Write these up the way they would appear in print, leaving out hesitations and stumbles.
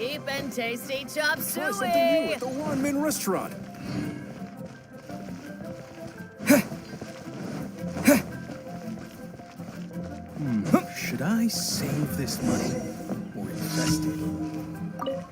Cheap and tasty chop Try something new suey. at the ramen restaurant. Should I save this money or invest it?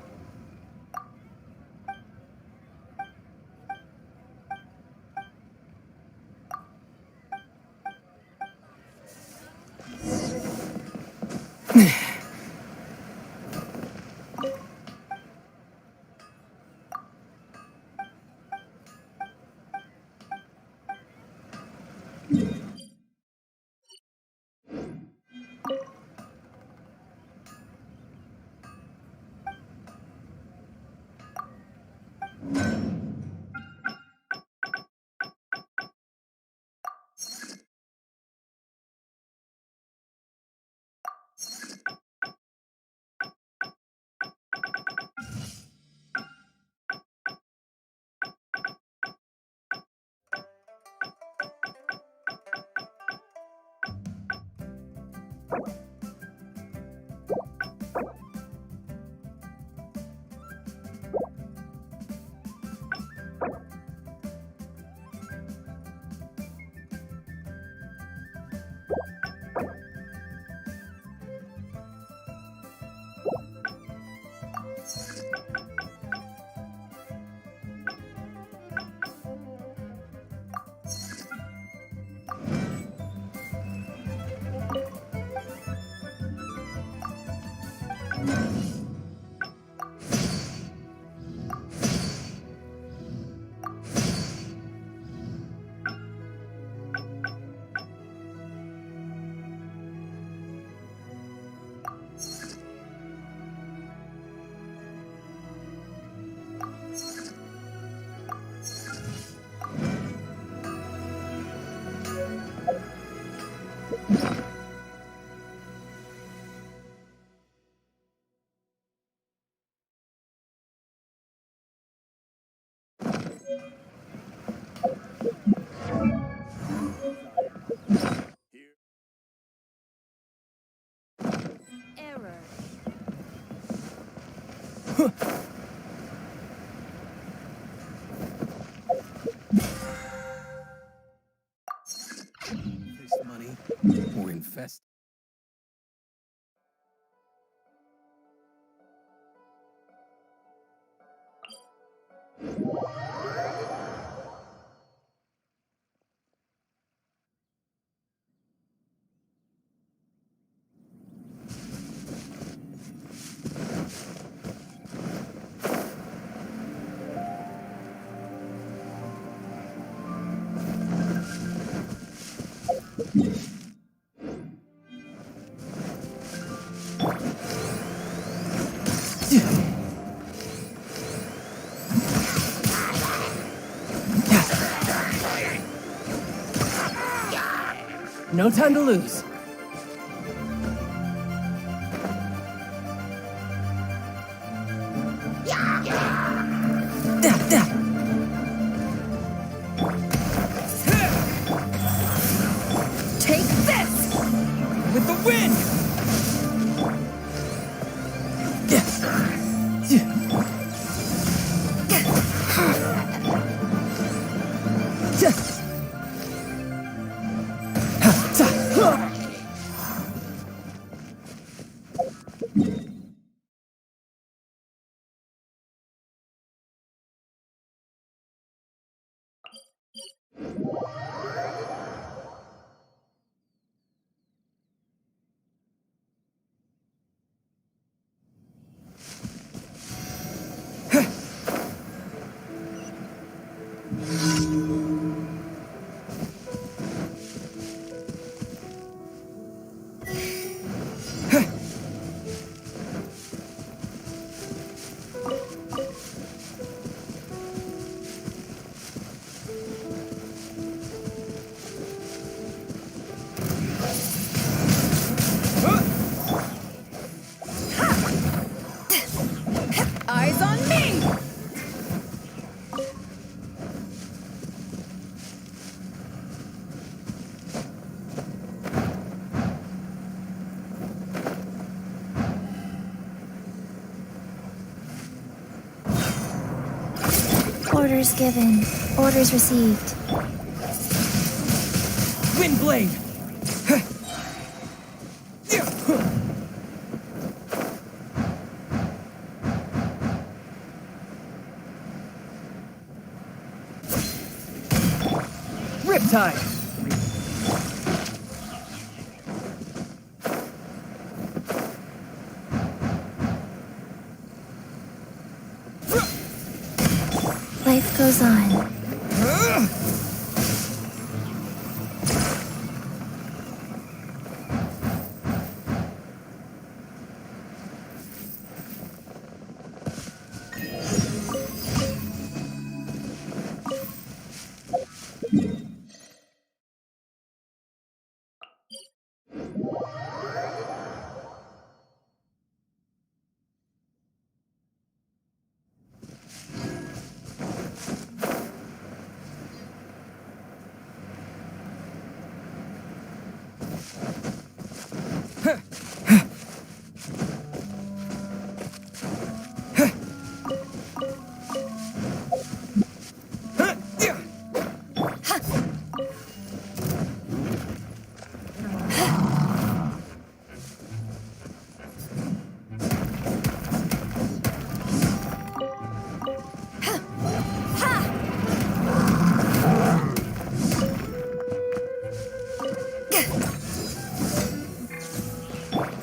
Error. This money or invest. No time to lose. Take this! With the win! Orders given. Orders received. Wind blade! Riptide! Life goes on.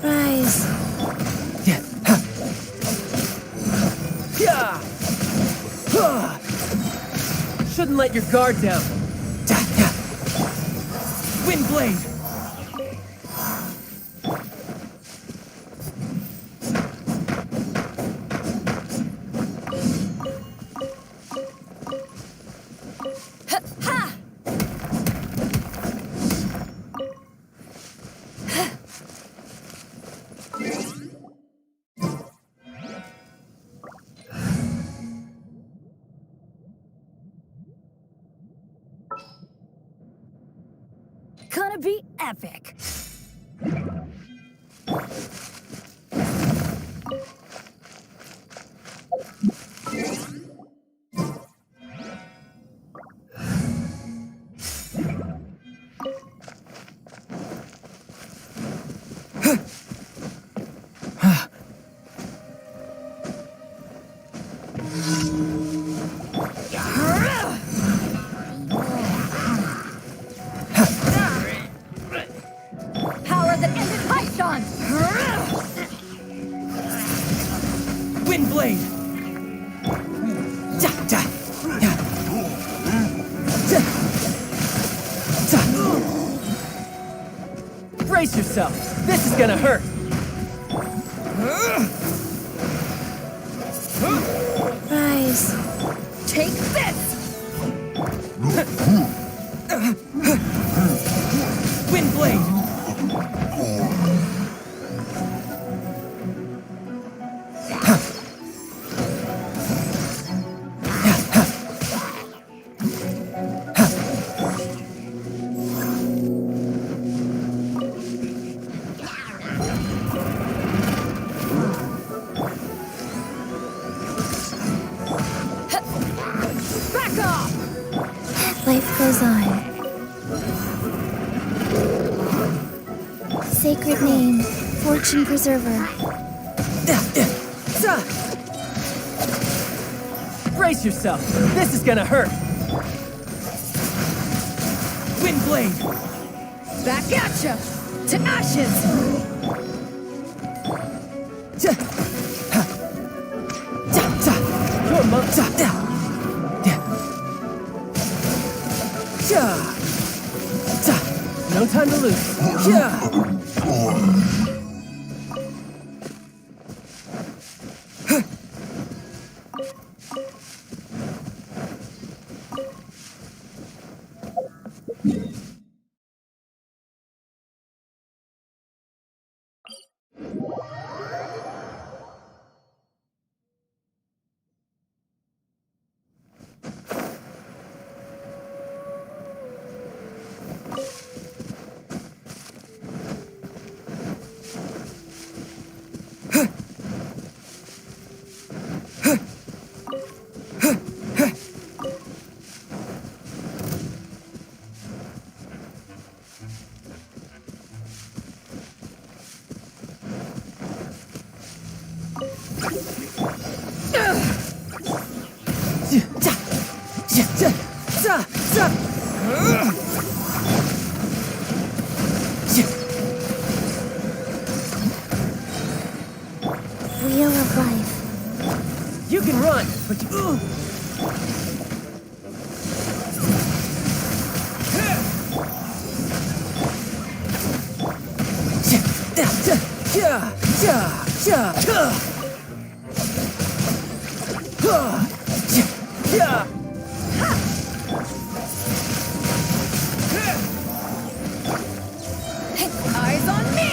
Rise. Yeah. Yeah. Shouldn't let your guard down. Wind blade. Gonna be epic. Power that ended Python! Wind blade. Brace yourself. This is gonna hurt. Rise. Take this! Wind blade. Back off! Life goes on. Sacred name. Fortune preserver. Brace yourself. This is gonna hurt. Wind blade. Back at ya! To ashes! Your monk. No time to lose. Wheel of life. You can run, but you... Eyes on me!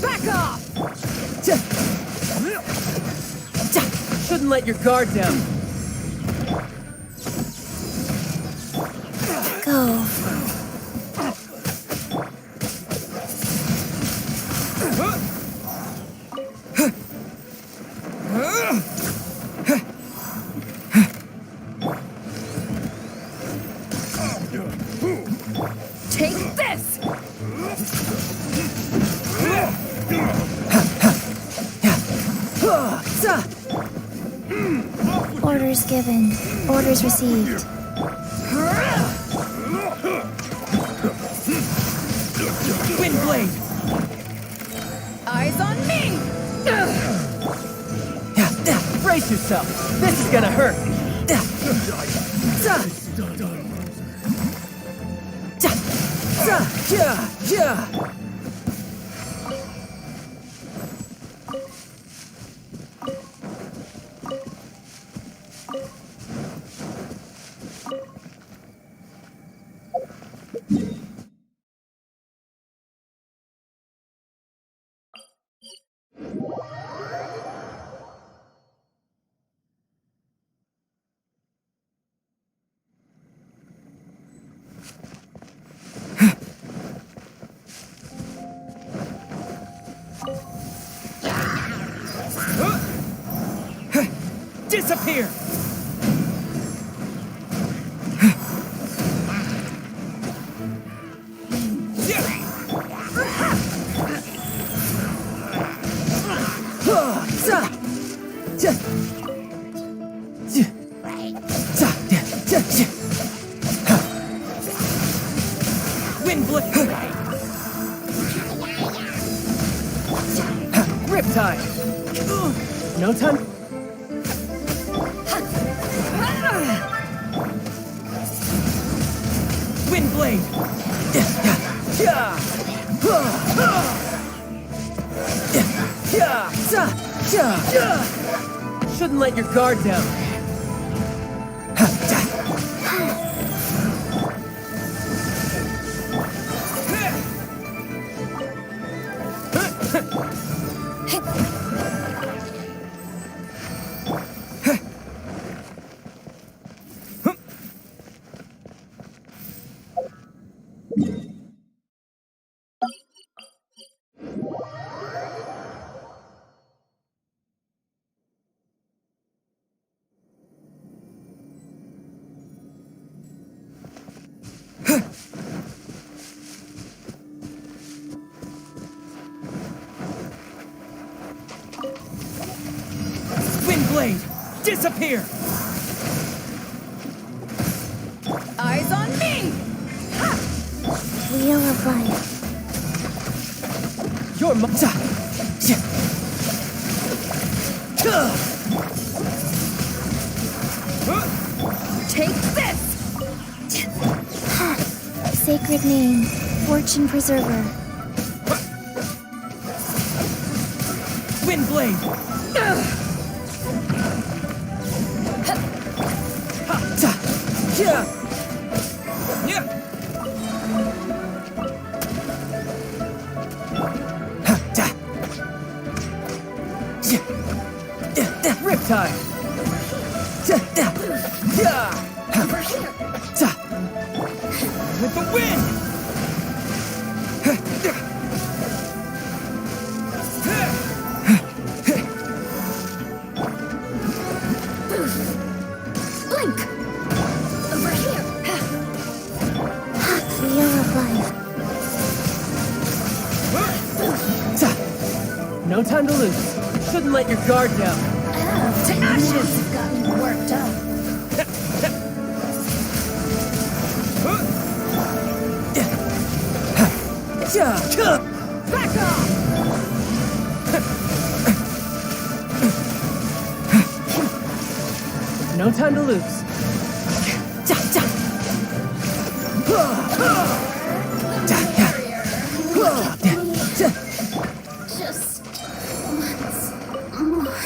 Back off! Shouldn't let your guard down. Go. Take this! Orders given. Orders received. Wind blade! Eyes on me! Brace yourself. This is gonna hurt. Disappear! Wind blade! Riptide! No time. Wind blade! Shouldn't let your guard down. Wind blade! Disappear! Eyes on me! Wheel of life. Your Take this! Sacred name. Fortune preserver. Wind blade! time. With the wind! Blink! Over here! Wheel of life. No time to lose. Shouldn't let your guard down. To ashes! You've got me worked up. Back off! No time to lose. Just once more.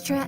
Astra.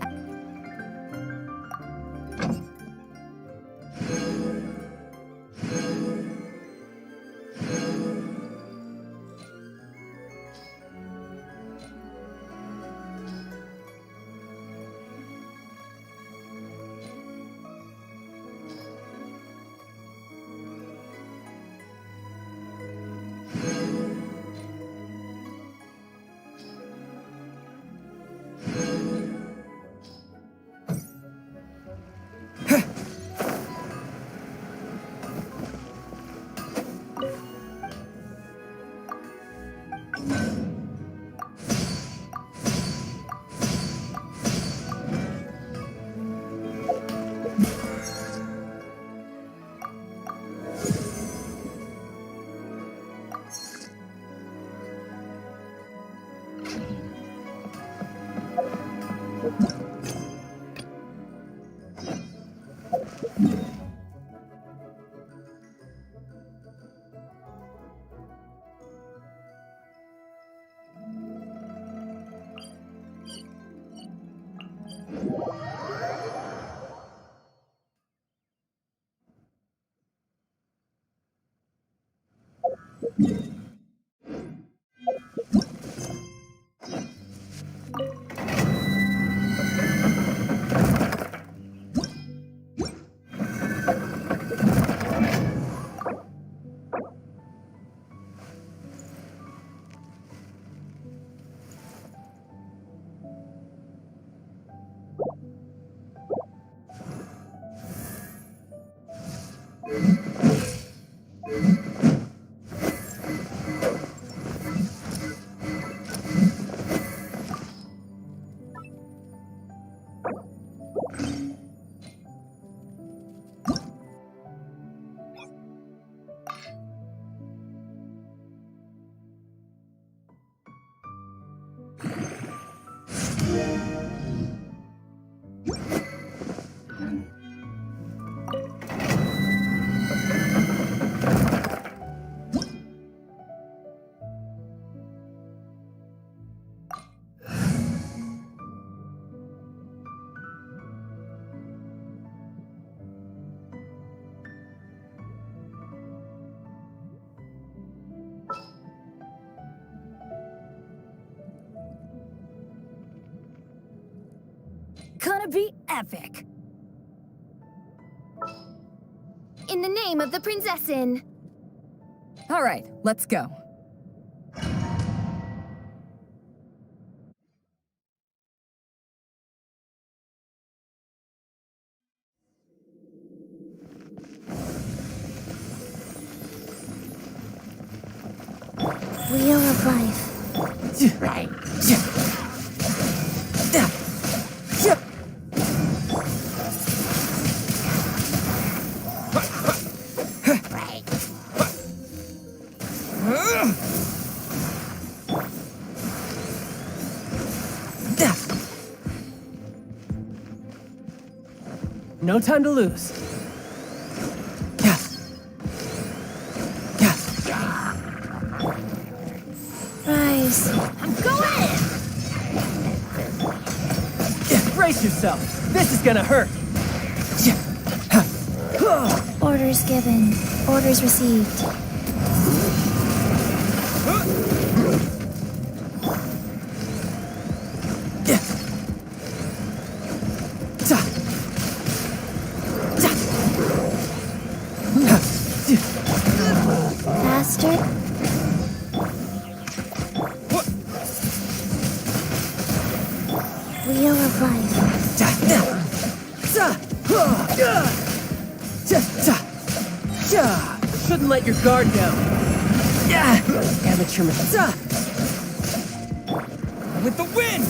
Gonna be epic. In the name of the Prinzessin. All right, let's go. Wheel of Life. No time to lose. Rise. I'm going! Brace yourself. This is gonna hurt. Orders given. Orders received. Faster. Wheel of Life. Shouldn't let your guard down. Amateur with the wind!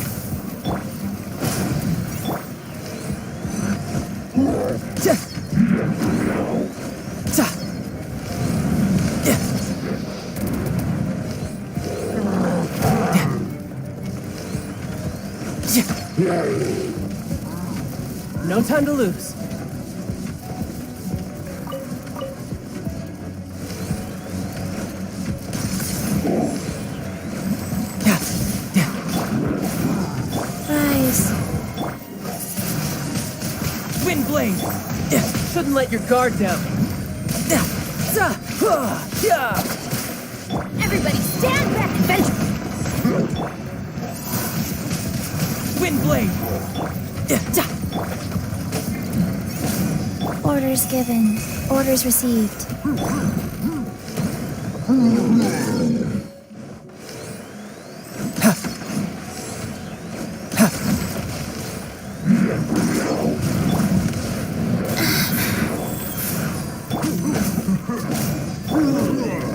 No time to lose. Rise. Shouldn't let your guard down. Everybody stand back, adventure! Wind blade. Orders given. Orders received.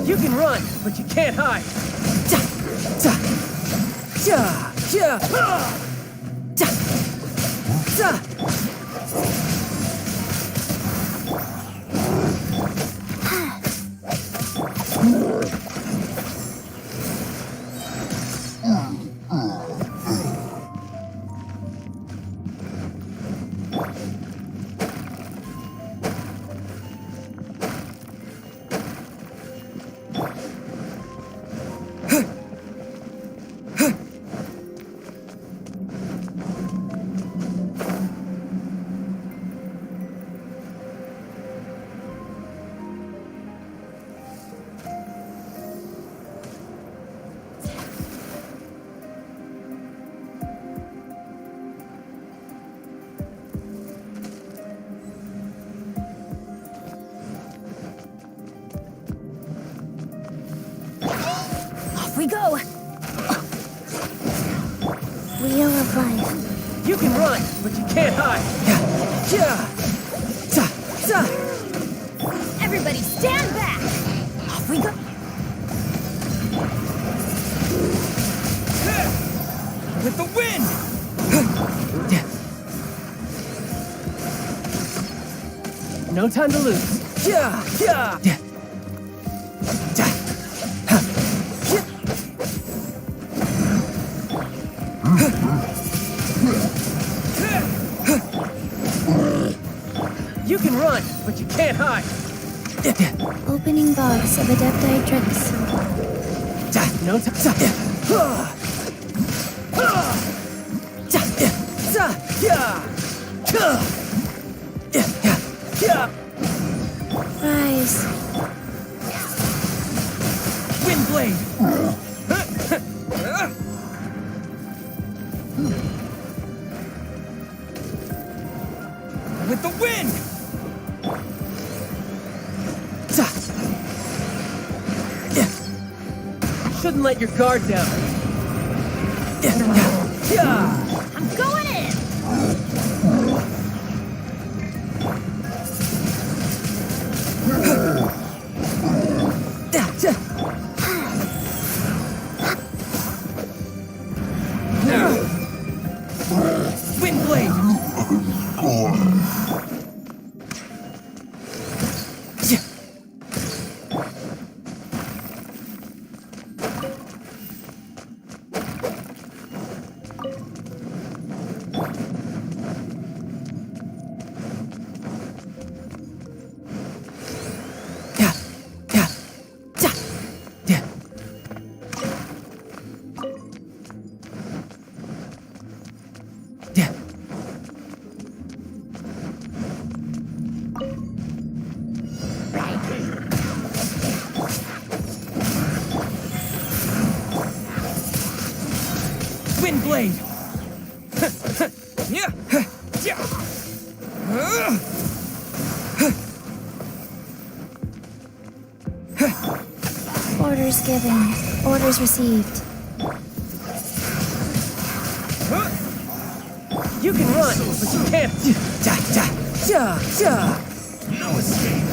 You can run, but you can't hide. Off we go! Wheel of life. You can run, but you can't hide. Everybody stand back! Off we go! With the wind! No time to lose. You can run, but you can't hide. Opening box of Adepti tricks. No time. Rise. Wind blade. With the wind. Shouldn't let your guard down. I'm going in! Wind blade. Wind blade. Orders given. Orders received. You can run, but you can't. No escape.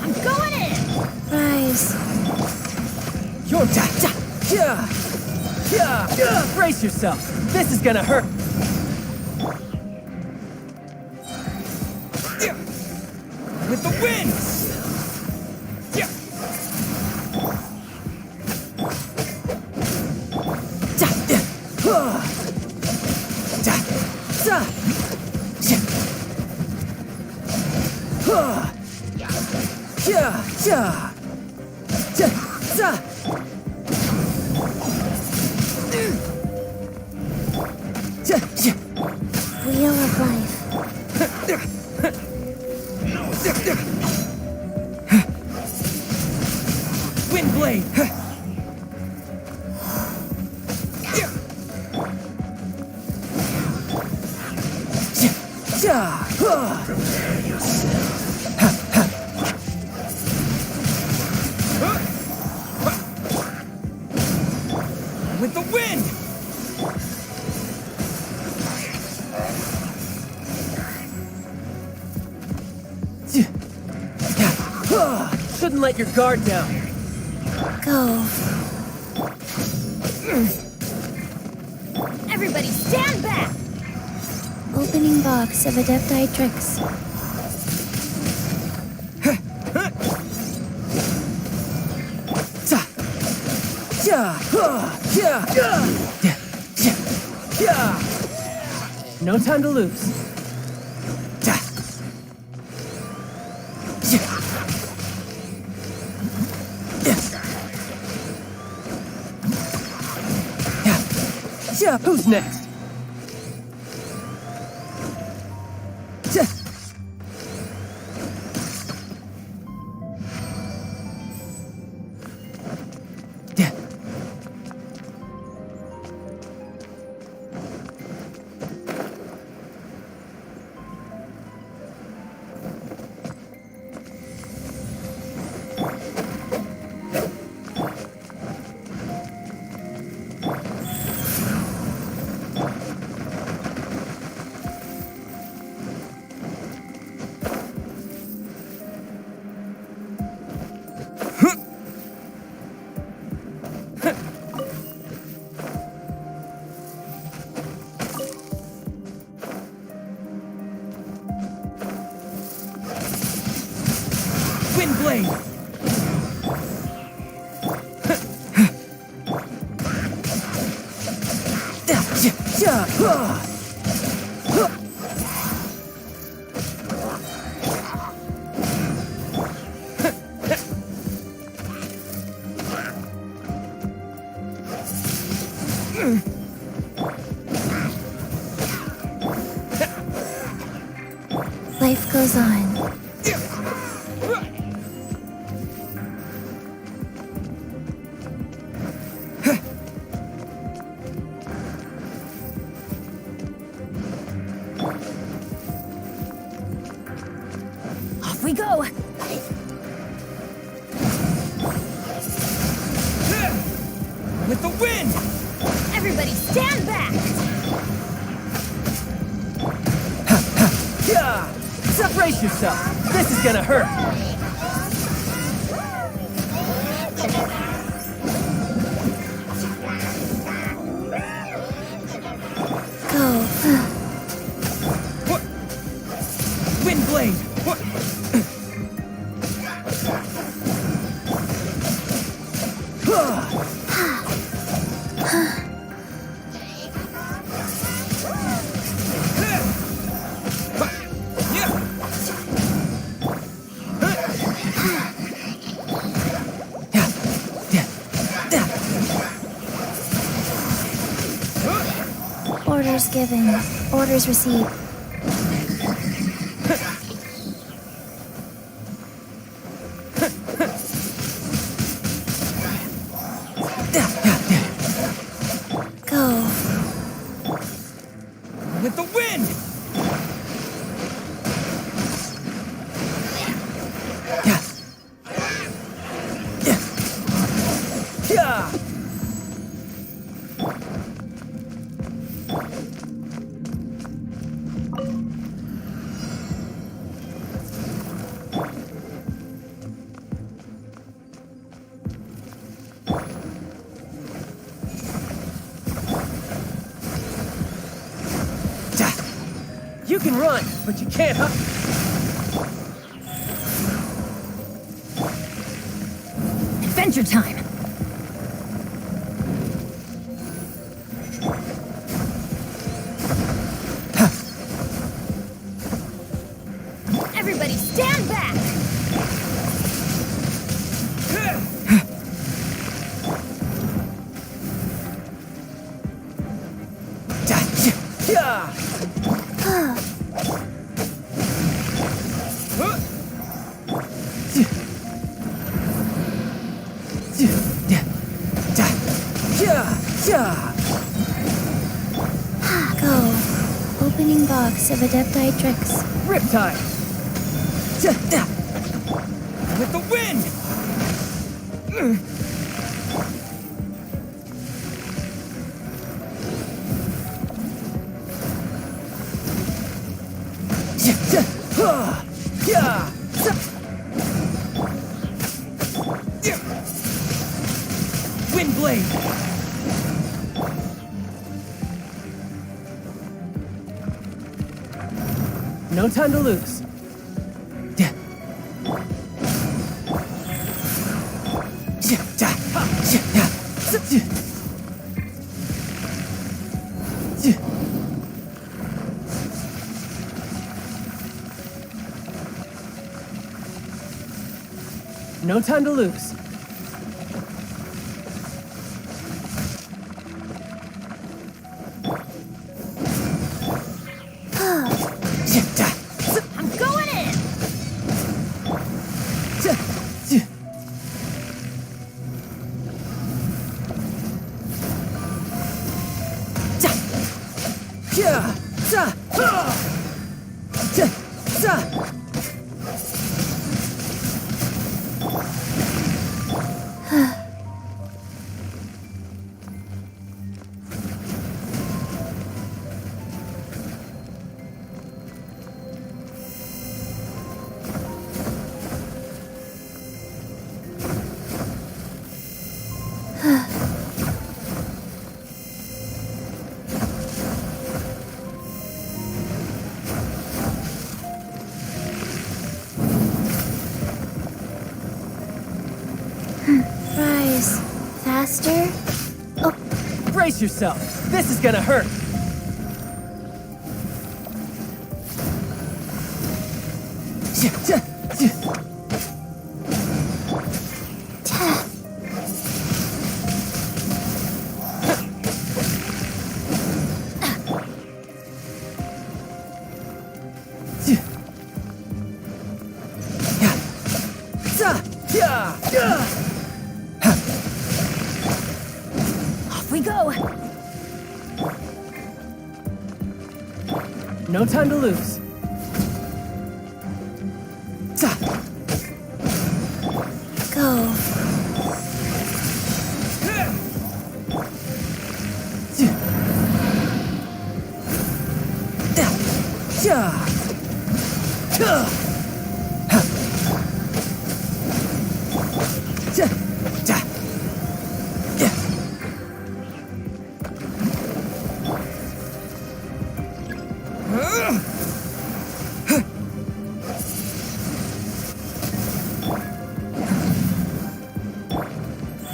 I'm going in! Rise. You're brace yourself. This is gonna hurt. With the wind. Wheel of life. Wind blade. With the wind. Shouldn't let your guard down. Go. Everybody stand back! Opening box of Adepti tricks. No time to lose. Who's next? Wind blade. Life goes on. Off we go! With the wind. Everybody stand back! Brace yourself. This is gonna hurt. Go. What? Wind blade. What? Orders given. Orders received. Go. With the wind. You can run, but you can't hop. Adventure time! Everybody stand back! Go. Opening box of Adepti tricks. Riptide! With the wind! Wind blade! No time to lose. No time to lose. I'm going in! Rise. Faster. Oh, Brace yourself. This is gonna hurt. ta. Off we go! No time to lose. Go.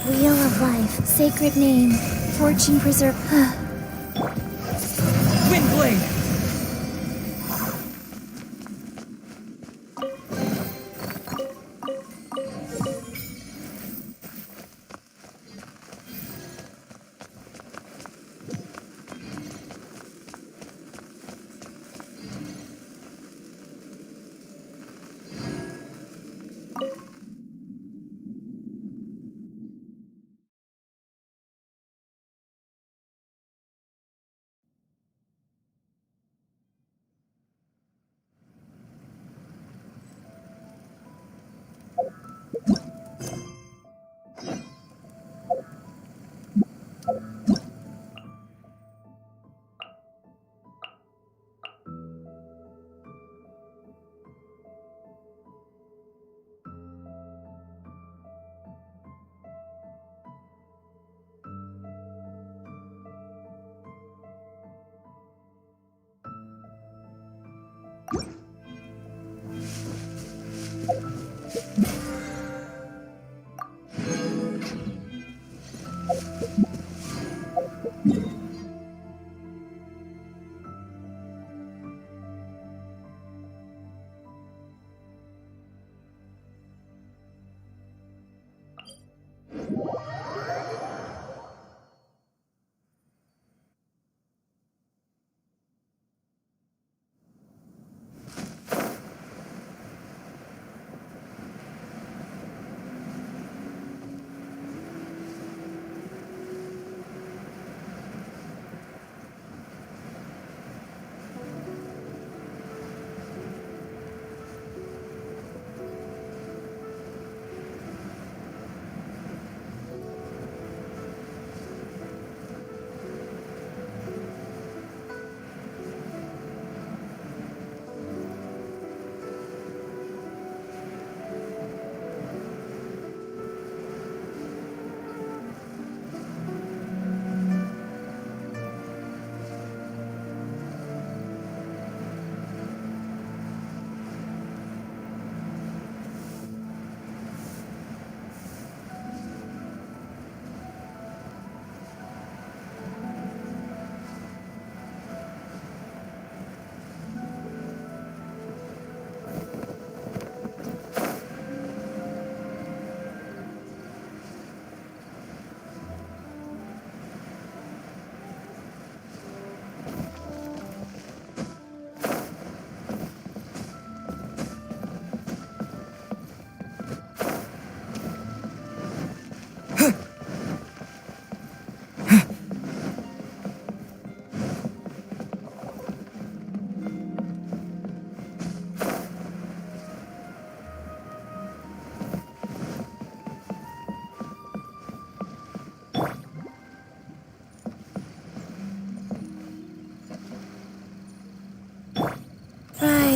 Wheel of life. Sacred name. Fortune preserve. Wind blade!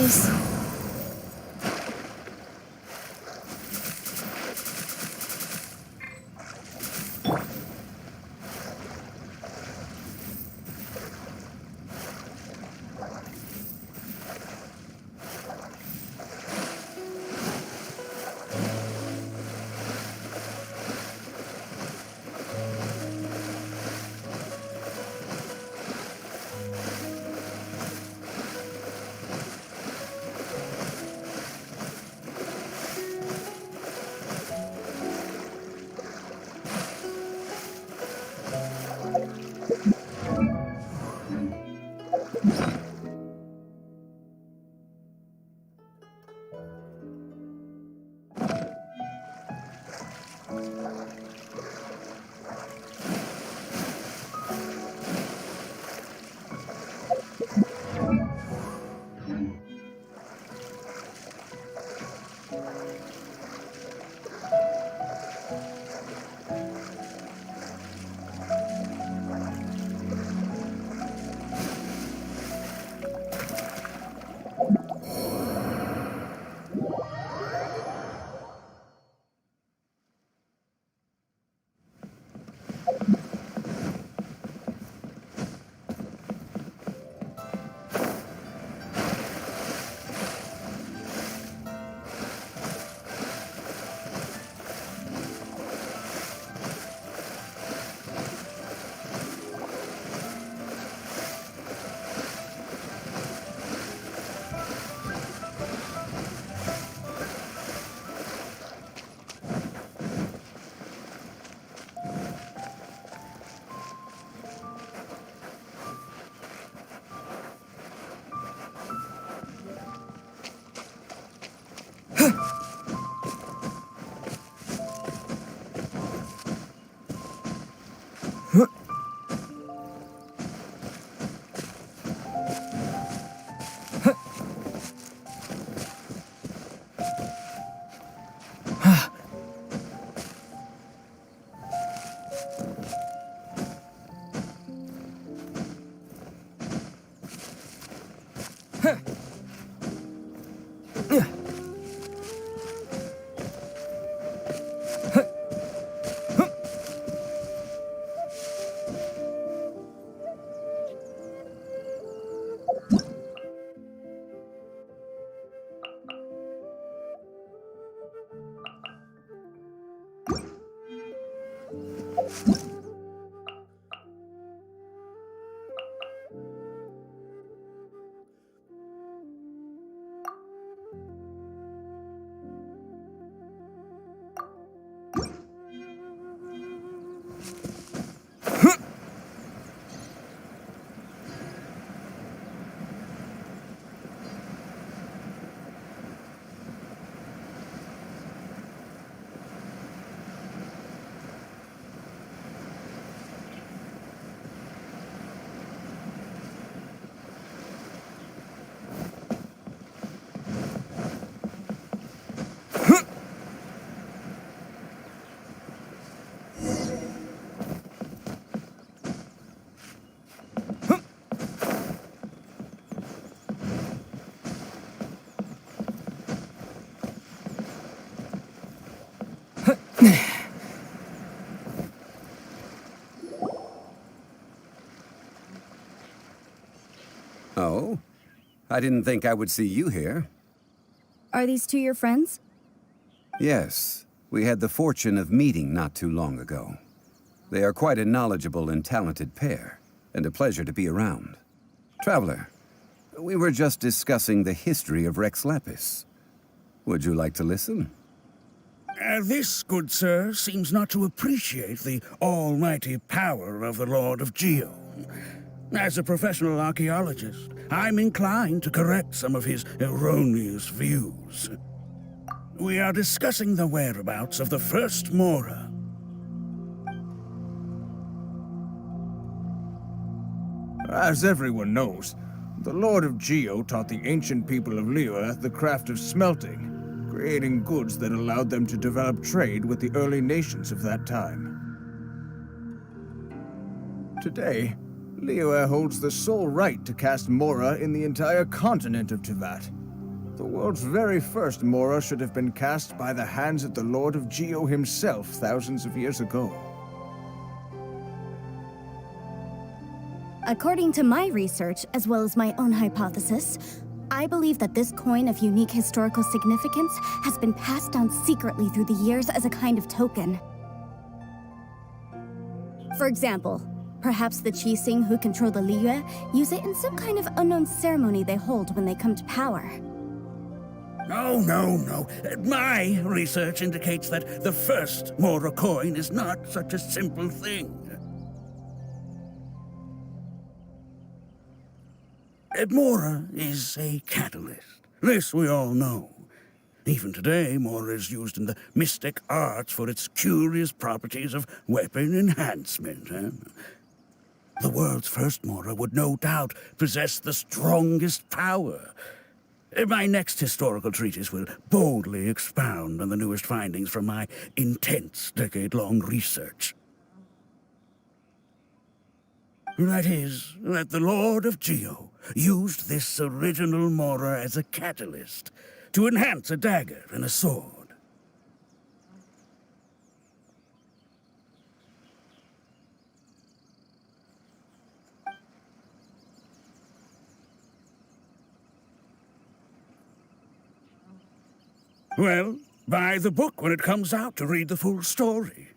close. Oh? I didn't think I would see you here. Are these two your friends? Yes. We had the fortune of meeting not too long ago. They are quite a knowledgeable and talented pair, and a pleasure to be around. Traveler, we were just discussing the history of Rex Lapis. Would you like to listen? This, good sir, seems not to appreciate the almighty power of the Lord of Geo. As a professional archaeologist, I'm inclined to correct some of his erroneous views. We are discussing the whereabouts of the first Mora. As everyone knows, the Lord of Geo taught the ancient people of Liyue the craft of smelting, creating goods that allowed them to develop trade with the early nations of that time. Today, Liyue holds the sole right to cast Mora in the entire continent of Teyvat, The world's very first Mora should have been cast by the hands of the Lord of Geo himself thousands of years ago. According to my research, as well as my own hypothesis, I believe that this coin of unique historical significance has been passed down secretly through the years as a kind of token. For example, perhaps the Qixing who control the Liyue use it in some kind of unknown ceremony they hold when they come to power. Oh, no. My research indicates that the first Mora coin is not such a simple thing. Mora is a catalyst. This we all know. Even today, Mora is used in the mystic arts for its curious properties of weapon enhancement. The world's first Mora would no doubt possess the strongest power. My next historical treatise will boldly expound on the newest findings from my intense decade-long research. That is, that the Lord of Geo used this original Mora as a catalyst to enhance a dagger and a sword. Well, buy the book when it comes out to read the full story.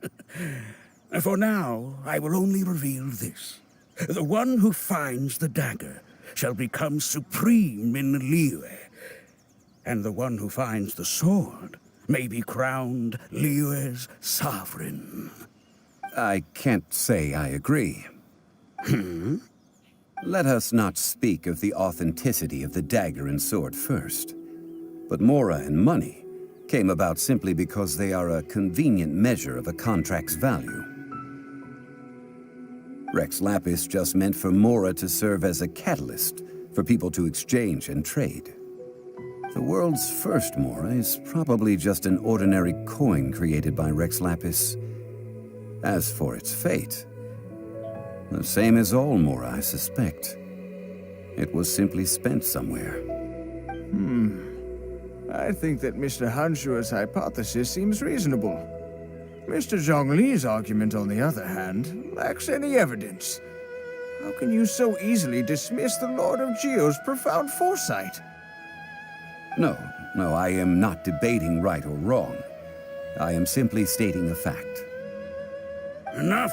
For now, I will only reveal this. The one who finds the dagger shall become supreme in Liyue, and the one who finds the sword may be crowned Liyue's sovereign. I can't say I agree. Let us not speak of the authenticity of the dagger and sword first. But Mora and money came about simply because they are a convenient measure of a contract's value. Rex Lapis just meant for Mora to serve as a catalyst for people to exchange and trade. The world's first Mora is probably just an ordinary coin created by Rex Lapis. As for its fate, the same as all Mora, I suspect. It was simply spent somewhere. I think that Mr. Hanshua's hypothesis seems reasonable. Mr. Zhongli's argument, on the other hand, lacks any evidence. How can you so easily dismiss the Lord of Geo's profound foresight? No, I am not debating right or wrong. I am simply stating a fact. Enough!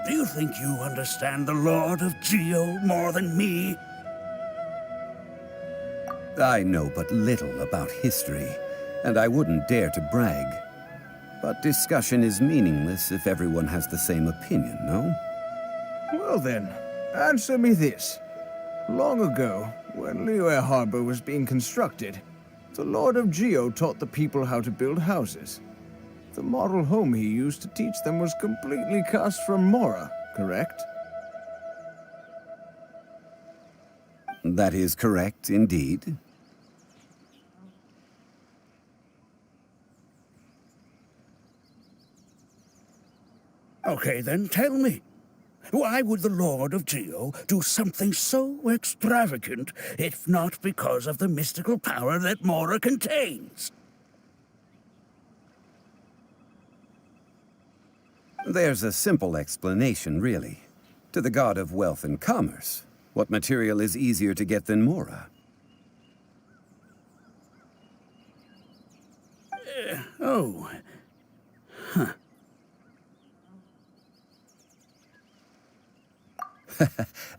Do you think you understand the Lord of Geo more than me? I know but little about history, and I wouldn't dare to brag. But discussion is meaningless if everyone has the same opinion, no? Well then, answer me this. Long ago, when Liyue Harbor was being constructed, the Lord of Geo taught the people how to build houses. The model home he used to teach them was completely cast from Mora, correct? That is correct, indeed. Okay, then tell me. Why would the Lord of Geo do something so extravagant, if not because of the mystical power that Mora contains? There's a simple explanation, really. To the god of wealth and commerce, what material is easier to get than Mora?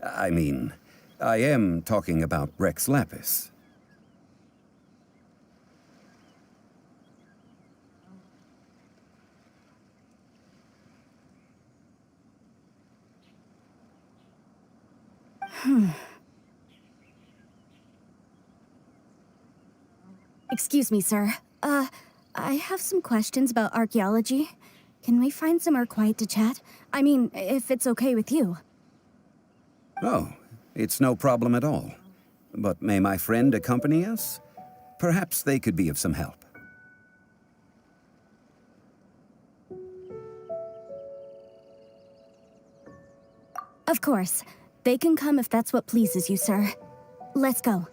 I mean, I am talking about Rex Lapis. Excuse me, sir. I have some questions about archaeology. Can we find somewhere quiet to chat? I mean, if it's okay with you. Oh, it's no problem at all. But may my friend accompany us? Perhaps they could be of some help. Of course. They can come if that's what pleases you, sir. Let's go.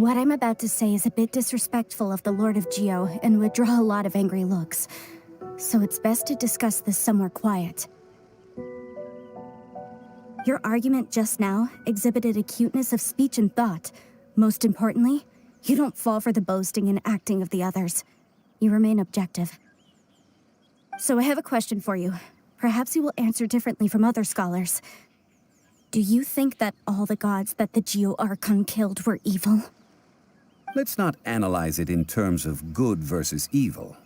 What I'm about to say is a bit disrespectful of the Lord of Geo and would draw a lot of angry looks. So it's best to discuss this somewhere quiet. Your argument just now exhibited acuteness of speech and thought. Most importantly, you don't fall for the boasting and acting of the others. You remain objective. So I have a question for you. Perhaps you will answer differently from other scholars. Do you think that all the gods that the Geo Archon killed were evil? Let's not analyze it in terms of good versus evil.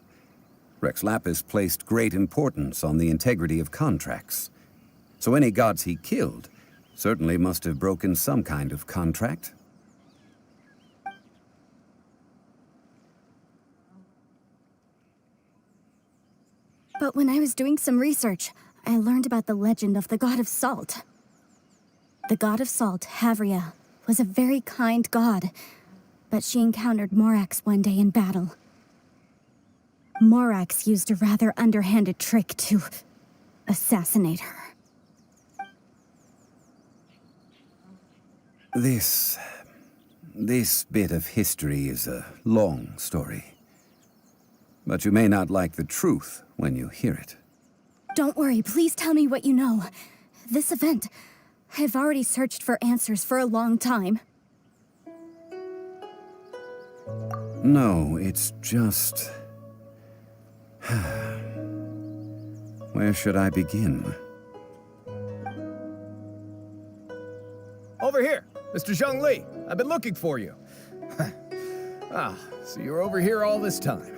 Rex Lapis placed great importance on the integrity of contracts. So any gods he killed certainly must have broken some kind of contract. But when I was doing some research, I learned about the legend of the god of salt. The god of salt, Havria, was a very kind god, but she encountered Morax one day in battle. Morax used a rather underhanded trick to assassinate her. This bit of history is a long story. But you may not like the truth when you hear it. Don't worry, please tell me what you know. This event, I've already searched for answers for a long time. No, it's just... Where should I begin? Over here, Mr. Zhongli. I've been looking for you. So you're over here all this time.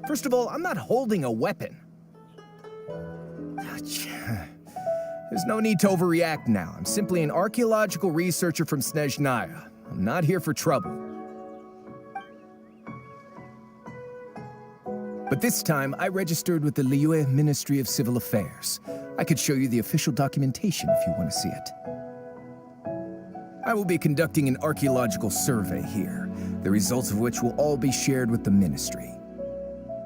First of all, I'm not holding a weapon. There's no need to overreact now. I'm simply an archaeological researcher from Snezhnaya. I'm not here for trouble. But this time, I registered with the Liyue Ministry of Civil Affairs. I could show you the official documentation if you want to see it. I will be conducting an archaeological survey here, the results of which will all be shared with the ministry.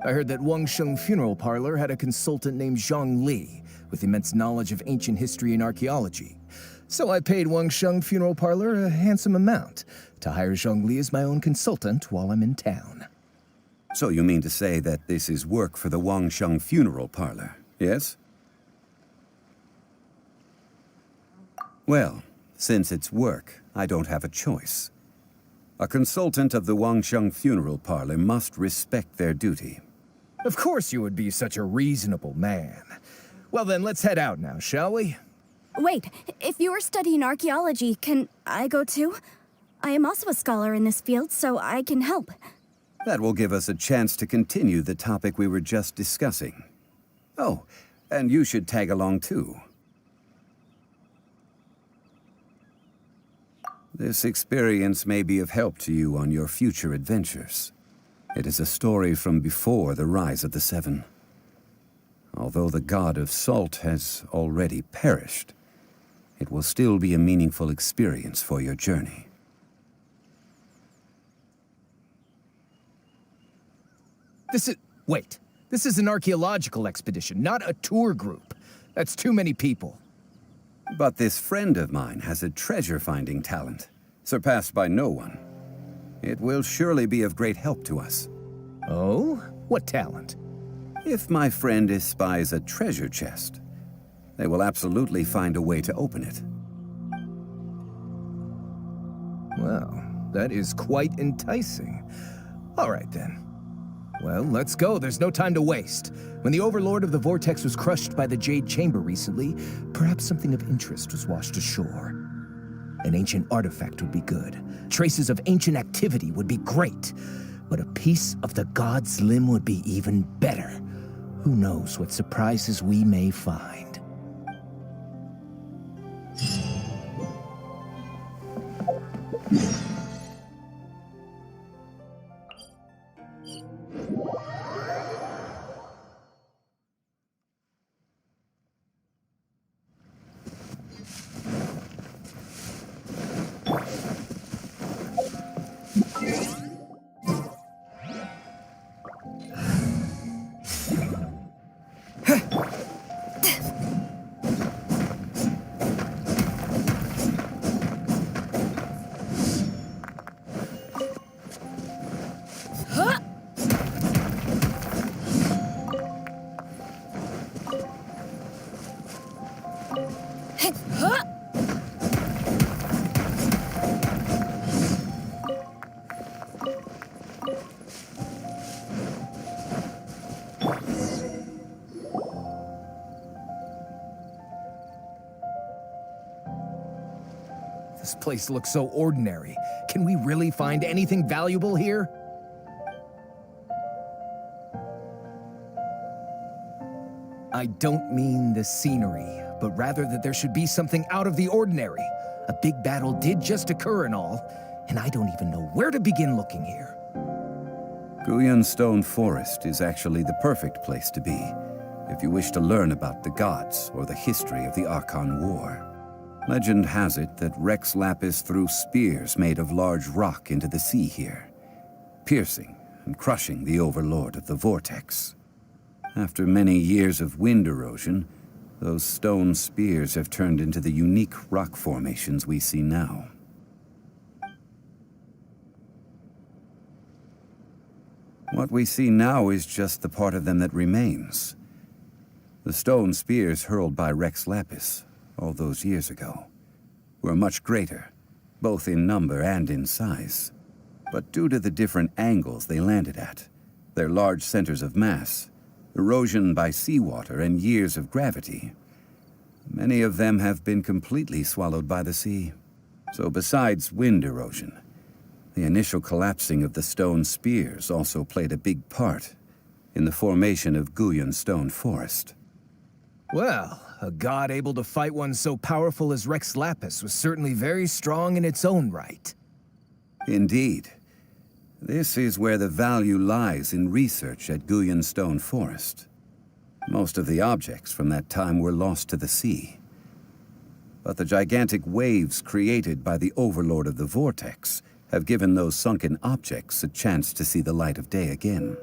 I heard that Wangsheng Funeral Parlor had a consultant named Zhang Li with immense knowledge of ancient history and archaeology. So I paid Wangsheng Funeral Parlor a handsome amount to hire Zhang Li as my own consultant while I'm in town. So you mean to say that this is work for the Wangsheng Funeral Parlor, yes? Well, since it's work, I don't have a choice. A consultant of the Wangsheng Funeral Parlor must respect their duty. Of course you would be such a reasonable man. Well then, let's head out now, shall we? Wait, if you are studying archaeology, can I go too? I am also a scholar in this field, so I can help. That will give us a chance to continue the topic we were just discussing. Oh, and you should tag along too. This experience may be of help to you on your future adventures. It is a story from before the rise of the Seven. Although the god of salt has already perished, it will still be a meaningful experience for your journey. Wait. This is an archaeological expedition, not a tour group. That's too many people. But this friend of mine has a treasure-finding talent, surpassed by no one. It will surely be of great help to us. Oh? What talent? If my friend espies a treasure chest, they will absolutely find a way to open it. Well, that is quite enticing. All right, then. Well, let's go. There's no time to waste. When the Overlord of the Vortex was crushed by the Jade Chamber recently, perhaps something of interest was washed ashore. An ancient artifact would be good. Traces of ancient activity would be great. But a piece of the god's limb would be even better. Who knows what surprises we may find. This place looks so ordinary. Can we really find anything valuable here? I don't mean the scenery, but rather that there should be something out of the ordinary. A big battle did just occur and all, and I don't even know where to begin looking here. Guyan Stone Forest is actually the perfect place to be if you wish to learn about the gods or the history of the Archon War. Legend has it that Rex Lapis threw spears made of large rock into the sea here, piercing and crushing the overlord of the vortex. After many years of wind erosion, those stone spears have turned into the unique rock formations we see now. What we see now is just the part of them that remains. The stone spears hurled by Rex Lapis all those years ago were much greater, both in number and in size. But due to the different angles they landed at, their large centers of mass, erosion by seawater, and years of gravity, many of them have been completely swallowed by the sea. So besides wind erosion, the initial collapsing of the stone spears also played a big part in the formation of Guyan Stone Forest. Well, a god able to fight one so powerful as Rex Lapis was certainly very strong in its own right. Indeed. This is where the value lies in research at Guyan Stone Forest. Most of the objects from that time were lost to the sea. But the gigantic waves created by the overlord of the vortex have given those sunken objects a chance to see the light of day again.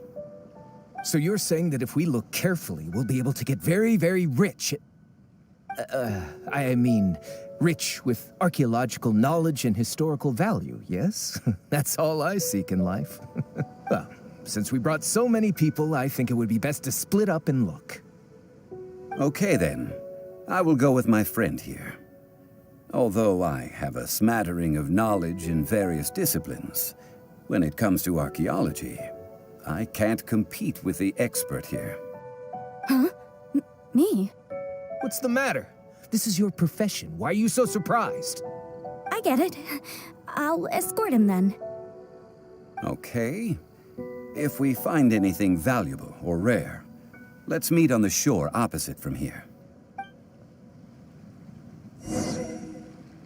So you're saying that if we look carefully, we'll be able to get very, very rich. I mean, rich with archaeological knowledge and historical value, yes? That's all I seek in life. Well, since we brought so many people, I think it would be best to split up and look. Okay then, I will go with my friend here. Although I have a smattering of knowledge in various disciplines, when it comes to archaeology, I can't compete with the expert here. Huh? Me? What's the matter? This is your profession. Why are you so surprised? I get it. I'll escort him then. Okay. If we find anything valuable or rare, let's meet on the shore opposite from here.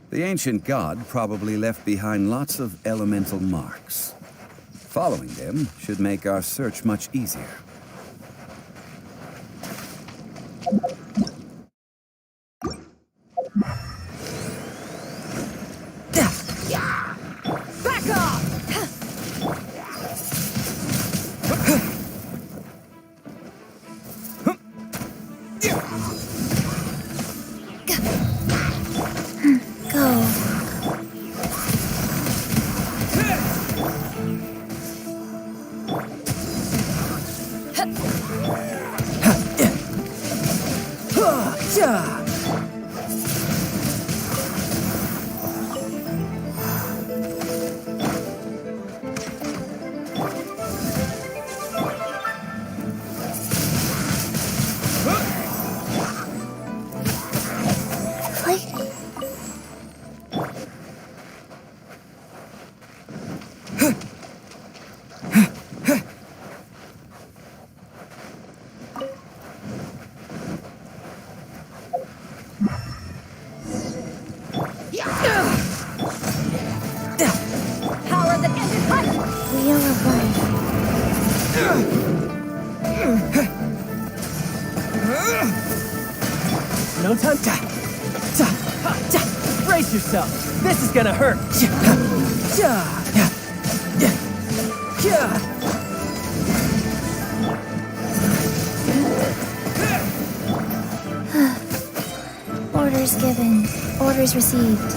The ancient god probably left behind lots of elemental marks. Following them should make our search much easier. Back off! Go. Power that ended life! Wheel of life. No time. Brace yourself. This is gonna hurt. Orders given. Orders received.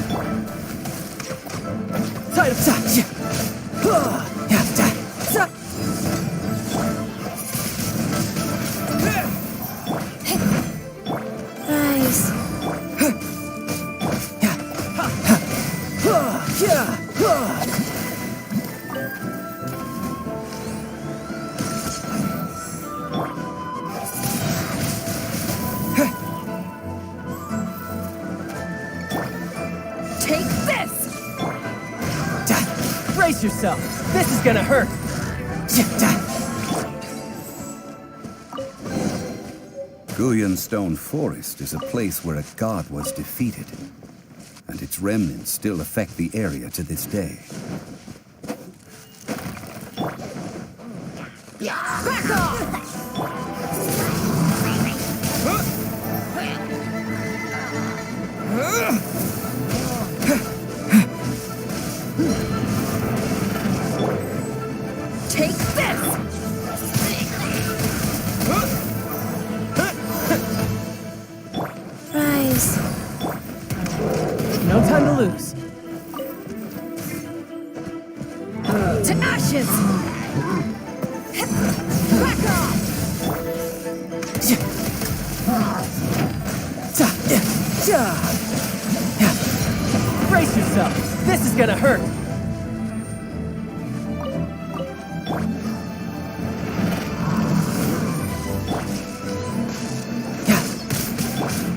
Rise. Take this! Brace yourself. This is gonna hurt. Guyan Stone Forest is a place where a god was defeated, and its remnants still affect the area to this day. Back off! Take this! Rise. No time to lose. To ashes! Back off! Brace yourself. This is gonna hurt.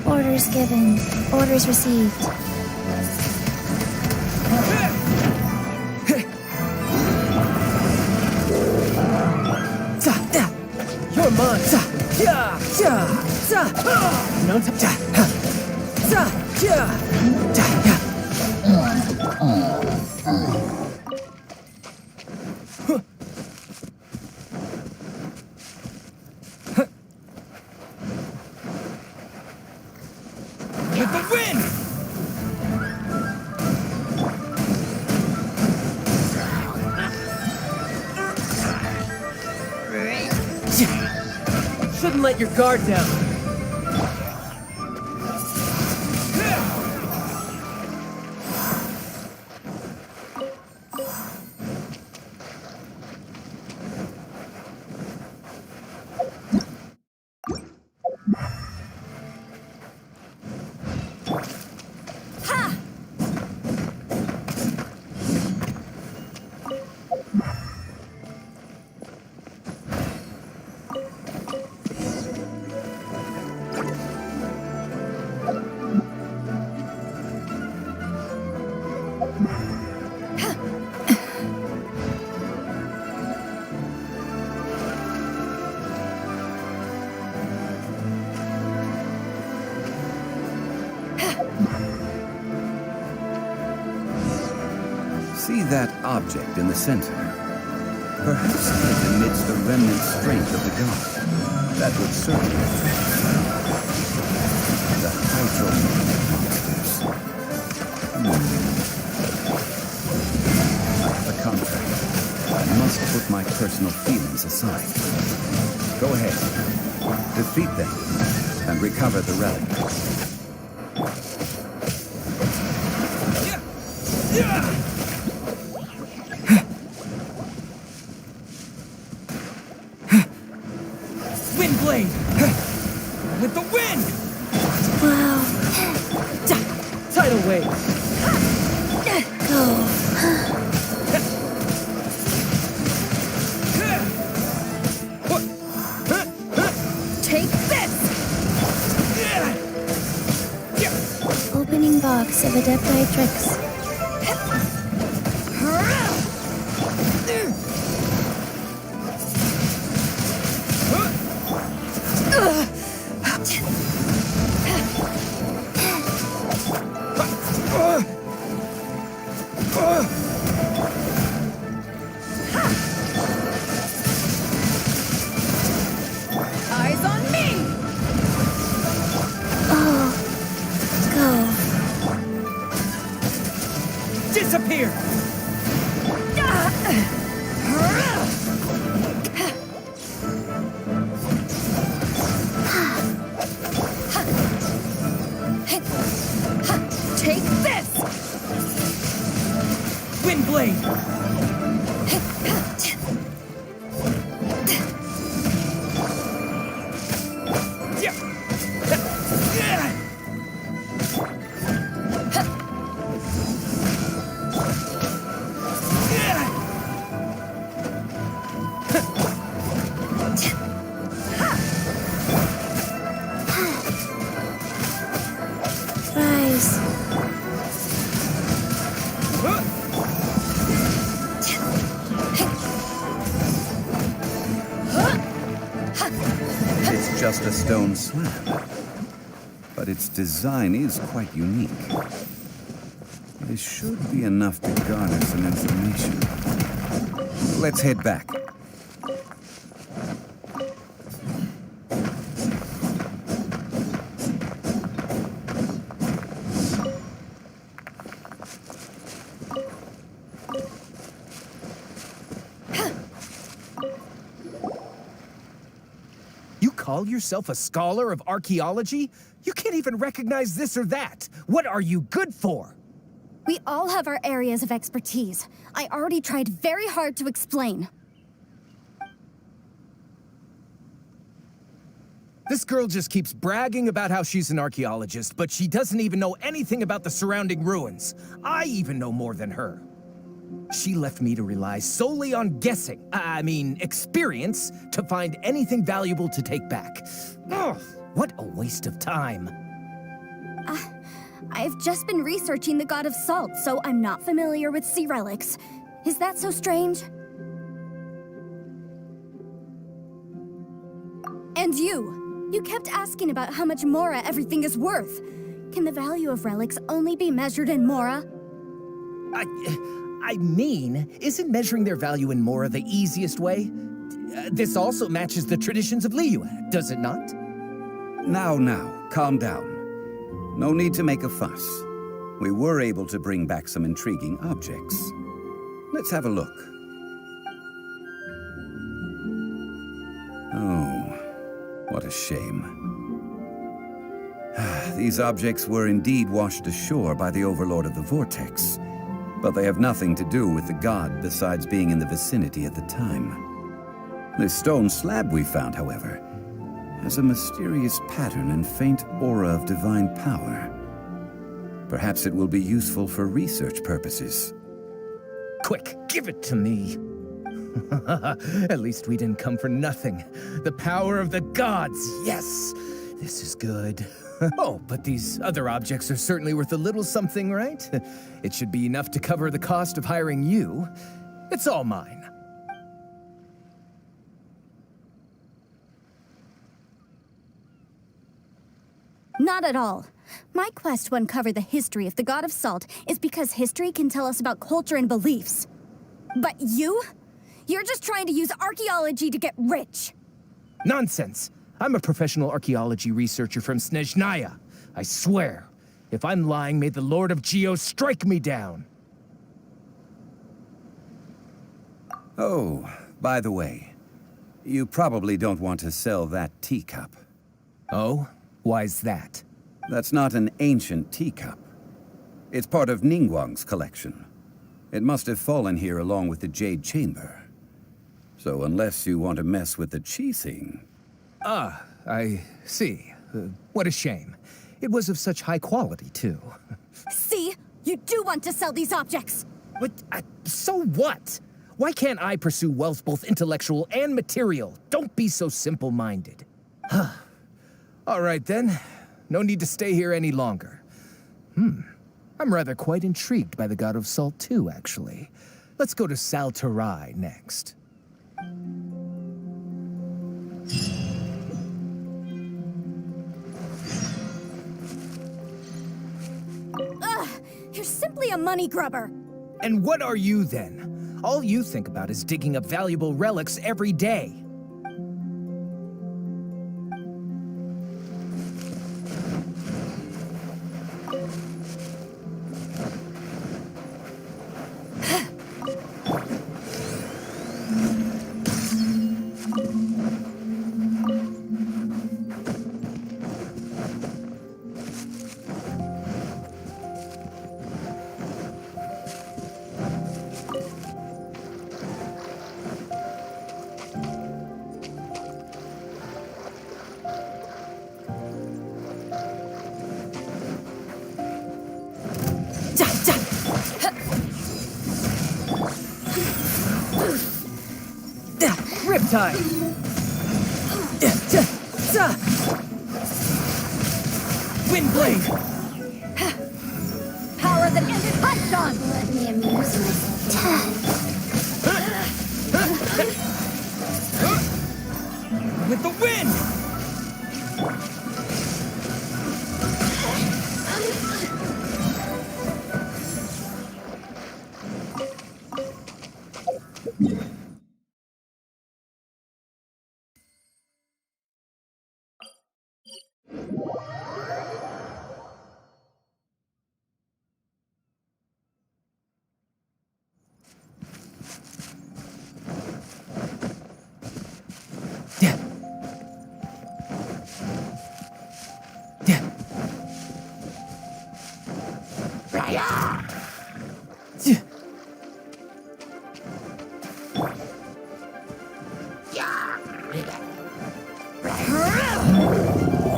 Orders given. Orders received. You're mine. No With the wind! Shouldn't let your guard down. See that object in the center? Perhaps it emits the remnant strength of the god. That would certainly affect the hydro monsters. A contract. I must put my personal feelings aside. Go ahead. Defeat them and recover the relic. Wind blade! With the wind! Wow. Tidal wave. Go. Take this! Opening box of Adepti Tricks. Eyes on me! Oh. Go. It's just a stone slab, but its design is quite unique. This should be enough to garner some information. Let's head back. You call yourself a scholar of archaeology? You can't even recognize this or that. What are you good for? We all have our areas of expertise. I already tried very hard to explain. This girl just keeps bragging about how she's an archaeologist, but she doesn't even know anything about the surrounding ruins. I even know more than her. She left me to rely solely on guessing, experience, to find anything valuable to take back. Ugh, what a waste of time. I've just been researching the God of Salt, so I'm not familiar with sea relics. Is that so strange? And you kept asking about how much Mora everything is worth. Can the value of relics only be measured in Mora? Isn't measuring their value in Mora the easiest way? This also matches the traditions of Liyue, does it not? Now, calm down. No need to make a fuss. We were able to bring back some intriguing objects. Let's have a look. Oh, what a shame. These objects were indeed washed ashore by the Overlord of the Vortex, but they have nothing to do with the god besides being in the vicinity at the time. This stone slab we found, however, has a mysterious pattern and faint aura of divine power. Perhaps it will be useful for research purposes. Quick, give it to me. At least we didn't come for nothing. The power of the gods, yes! This is good. Oh, but these other objects are certainly worth a little something, right? It should be enough to cover the cost of hiring you. It's all mine. Not at all. My quest to uncover the history of the God of Salt is because history can tell us about culture and beliefs. But you're just trying to use archaeology to get rich. Nonsense. I'm a professional archaeology researcher from Snezhnaya. I swear, if I'm lying, may the Lord of Geo strike me down. Oh, by the way, you probably don't want to sell that teacup. Oh? Why's that? That's not an ancient teacup. It's part of Ningguang's collection. It must have fallen here along with the Jade Chamber. So unless you want to mess with the Qixing... Ah, I see. What a shame. It was of such high quality, too. See? You do want to sell these objects! But, so what? Why can't I pursue wealth both intellectual and material? Don't be so simple-minded. All right, then. No need to stay here any longer. I'm rather quite intrigued by the God of Salt, too, actually. Let's go to Saltarai next. Ugh! You're simply a money grubber! And what are you, then? All you think about is digging up valuable relics every day. Riptide! Windblade! Power that ended Python! Let me amuse myself. with the wind!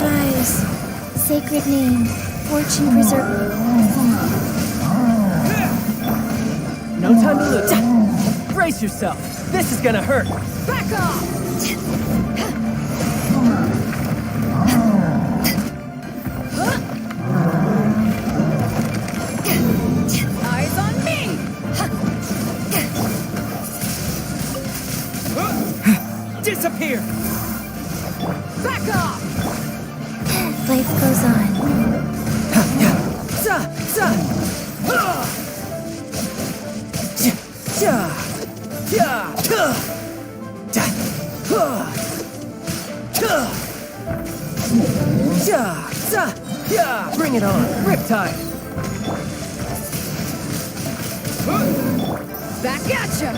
Rise, sacred name, fortune preserver. No time to lose. Brace yourself. This is gonna hurt. Back off! Eyes on me! Disappear! Back off! Life goes on. Bring it on. Riptide. Back at ya!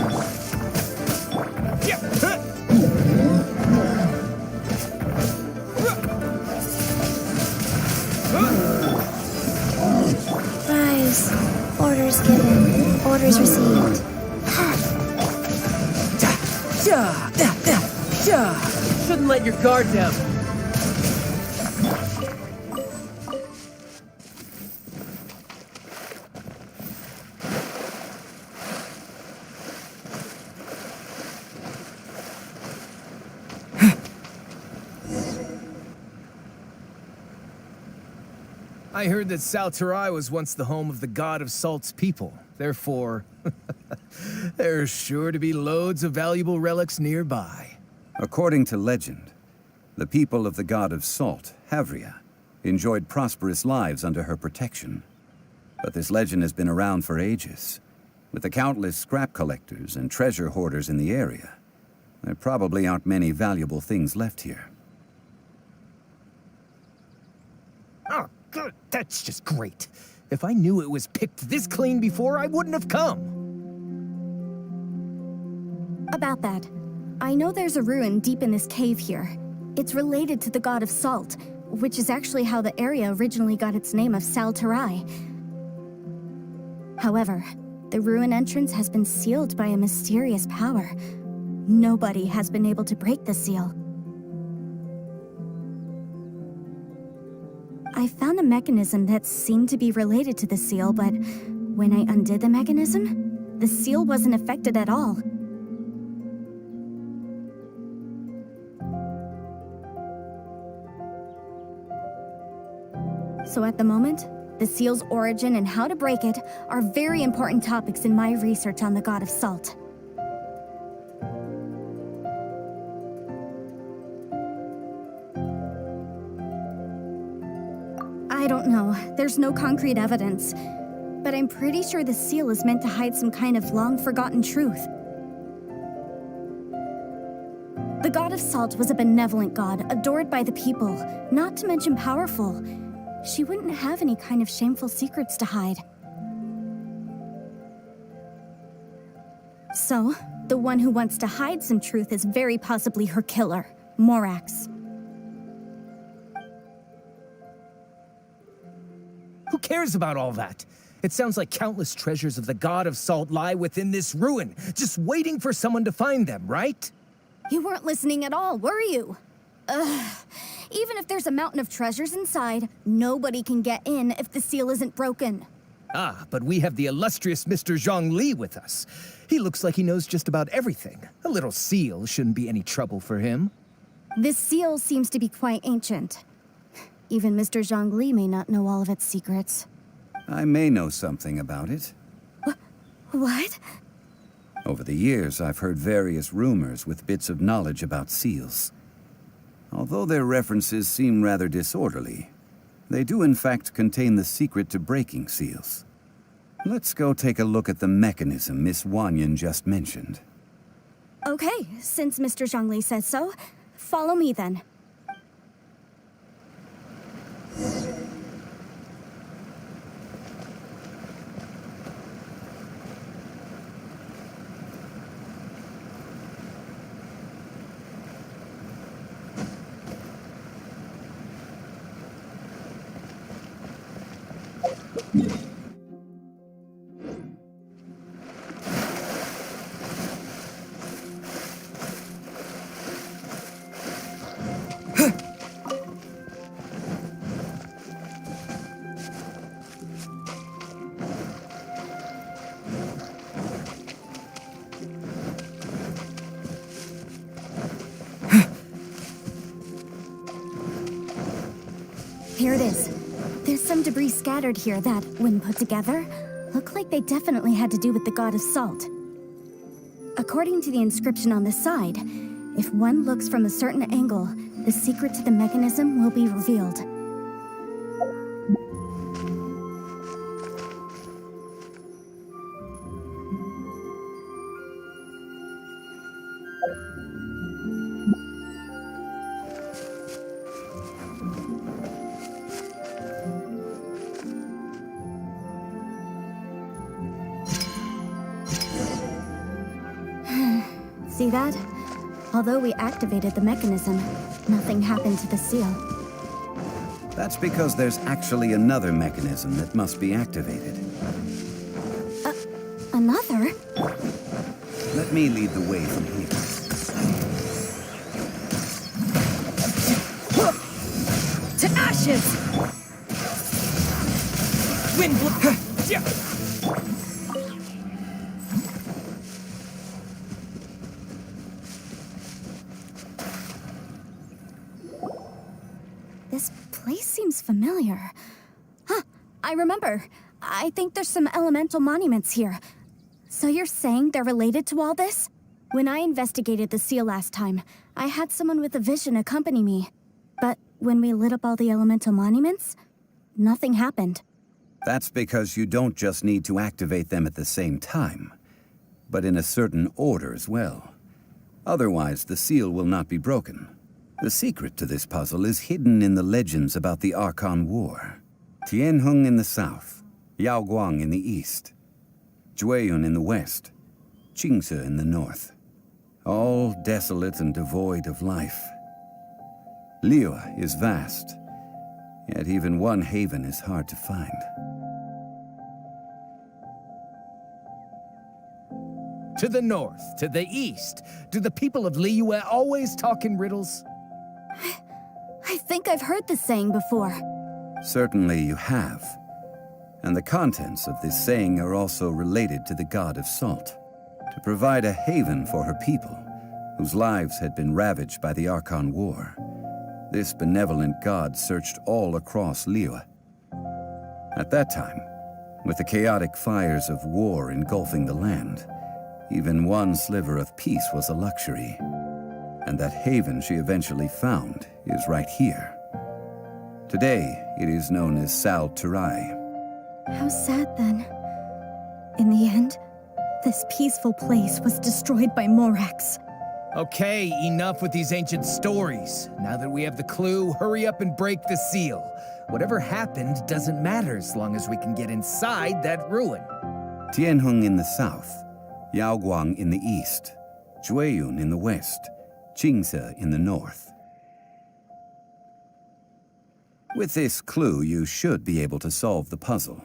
Rise, orders given, orders received. Shouldn't let your guard down. I heard that Salterai was once the home of the god of Salt's people. Therefore, there's sure to be loads of valuable relics nearby. According to legend, the people of the god of Salt, Havria, enjoyed prosperous lives under her protection. But this legend has been around for ages. With the countless scrap collectors and treasure hoarders in the area, there probably aren't many valuable things left here. Oh, good. That's just great. If I knew it was picked this clean before, I wouldn't have come. About that, I know there's a ruin deep in this cave here. It's related to the god of Salt, which is actually how the area originally got its name of Salterai. However, the ruin entrance has been sealed by a mysterious power. Nobody has been able to break the seal. I found a mechanism that seemed to be related to the seal, but when I undid the mechanism, the seal wasn't affected at all. So at the moment, the seal's origin and how to break it are very important topics in my research on the god of Salt. I don't know. There's no concrete evidence. But I'm pretty sure the seal is meant to hide some kind of long-forgotten truth. The god of Salt was a benevolent god, adored by the people, not to mention powerful. She wouldn't have any kind of shameful secrets to hide. So, the one who wants to hide some truth is very possibly her killer, Morax. Who cares about all that? It sounds like countless treasures of the god of Salt lie within this ruin, just waiting for someone to find them, right? You weren't listening at all, were you? Ugh. Even if there's a mountain of treasures inside, nobody can get in if the seal isn't broken. Ah, but we have the illustrious Mr. Zhongli with us. He looks like he knows just about everything. A little seal shouldn't be any trouble for him. This seal seems to be quite ancient. Even Mr. Zhongli may not know all of its secrets. I may know something about it. What? Over the years, I've heard various rumors with bits of knowledge about seals. Although their references seem rather disorderly, they do in fact contain the secret to breaking seals. Let's go take a look at the mechanism Miss Wanyan just mentioned. Okay, since Mr. Zhongli says so, follow me then. Here it is. There's some debris scattered here that, when put together, look like they definitely had to do with the god of salt. According to the inscription on the side, if one looks from a certain angle, the secret to the mechanism will be revealed. See that? Although we activated the mechanism, nothing happened to the seal. That's because there's actually another mechanism that must be activated. Another? Let me lead the way from here. To ashes! Wind blow. This place seems familiar. Huh, I remember. I think there's some elemental monuments here. So you're saying they're related to all this? When I investigated the seal last time, I had someone with a vision accompany me. But when we lit up all the elemental monuments, nothing happened. That's because you don't just need to activate them at the same time, but in a certain order as well. Otherwise, the seal will not be broken. The secret to this puzzle is hidden in the legends about the Archon War. Tianheng in the south, Yaoguang in the east, Jueyun in the west, Qingce in the north. All desolate and devoid of life. Liyue is vast, yet even one haven is hard to find. To the north, to the east. Do the people of Liyue always talk in riddles? I think I've heard this saying before. Certainly you have. And the contents of this saying are also related to the god of salt, to provide a haven for her people, whose lives had been ravaged by the Archon War. This benevolent god searched all across Liyue. At that time, with the chaotic fires of war engulfing the land, even one sliver of peace was a luxury. And that haven she eventually found is right here. Today, it is known as Sal Turai. How sad then. In the end, this peaceful place was destroyed by Morax. Okay, enough with these ancient stories. Now that we have the clue, hurry up and break the seal. Whatever happened doesn't matter as long as we can get inside that ruin. Tianheng in the south, Yaoguang in the east, Jueyun in the west, Qingce in the north. With this clue, you should be able to solve the puzzle.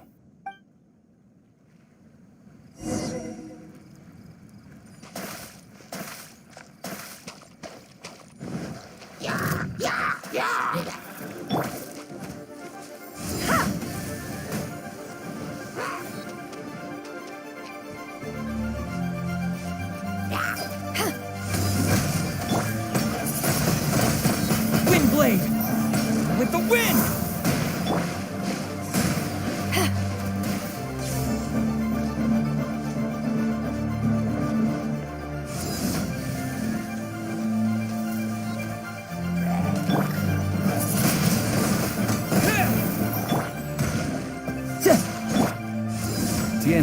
Wind blade! With the wind!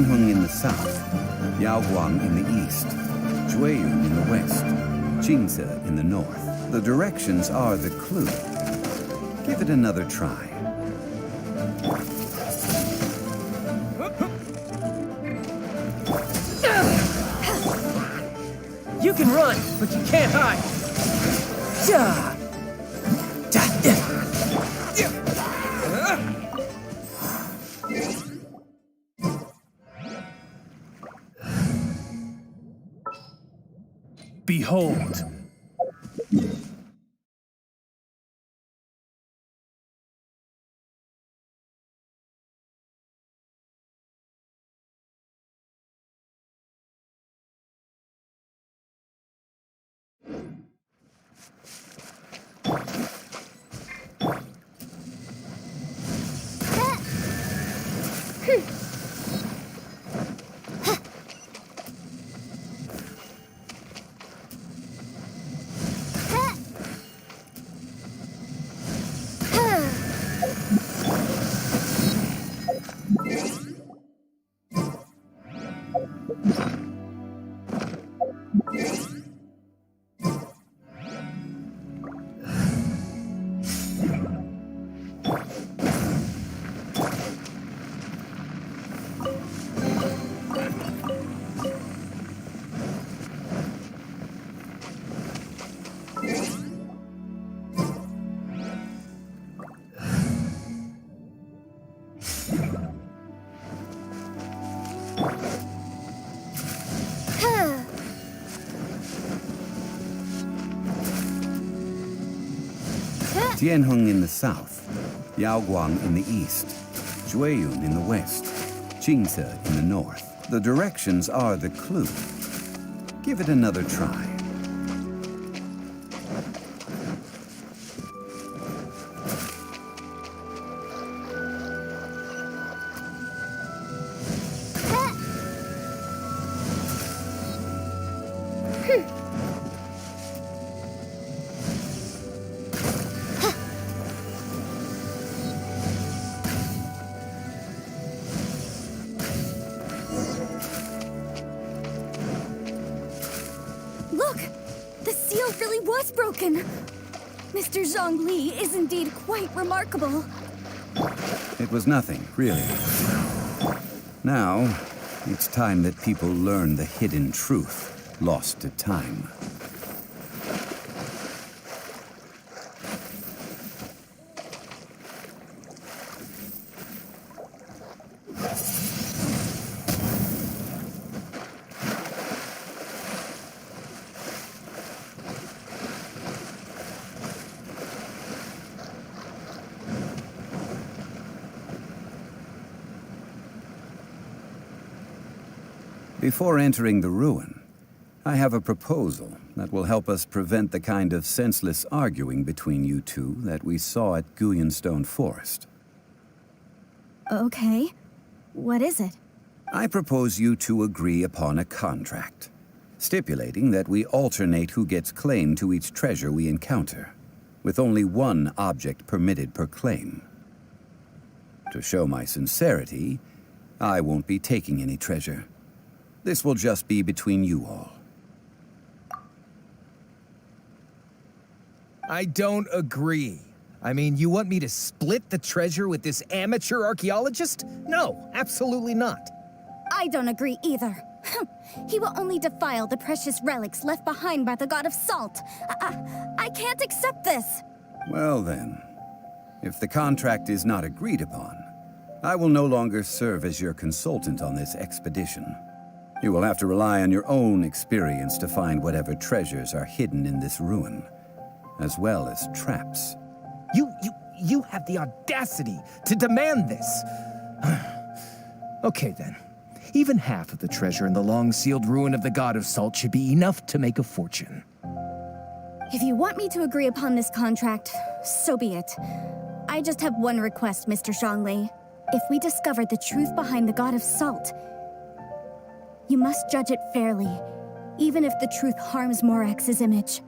Tianheng in the south, Yaoguang in the east, Jueyun in the west, Jingze in the north. The directions are the clue. Give it another try. You can run, but you can't hide. Behold. Tianheng in the south, Yaoguang in the east, Jueyun in the west, Jingze in the north. The directions are the clue. Give it another try. Look! The seal really was broken! Mr. Zhongli is indeed quite remarkable. It was nothing, really. Now, it's time that people learn the hidden truth lost to time. Before entering the ruin, I have a proposal that will help us prevent the kind of senseless arguing between you two that we saw at Guyanstone Forest. Okay. What is it? I propose you two agree upon a contract, stipulating that we alternate who gets claim to each treasure we encounter, with only one object permitted per claim. To show my sincerity, I won't be taking any treasure. This will just be between you all. I don't agree. I mean, you want me to split the treasure with this amateur archaeologist? No, absolutely not. I don't agree either. He will only defile the precious relics left behind by the god of salt. I can't accept this. Well then, if the contract is not agreed upon, I will no longer serve as your consultant on this expedition. You will have to rely on your own experience to find whatever treasures are hidden in this ruin, as well as traps. You have the audacity to demand this. Okay then. Even half of the treasure in the long-sealed ruin of the God of Salt should be enough to make a fortune. If you want me to agree upon this contract, so be it. I just have one request, Mr. Zhongli. If we discover the truth behind the God of Salt, you must judge it fairly, even if the truth harms Morax's image.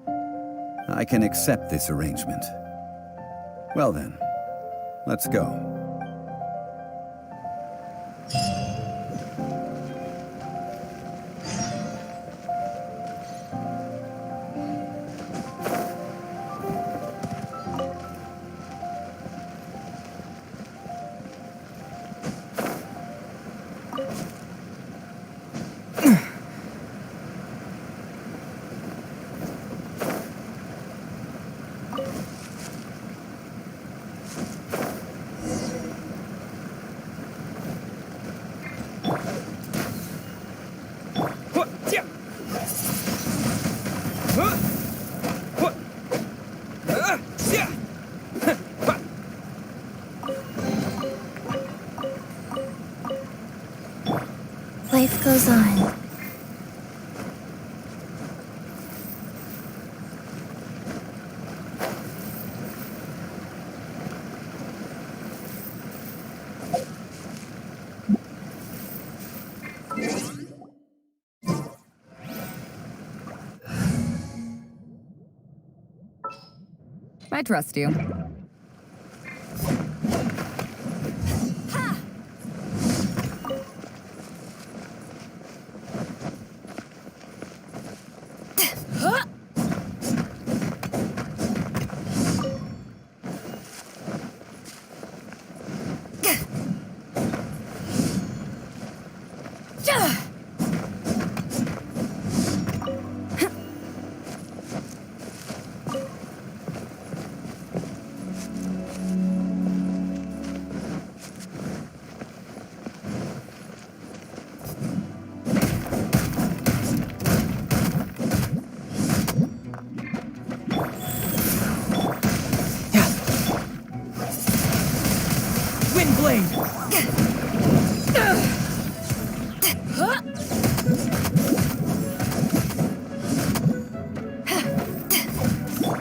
I can accept this arrangement. Well then, let's go. Life goes on. I trust you.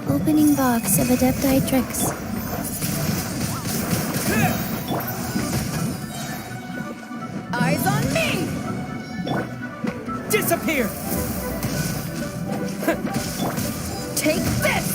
Opening box of Adepti tricks. Eyes on me! Disappear! Take this!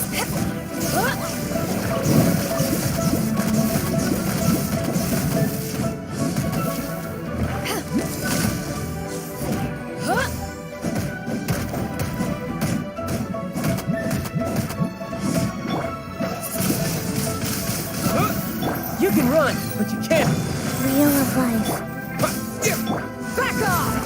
You can run, but you can't. Wheel of life. Back off!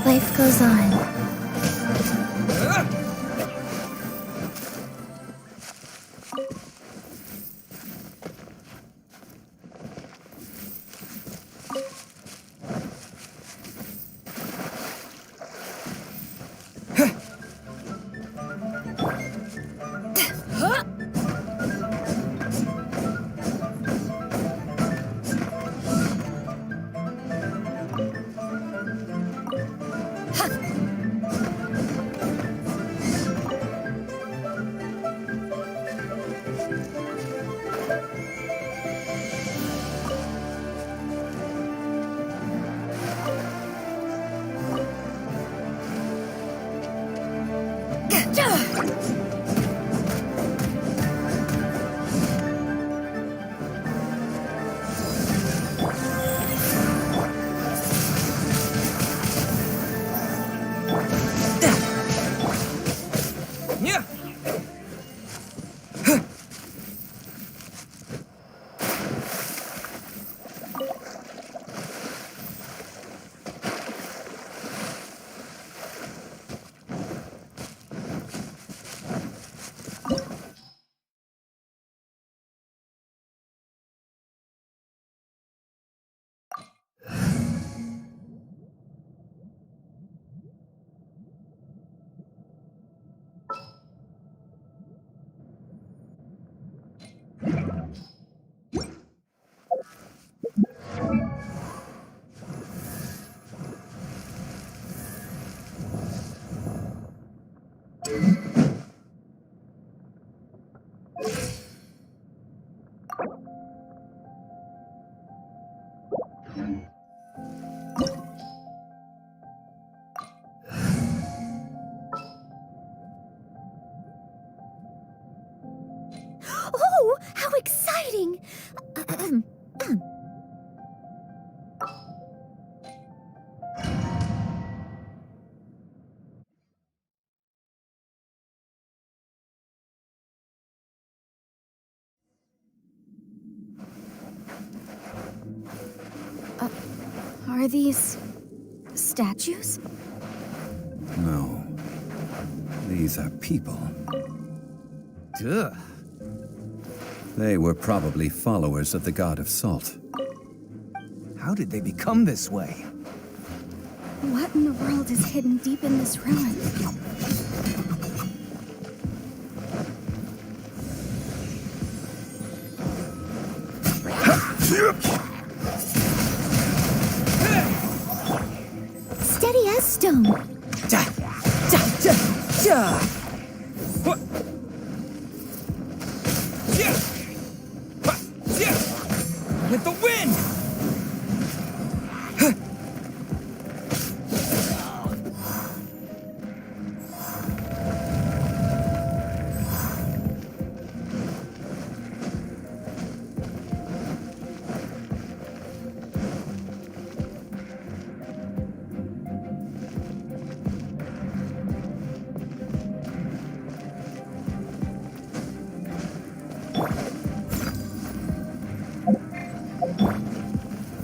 Life goes on. Oh, how exciting! Are these statues? No. These are people. Duh. They were probably followers of the god of salt. How did they become this way? What in the world is hidden deep in this ruin? Steady as stone. Ja, ja, ja, ja. What? Yeah. Ha, yeah. With the wind.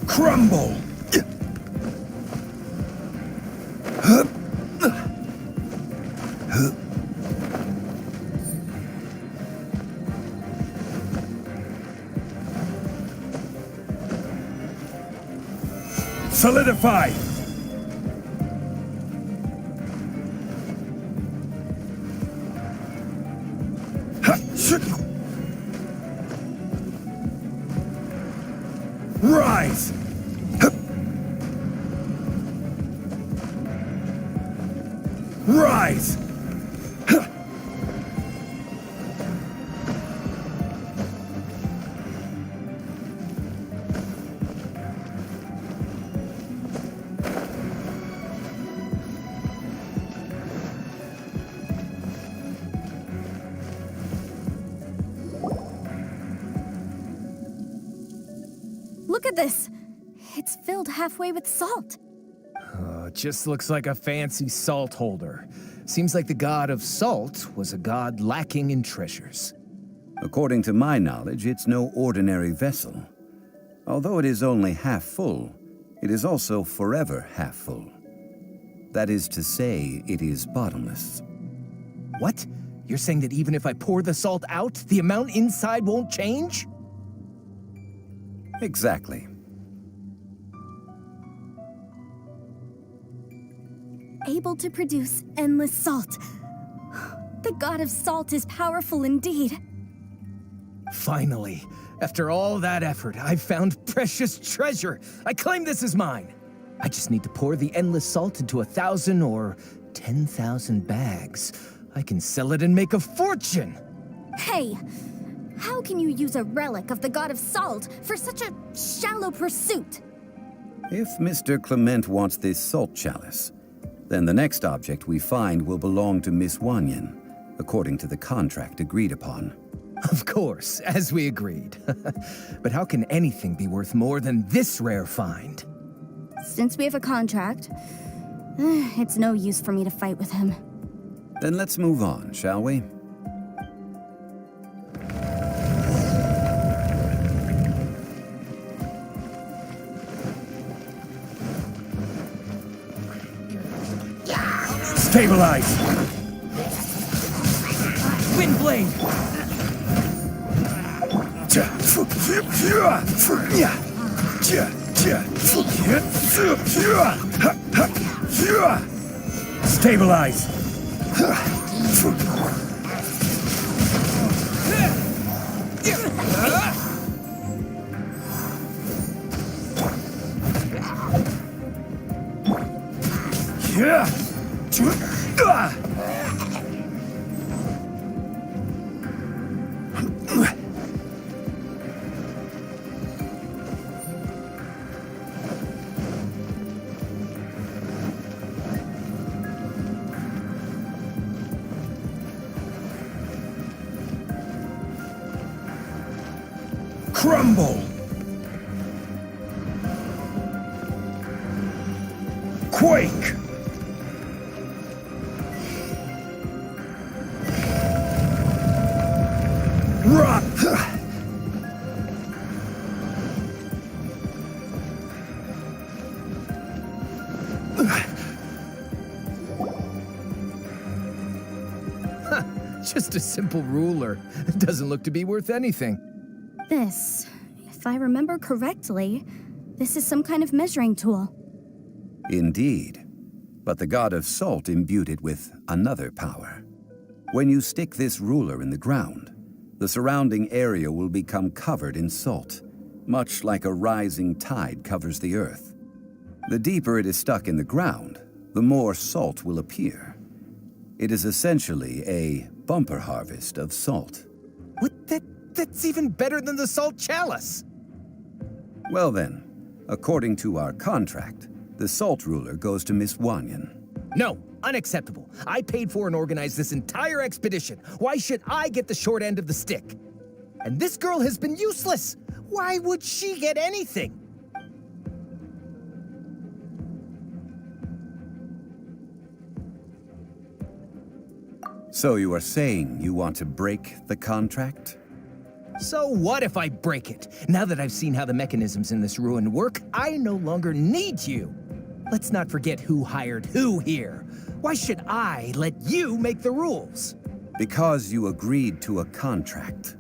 Crumble! Solidify! Rise! Rise! Look at this. It's filled halfway with salt. Just looks like a fancy salt holder. Seems like the god of salt was a god lacking in treasures. According to my knowledge, it's no ordinary vessel. Although it is only half full, it is also forever half full. That is to say, it is bottomless. What? You're saying that even if I pour the salt out, the amount inside won't change? Exactly. Able to produce endless salt. The god of salt is powerful indeed. Finally, after all that effort, I've found precious treasure. I claim this as mine. I just need to pour the endless salt into 1,000 or 10,000 bags. I can sell it and make a fortune. Hey, how can you use a relic of the god of salt for such a shallow pursuit? If Mr. Clement wants this salt chalice, then the next object we find will belong to Miss Wanyan, according to the contract agreed upon. Of course, as we agreed. But how can anything be worth more than this rare find? Since we have a contract, it's no use for me to fight with him. Then let's move on, shall we? Stabilize! Windblade! Stabilize! Crumble! Quake! Rot! Just a simple ruler. It doesn't look to be worth anything. This, if I remember correctly, this is some kind of measuring tool. Indeed. But the god of salt imbued it with another power. When you stick this ruler in the ground, the surrounding area will become covered in salt, much like a rising tide covers the earth. The deeper it is stuck in the ground, the more salt will appear. It is essentially a bumper harvest of salt. What? That's even better than the salt chalice! Well then, according to our contract, the salt ruler goes to Miss Wanyan. No, unacceptable. I paid for and organized this entire expedition. Why should I get the short end of the stick? And this girl has been useless. Why would she get anything? So you are saying you want to break the contract? So what if I break it? Now that I've seen how the mechanisms in this ruin work, I no longer need you. Let's not forget who hired who here. Why should I let you make the rules? Because you agreed to a contract.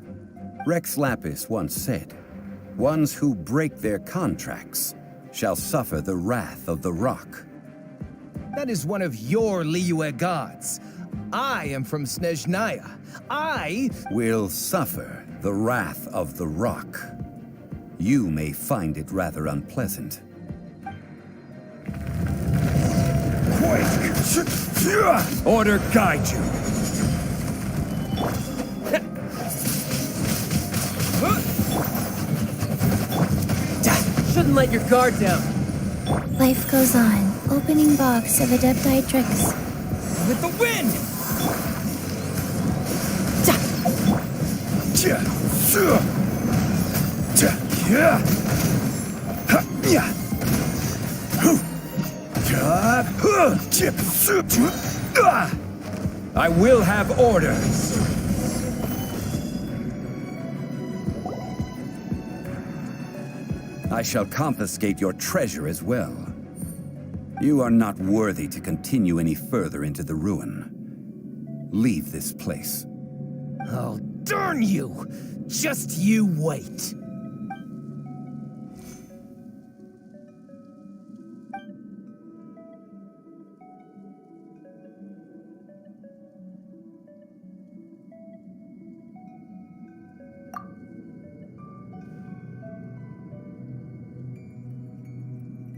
Rex Lapis once said, "Ones who break their contracts shall suffer the wrath of the rock." That is one of your Liyue gods. I am from Snezhnaya. I will suffer the wrath of the rock. You may find it rather unpleasant. Quake! Order guide you. Shouldn't let your guard down. Life goes on. Opening box of Adepti tricks. with the wind! I will have orders. I shall confiscate your treasure as well. You are not worthy to continue any further into the ruin. Leave this place. Oh, darn you! Just you wait.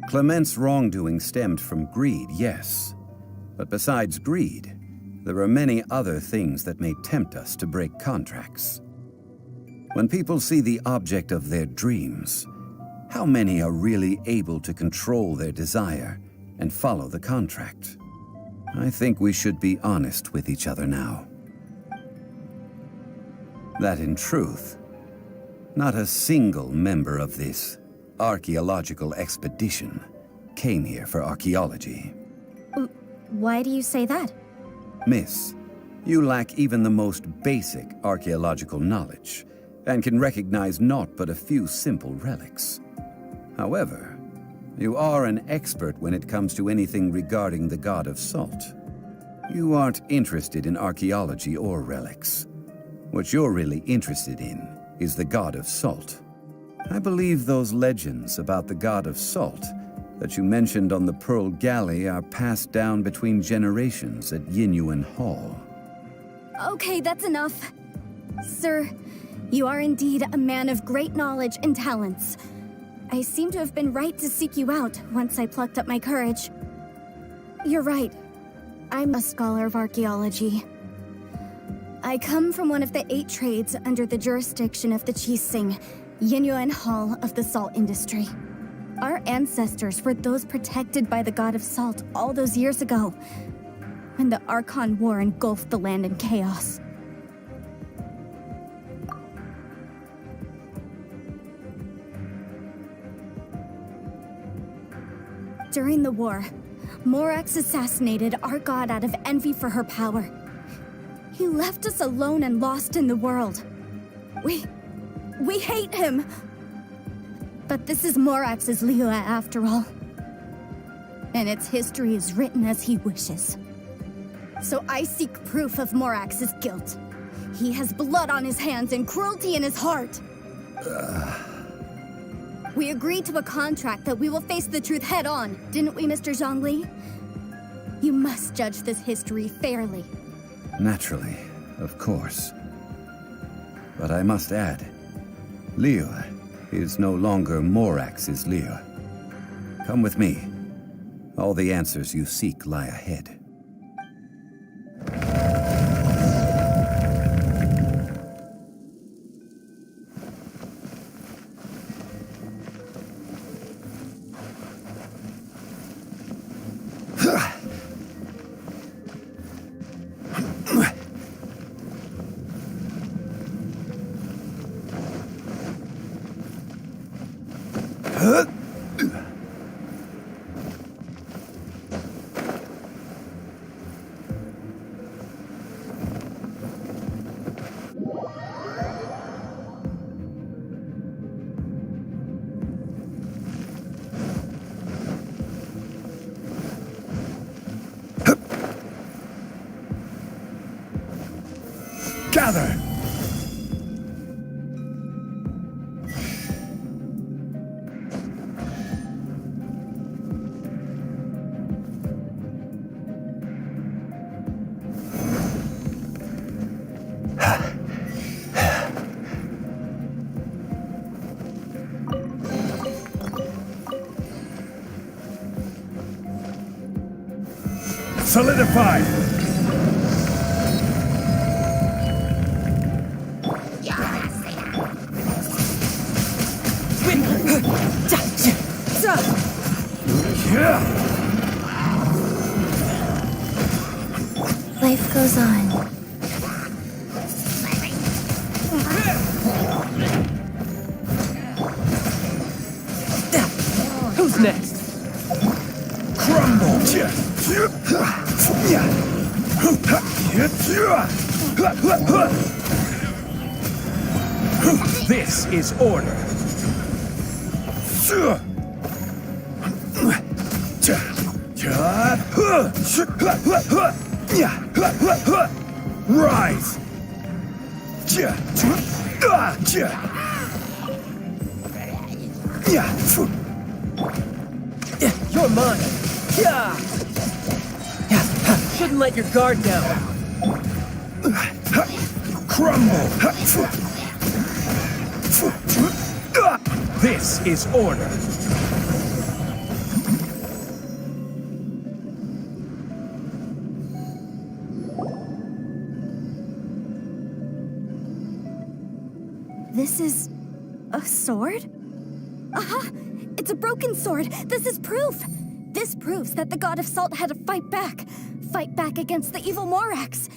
Clement's wrongdoing stemmed from greed, yes. But besides greed, there are many other things that may tempt us to break contracts. When people see the object of their dreams, how many are really able to control their desire and follow the contract? I think we should be honest with each other now. That in truth, not a single member of this archaeological expedition came here for archaeology. Why do you say that? Miss, you lack even the most basic archaeological knowledge, and can recognize naught but a few simple relics. However, you are an expert when it comes to anything regarding the god of salt. You aren't interested in archaeology or relics. What you're really interested in is the god of salt. I believe those legends about the god of salt that you mentioned on the Pearl Galley are passed down between generations at Yinyuan Hall. Okay, that's enough. Sir, you are indeed a man of great knowledge and talents. I seem to have been right to seek you out once I plucked up my courage. You're right. I'm a scholar of archaeology. I come from one of the 8 trades under the jurisdiction of the Qixing, Yinyuan Hall of the salt industry. Our ancestors were those protected by the god of salt all those years ago, when the Archon War engulfed the land in chaos. During the war, Morax assassinated our god out of envy for her power. He left us alone and lost in the world. We hate him. But this is Morax's Liyue after all. And its history is written as he wishes. So I seek proof of Morax's guilt. He has blood on his hands and cruelty in his heart. We agreed to a contract that we will face the truth head on, didn't we, Mr. Zhongli? You must judge this history fairly. Naturally, of course. But I must add, Liyue is no longer Morax's Liyue. Come with me. All the answers you seek lie ahead. Gather! Solidify! Life goes on. Who's next? Crumble! This is order. Rise! You're mine. Yeah. Shouldn't let your guard down. Crumble! This is order. This is a sword? Aha! It's a broken sword! This is proof! This proves that the god of salt had to fight back against the evil Morax.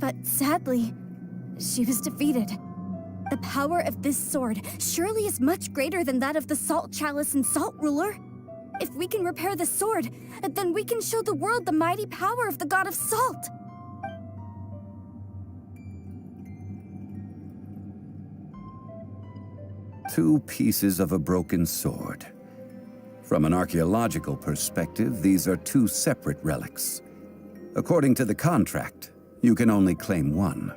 But sadly, she was defeated. The power of this sword surely is much greater than that of the Salt Chalice and Salt Ruler. If we can repair the sword, then we can show the world the mighty power of the god of salt. Two pieces of a broken sword. From an archaeological perspective, these are two separate relics. According to the contract, you can only claim one.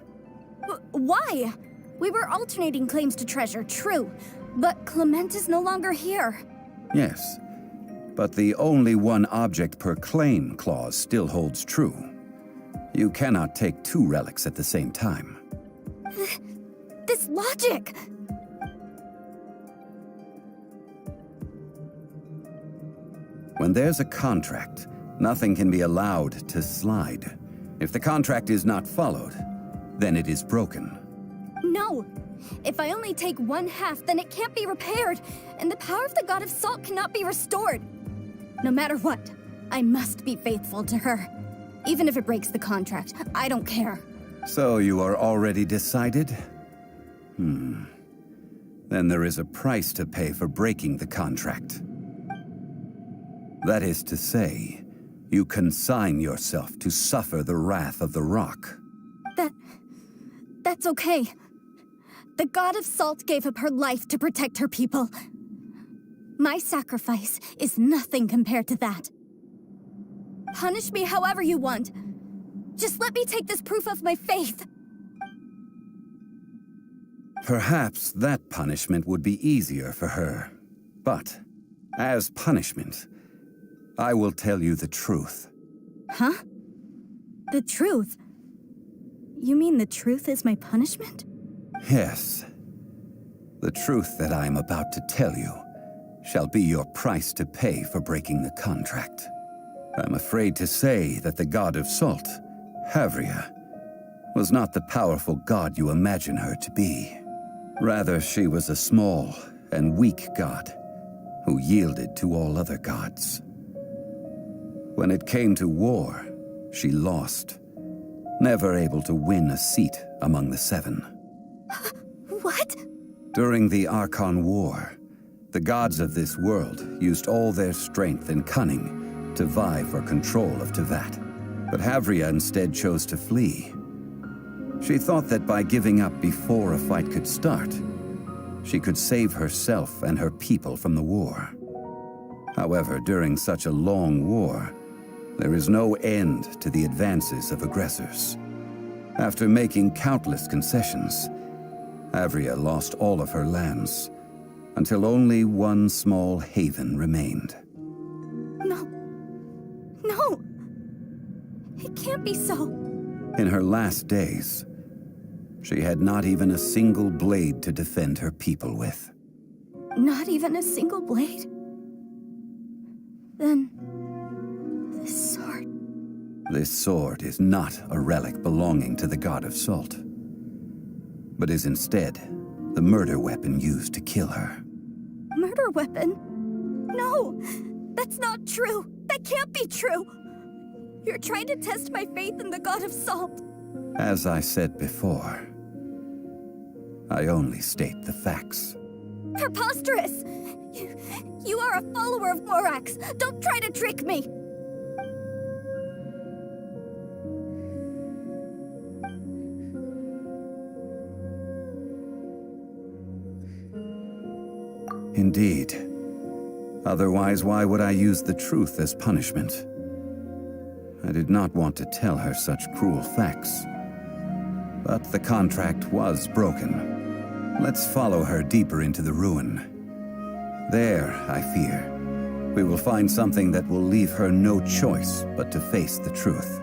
Why? We were alternating claims to treasure, true. But Clement is no longer here. Yes, but the only one object per claim clause still holds true. You cannot take two relics at the same time. This logic! When there's a contract, nothing can be allowed to slide. If the contract is not followed, then it is broken. No! If I only take one half, then it can't be repaired, and the power of the god of salt cannot be restored. No matter what, I must be faithful to her. Even if it breaks the contract, I don't care. So you are already decided? Then there is a price to pay for breaking the contract. That is to say, you consign yourself to suffer the wrath of the rock. That's okay. The god of salt gave up her life to protect her people. My sacrifice is nothing compared to that. Punish me however you want. Just let me take this proof of my faith. Perhaps that punishment would be easier for her. But, as punishment, I will tell you the truth. Huh? The truth? You mean the truth is my punishment? Yes. The truth that I am about to tell you shall be your price to pay for breaking the contract. I'm afraid to say that the god of salt, Havria, was not the powerful god you imagine her to be. Rather, she was a small and weak god who yielded to all other gods. When it came to war, she lost, never able to win a seat among the seven. What? During the Archon War, the gods of this world used all their strength and cunning to vie for control of Teyvat. But Havria instead chose to flee. She thought that by giving up before a fight could start, she could save herself and her people from the war. However, during such a long war, there is no end to the advances of aggressors. After making countless concessions, Havria lost all of her lands, until only one small haven remained. No. It can't be so. In her last days, she had not even a single blade to defend her people with. Not even a single blade? Then, this sword... This sword is not a relic belonging to the god of salt, but is instead the murder weapon used to kill her. Murder weapon? No! That's not true! That can't be true! You're trying to test my faith in the god of salt. As I said before, I only state the facts. Preposterous! You are a follower of Morax. Don't try to trick me! Indeed. Otherwise, why would I use the truth as punishment? I did not want to tell her such cruel facts. But the contract was broken. Let's follow her deeper into the ruin. There, I fear, we will find something that will leave her no choice but to face the truth.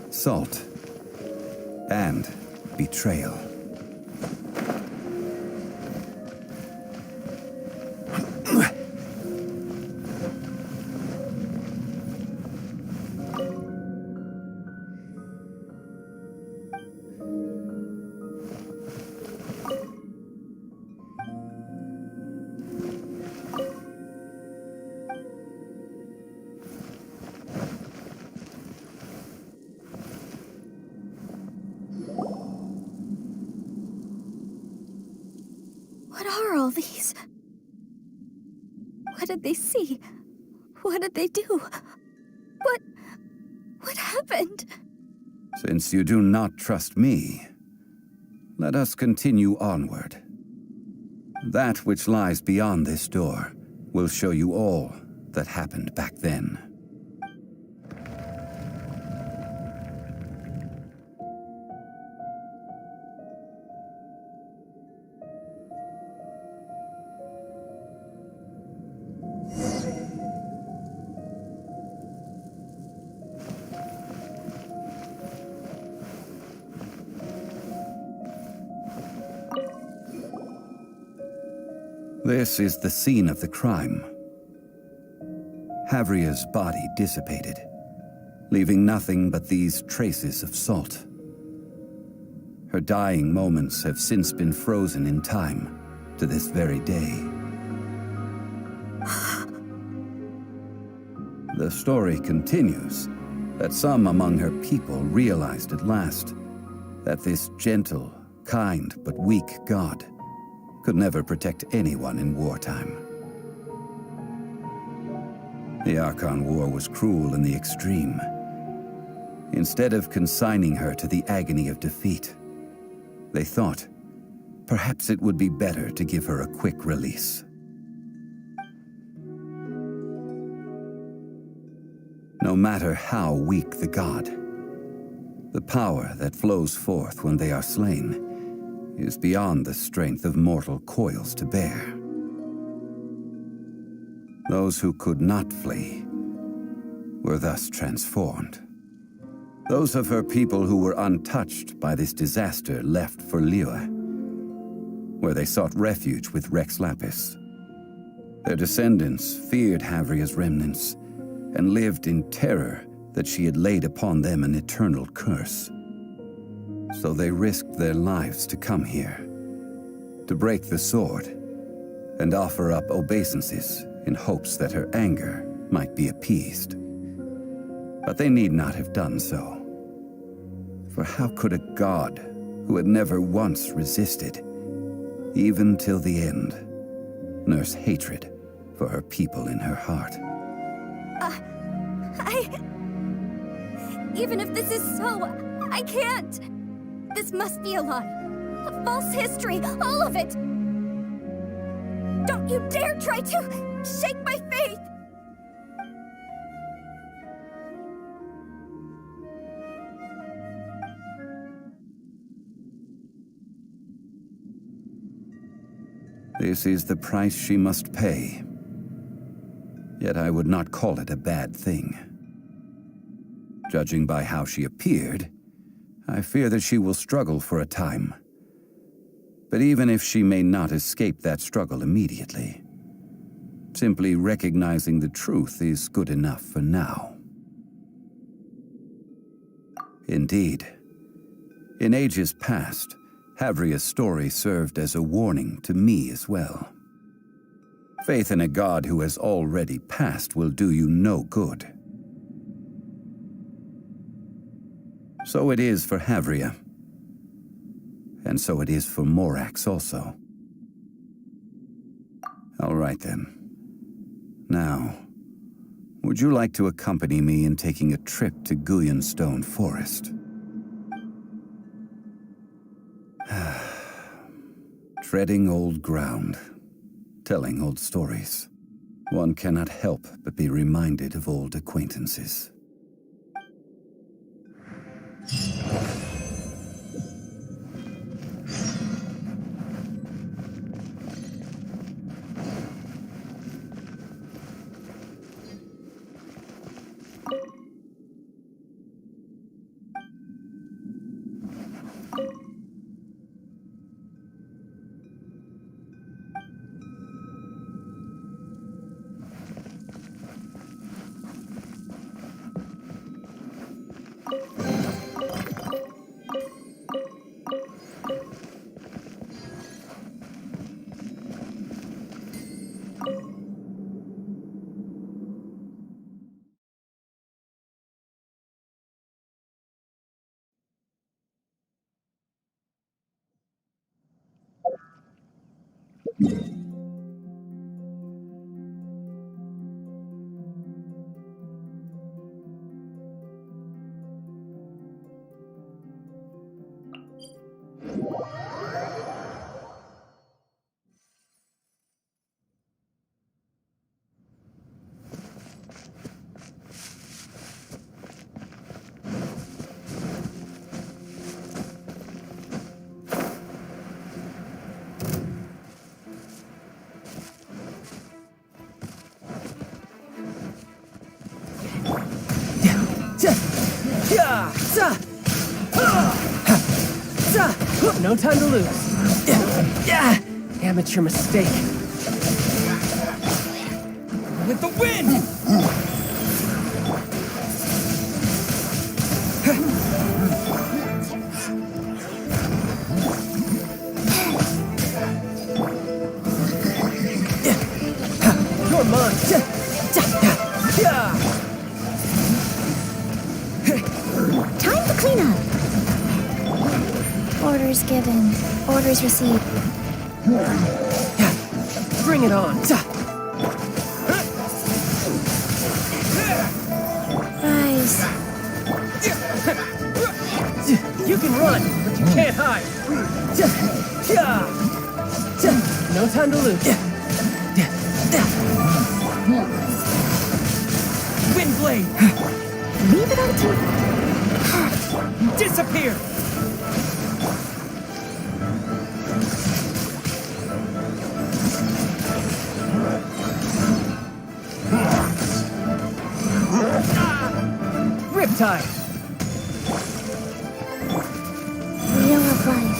Salt and betrayal. What are all these? What did they see? What did they do? What happened? Since you do not trust me, let us continue onward. That which lies beyond this door will show you all that happened back then. This is the scene of the crime. Havria's body dissipated, leaving nothing but these traces of salt. Her dying moments have since been frozen in time, to this very day. The story continues that some among her people realized at last that this gentle, kind, but weak god could never protect anyone in wartime. The Archon War was cruel in the extreme. Instead of consigning her to the agony of defeat, they thought perhaps it would be better to give her a quick release. No matter how weak the god, the power that flows forth when they are slain is beyond the strength of mortal coils to bear. Those who could not flee were thus transformed. Those of her people who were untouched by this disaster left for Liyue, where they sought refuge with Rex Lapis. Their descendants feared Havria's remnants and lived in terror that she had laid upon them an eternal curse. So they risked their lives to come here, to break the sword, and offer up obeisances in hopes that her anger might be appeased. But they need not have done so. For how could a god who had never once resisted, even till the end, nurse hatred for her people in her heart? Even if this is so, I can't. This must be a lie. A false history, all of it. Don't you dare try to shake my faith. This is the price she must pay. Yet I would not call it a bad thing. Judging by how she appeared, I fear that she will struggle for a time. But even if she may not escape that struggle immediately, simply recognizing the truth is good enough for now. Indeed, in ages past, Havria's story served as a warning to me as well. Faith in a god who has already passed will do you no good. So it is for Havria. And so it is for Morax also. All right then. Now, would you like to accompany me in taking a trip to Guyanstone Forest? Treading old ground, telling old stories. One cannot help but be reminded of old acquaintances. No time to lose. Amateur mistake. With the wind! on! Time to clean up. Orders given. Orders received. Bring it on! Rise. You can run, but you can't hide! No time to lose. Wind blade! Leave it until... Disappear! Riptide! Wheel of life.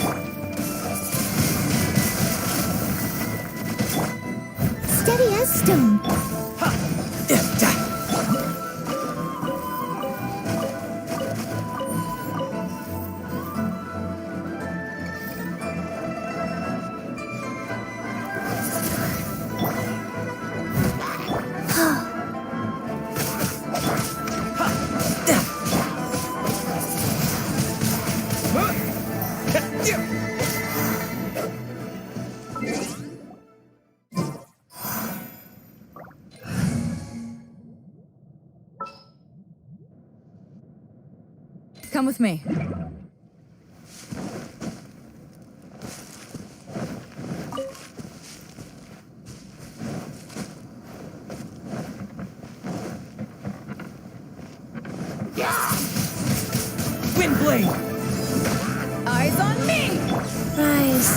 Steady as stone. Come with me. Wind blade! Eyes on me! Rise.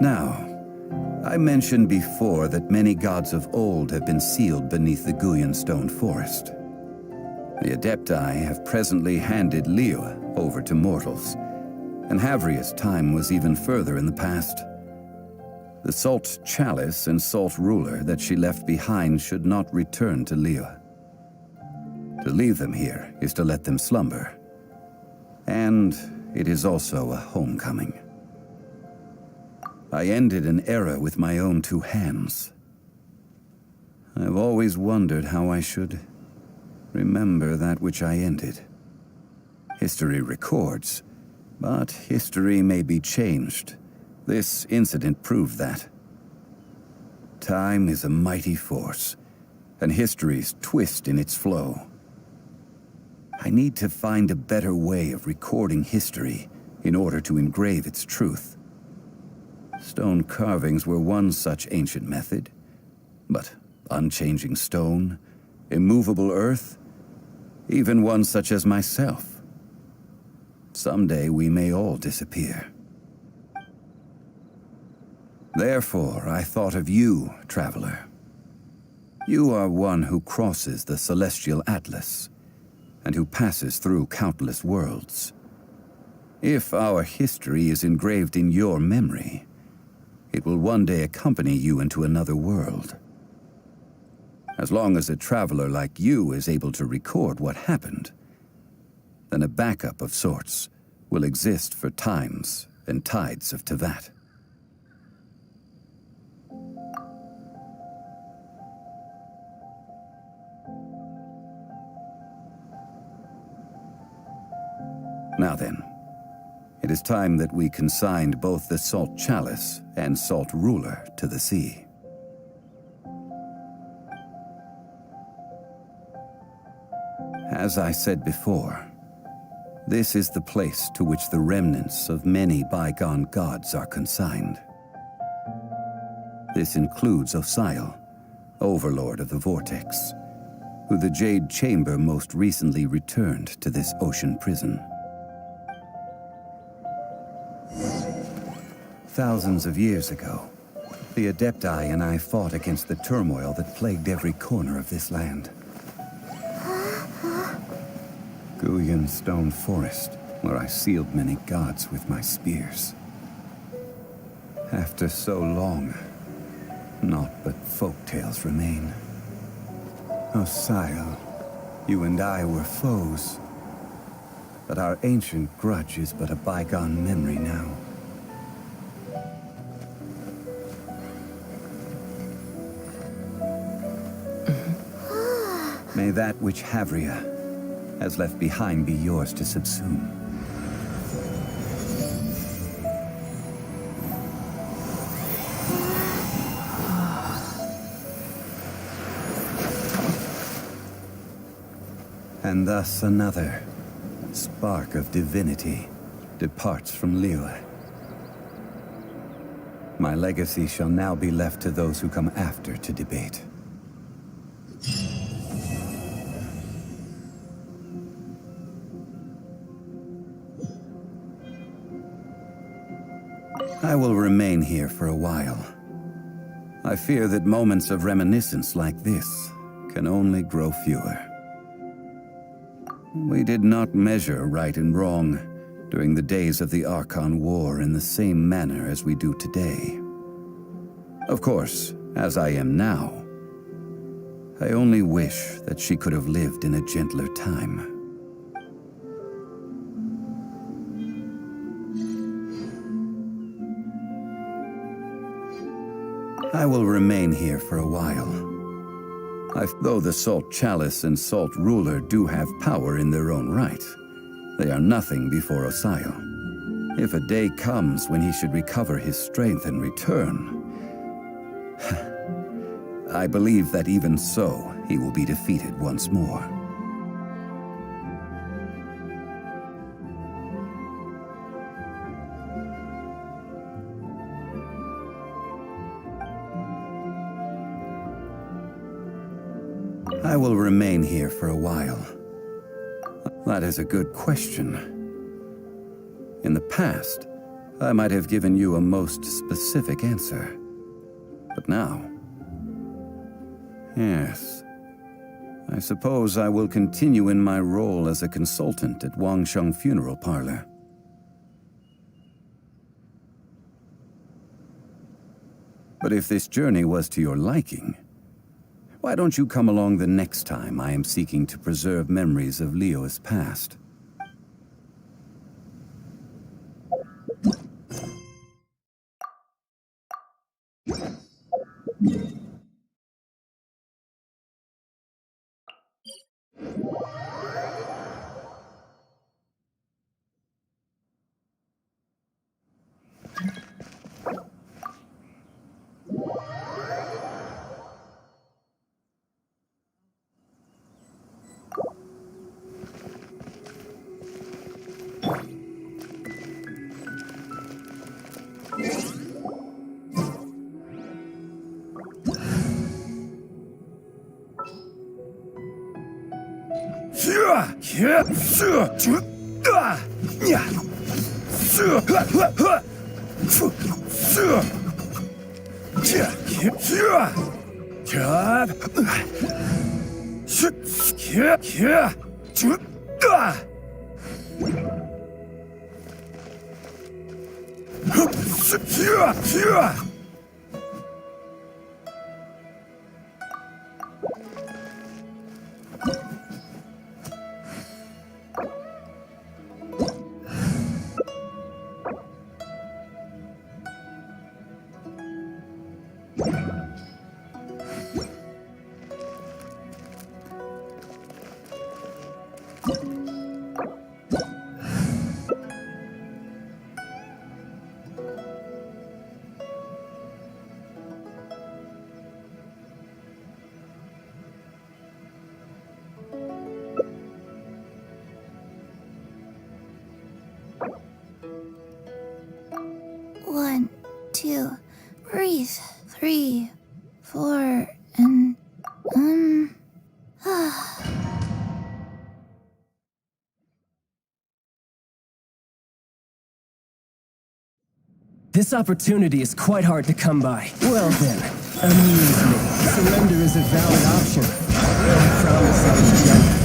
Now, I mentioned before that many gods of old have been sealed beneath the Guyan stone forest. The Adepti have presently handed Liyue over to mortals, and Havria's time was even further in the past. The Salt Chalice and Salt Ruler that she left behind should not return to Liyue. To leave them here is to let them slumber, and it is also a homecoming. I ended an era with my own two hands. I've always wondered how I should remember that which I ended. History records, but history may be changed. This incident proved that. Time is a mighty force, and history's twist in its flow. I need to find a better way of recording history in order to engrave its truth. Stone carvings were one such ancient method, but unchanging stone, immovable earth, even one such as myself. Someday we may all disappear. Therefore, I thought of you, traveler. You are one who crosses the celestial atlas, and who passes through countless worlds. If our history is engraved in your memory, it will one day accompany you into another world. As long as a traveler like you is able to record what happened, then a backup of sorts will exist for times and tides of Teyvat. Now then, it is time that we consigned both the Salt Chalice and Salt Ruler to the sea. As I said before, this is the place to which the remnants of many bygone gods are consigned. This includes Osial, Overlord of the Vortex, who the Jade Chamber most recently returned to this ocean prison. Thousands of years ago, the Adepti and I fought against the turmoil that plagued every corner of this land. Guyan Stone Forest, where I sealed many gods with my spears. After so long, naught but folk tales remain. Osial, you and I were foes, but our ancient grudge is but a bygone memory now. May that which Havria has left behind be yours to subsume. And thus another spark of divinity departs from Liyue. My legacy shall now be left to those who come after to debate. I will remain here for a while. I fear that moments of reminiscence like this can only grow fewer. We did not measure right and wrong during the days of the Archon War in the same manner as we do today. Of course, as I am now, I only wish that she could have lived in a gentler time. I will remain here for a while. Though the Salt Chalice and Salt Ruler do have power in their own right, they are nothing before Osial. If a day comes when he should recover his strength and return, I believe that even so, he will be defeated once more. I will remain here for a while. That is a good question. In the past, I might have given you a most specific answer. But now... yes. I suppose I will continue in my role as a consultant at Wangsheng Funeral Parlor. But if this journey was to your liking, why don't you come along the next time I am seeking to preserve memories of Liyue's past? 1, 2, breathe. 3, 4, and This opportunity is quite hard to come by. Well then, amuse me. Surrender is a valid option. I promise I'll be gentle.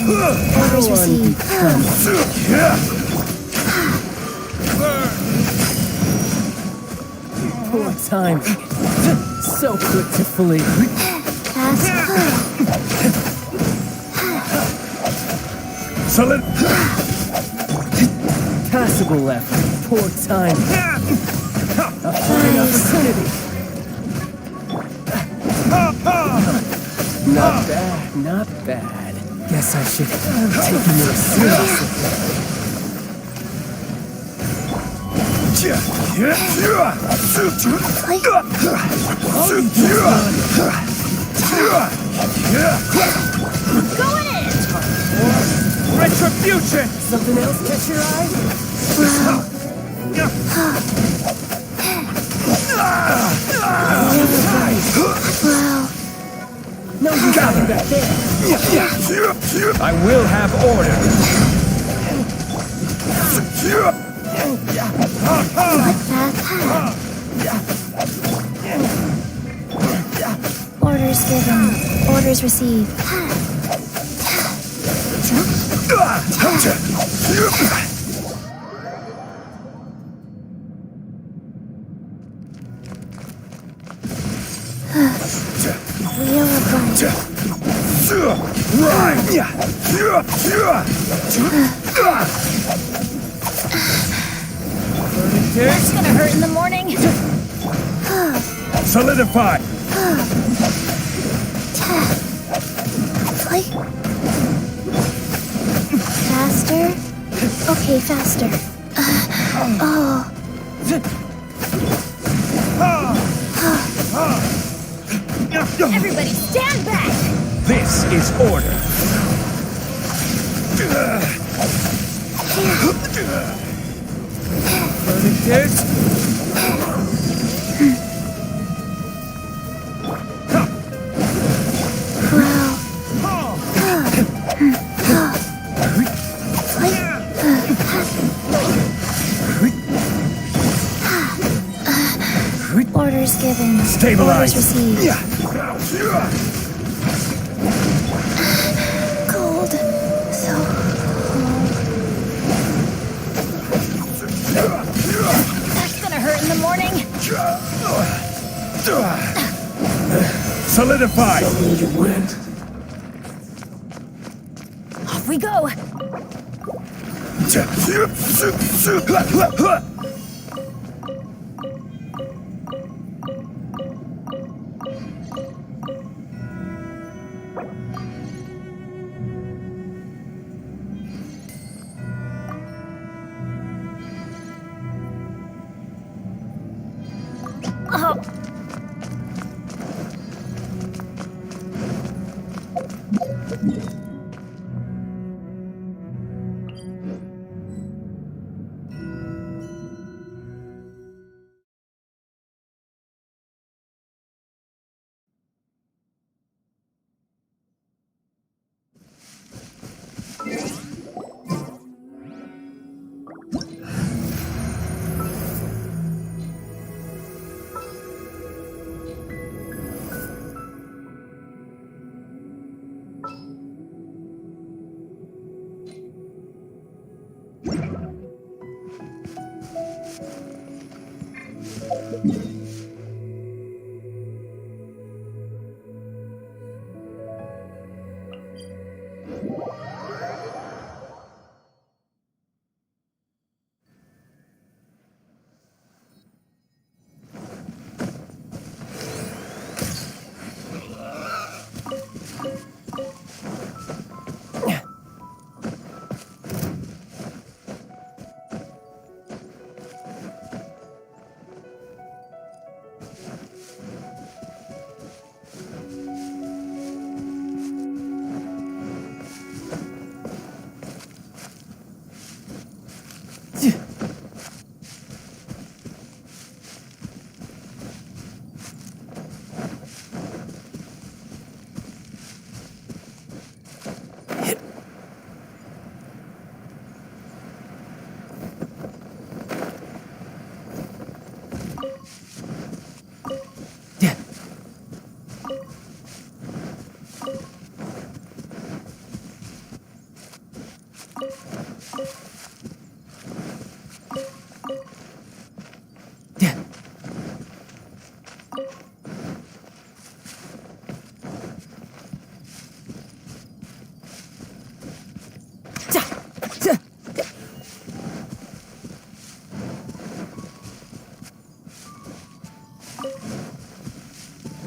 orders received. Poor timing. So quick to flee. Fast. Solid. Passable left. Poor timing. A fine opportunity. Not bad, not bad. Guess I should take you more seriously. Retribution! Something else catch your eye? Wow. No use hiding back there. I will have order. Orders given. Orders received. Wheel of It's gonna hurt in the morning. Solidify. Faster? Okay, faster. Oh. Everybody stand back! This is order. Orders given. Stabilize. Orders received. Cold. So cold. That's gonna hurt in the morning. Solidify. Off we go. Oh.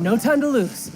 No time to lose.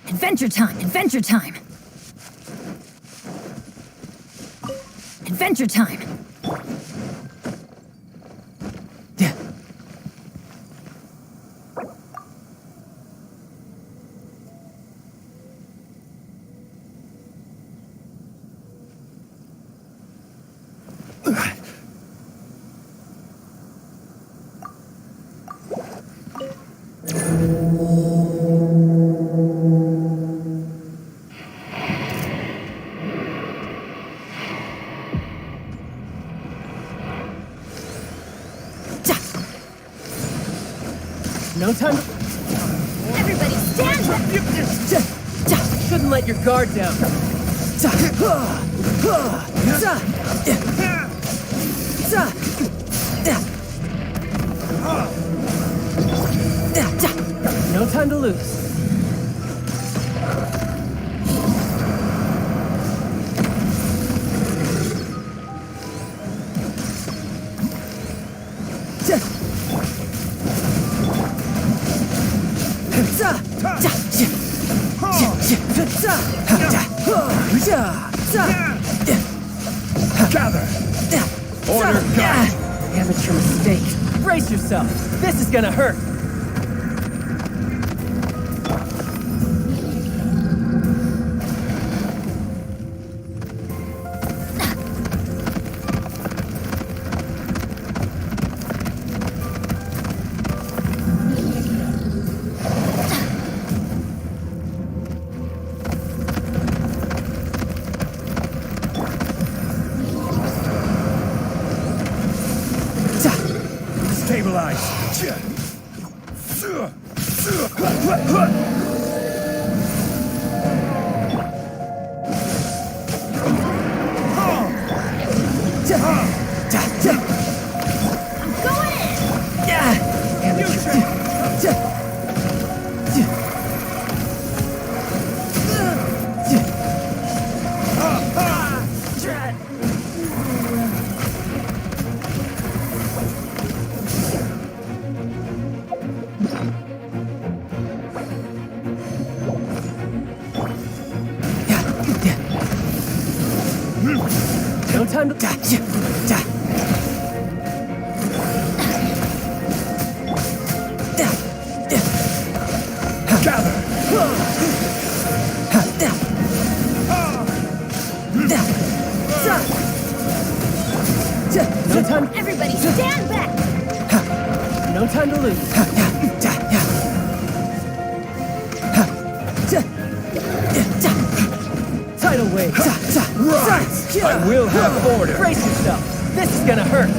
Adventure time! Adventure time! Adventure time! No time to... Everybody stand up! Shouldn't let your guard down. No time to lose. Gather! Order guard! Amateur mistake. Brace yourself. This is gonna hurt. Stabilize! No time to... No time... Everybody, stand back! No time to lose. Tidal wave. Right. I will have order. Brace yourself. This is gonna hurt.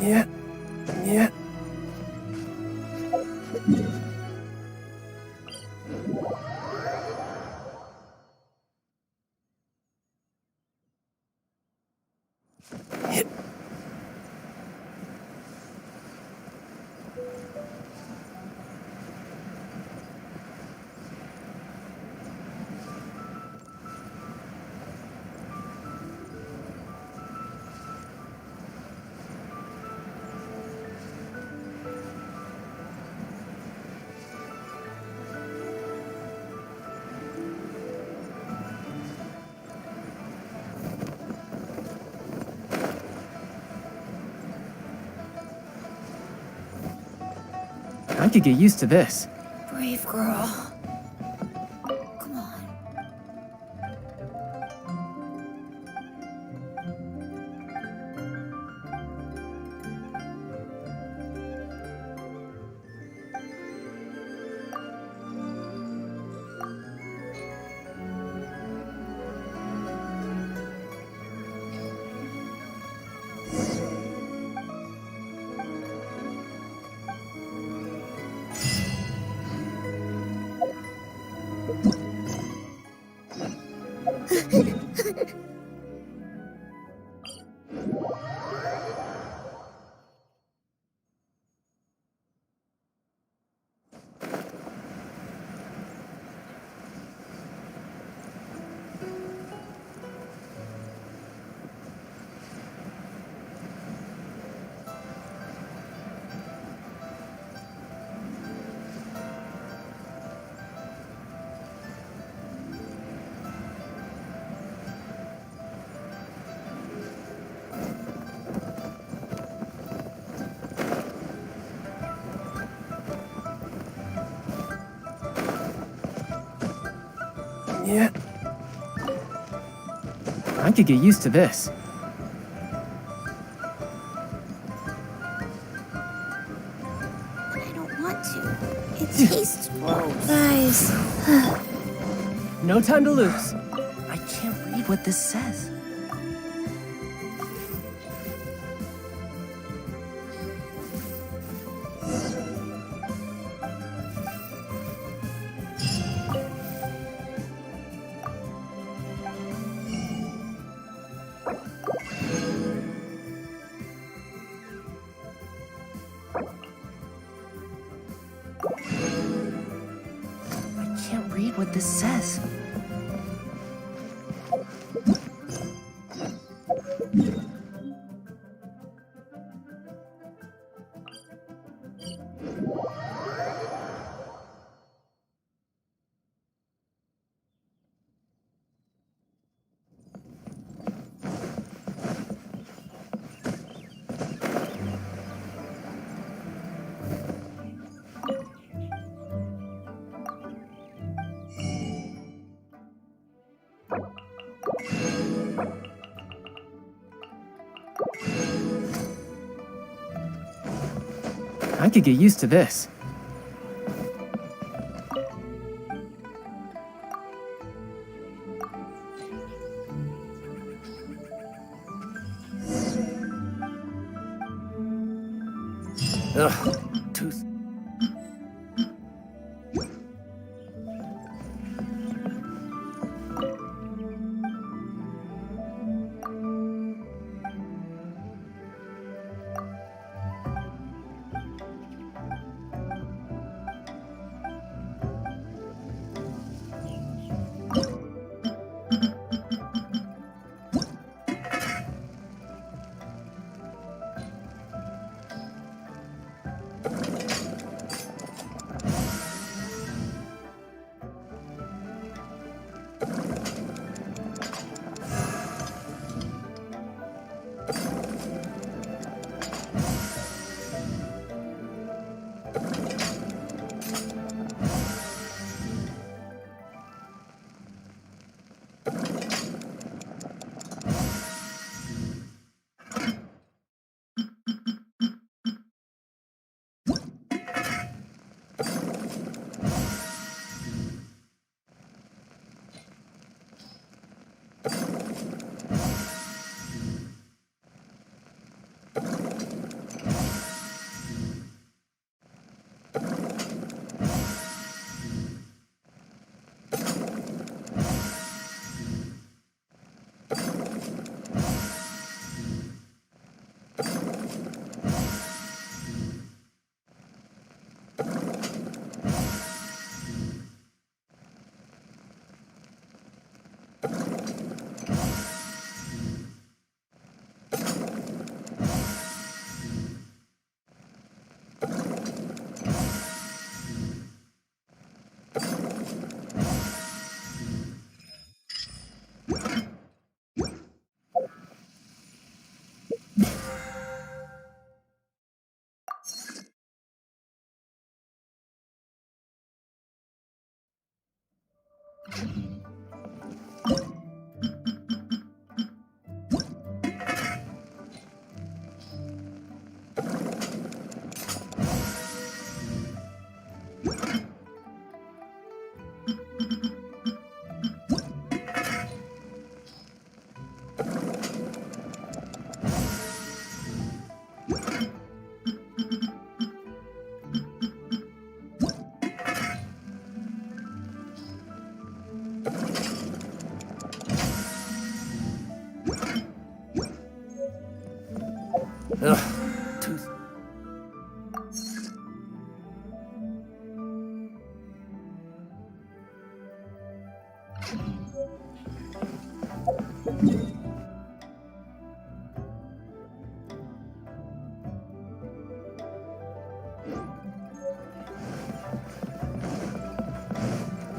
Yeah. Yeah. I could get used to this. Brave girl. Come on. Yeah. I could get used to this. I don't want to. It tastes gross. Guys, No time to lose. I can't read what this says. I can't read what this says. I could get used to this. Ugh, tooth.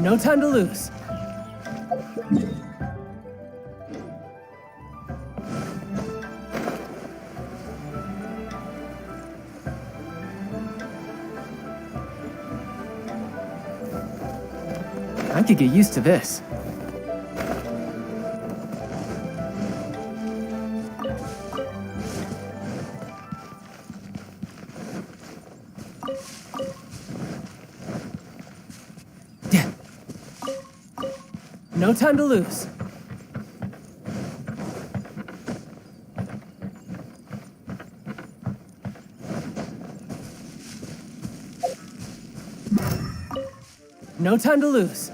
No time to lose. I could get used to this. No time to lose. No time to lose.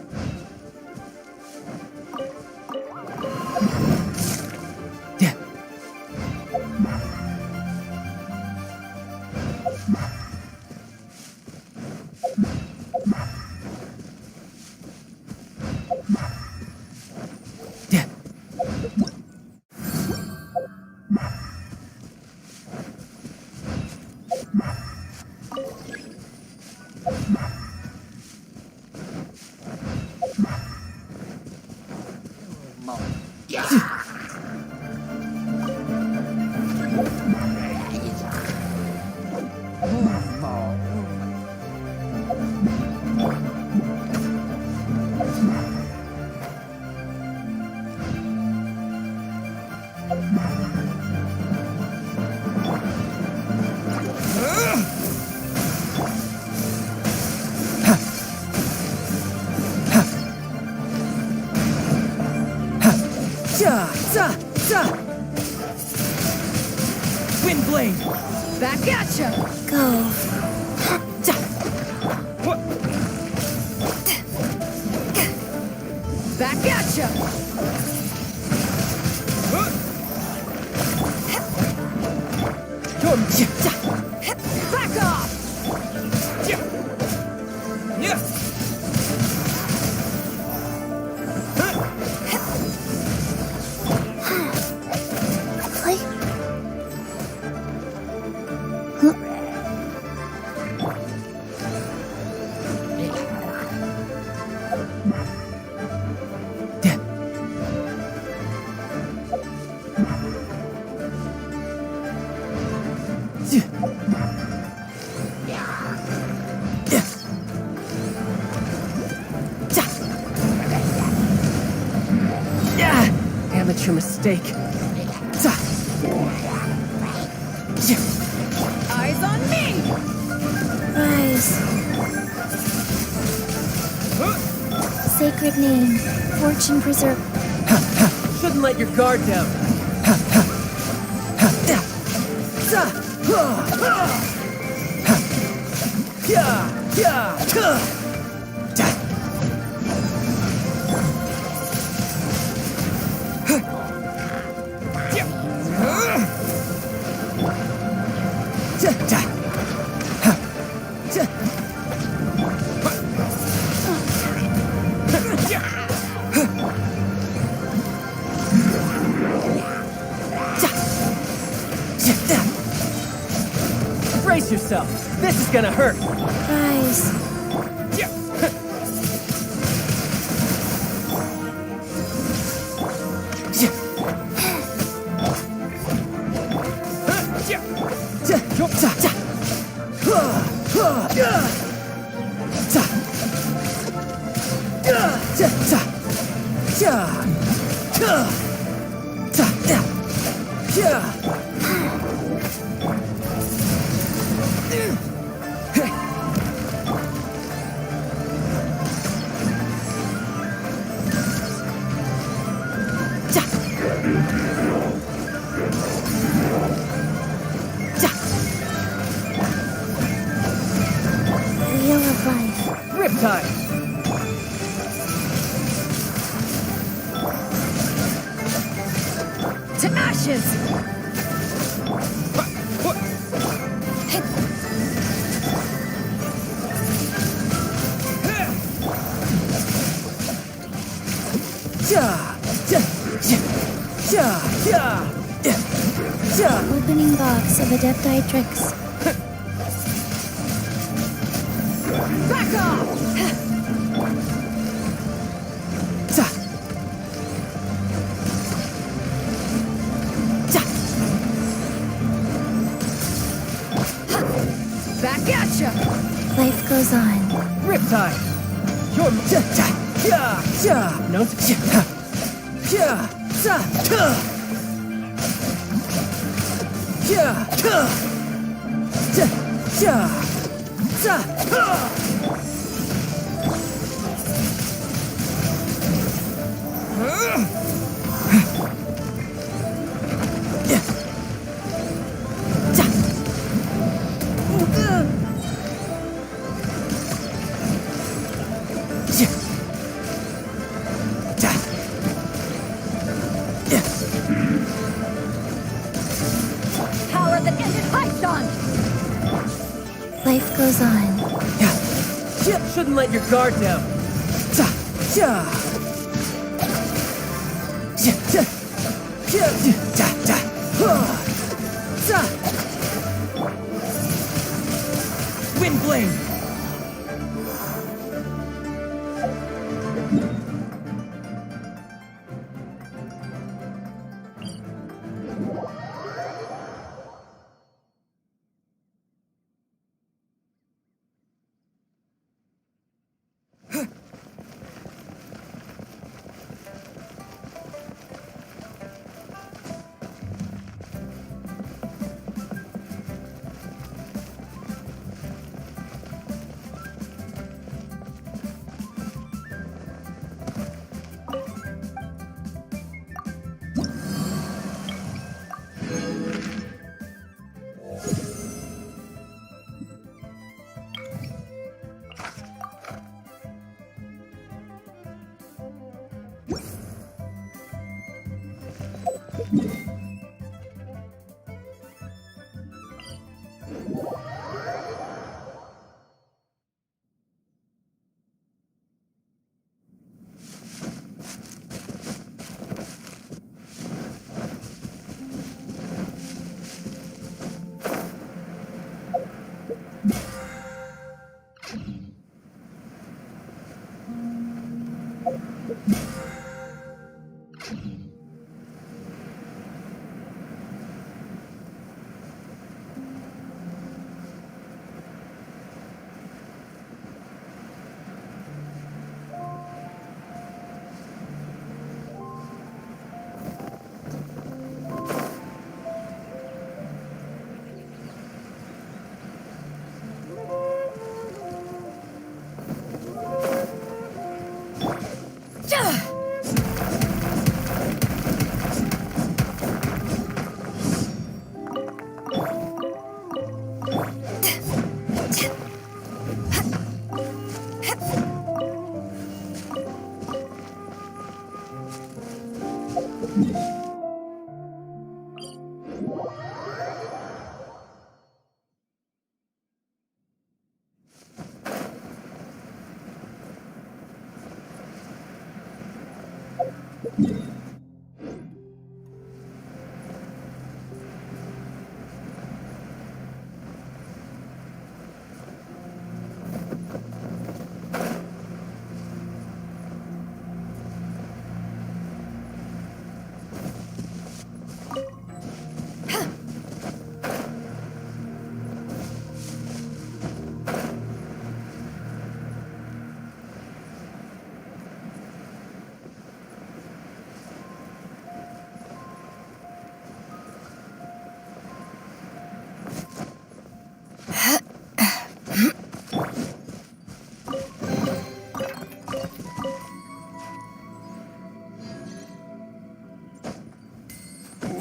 Wind blade. Back at ya! Go. Back at ya! Back off! Play. Amateur mistake. Eyes on me! Rise. Sacred name. Fortune preserve. Shouldn't let your guard down. Brace yourself. This is gonna hurt. Rise. Wheel of life. Riptide. To ashes! Opening box of Adepti tricks. Back off! goes on. Riptide! Your no. Power that ended Python! Life goes on. Shouldn't let your guard down. Windblade!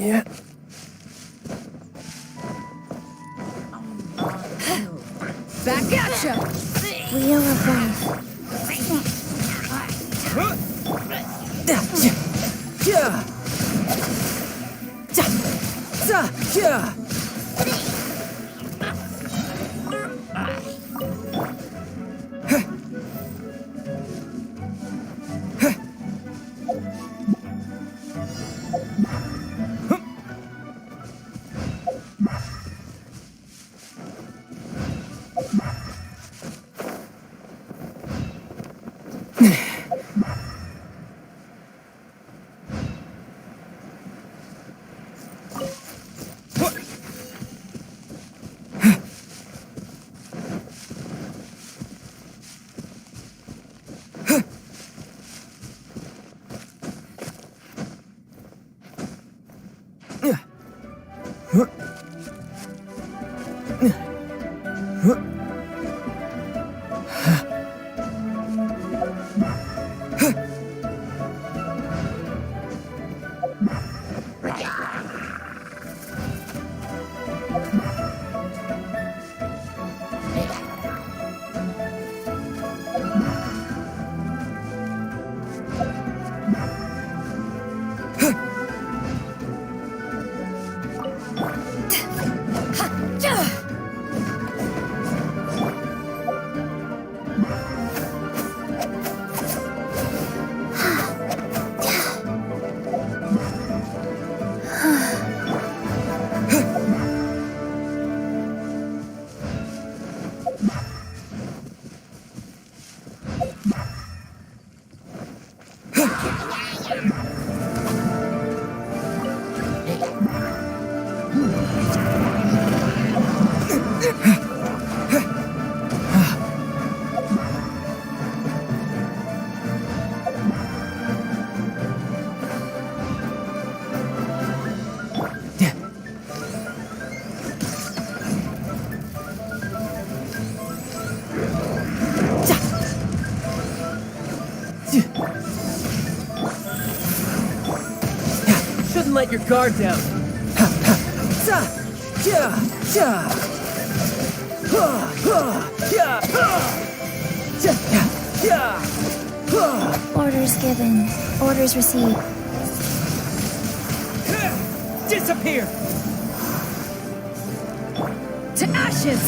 Yeah. Back at ya! Wheel of life. Shouldn't let your guard down. Orders given. Orders received. Disappear! To ashes!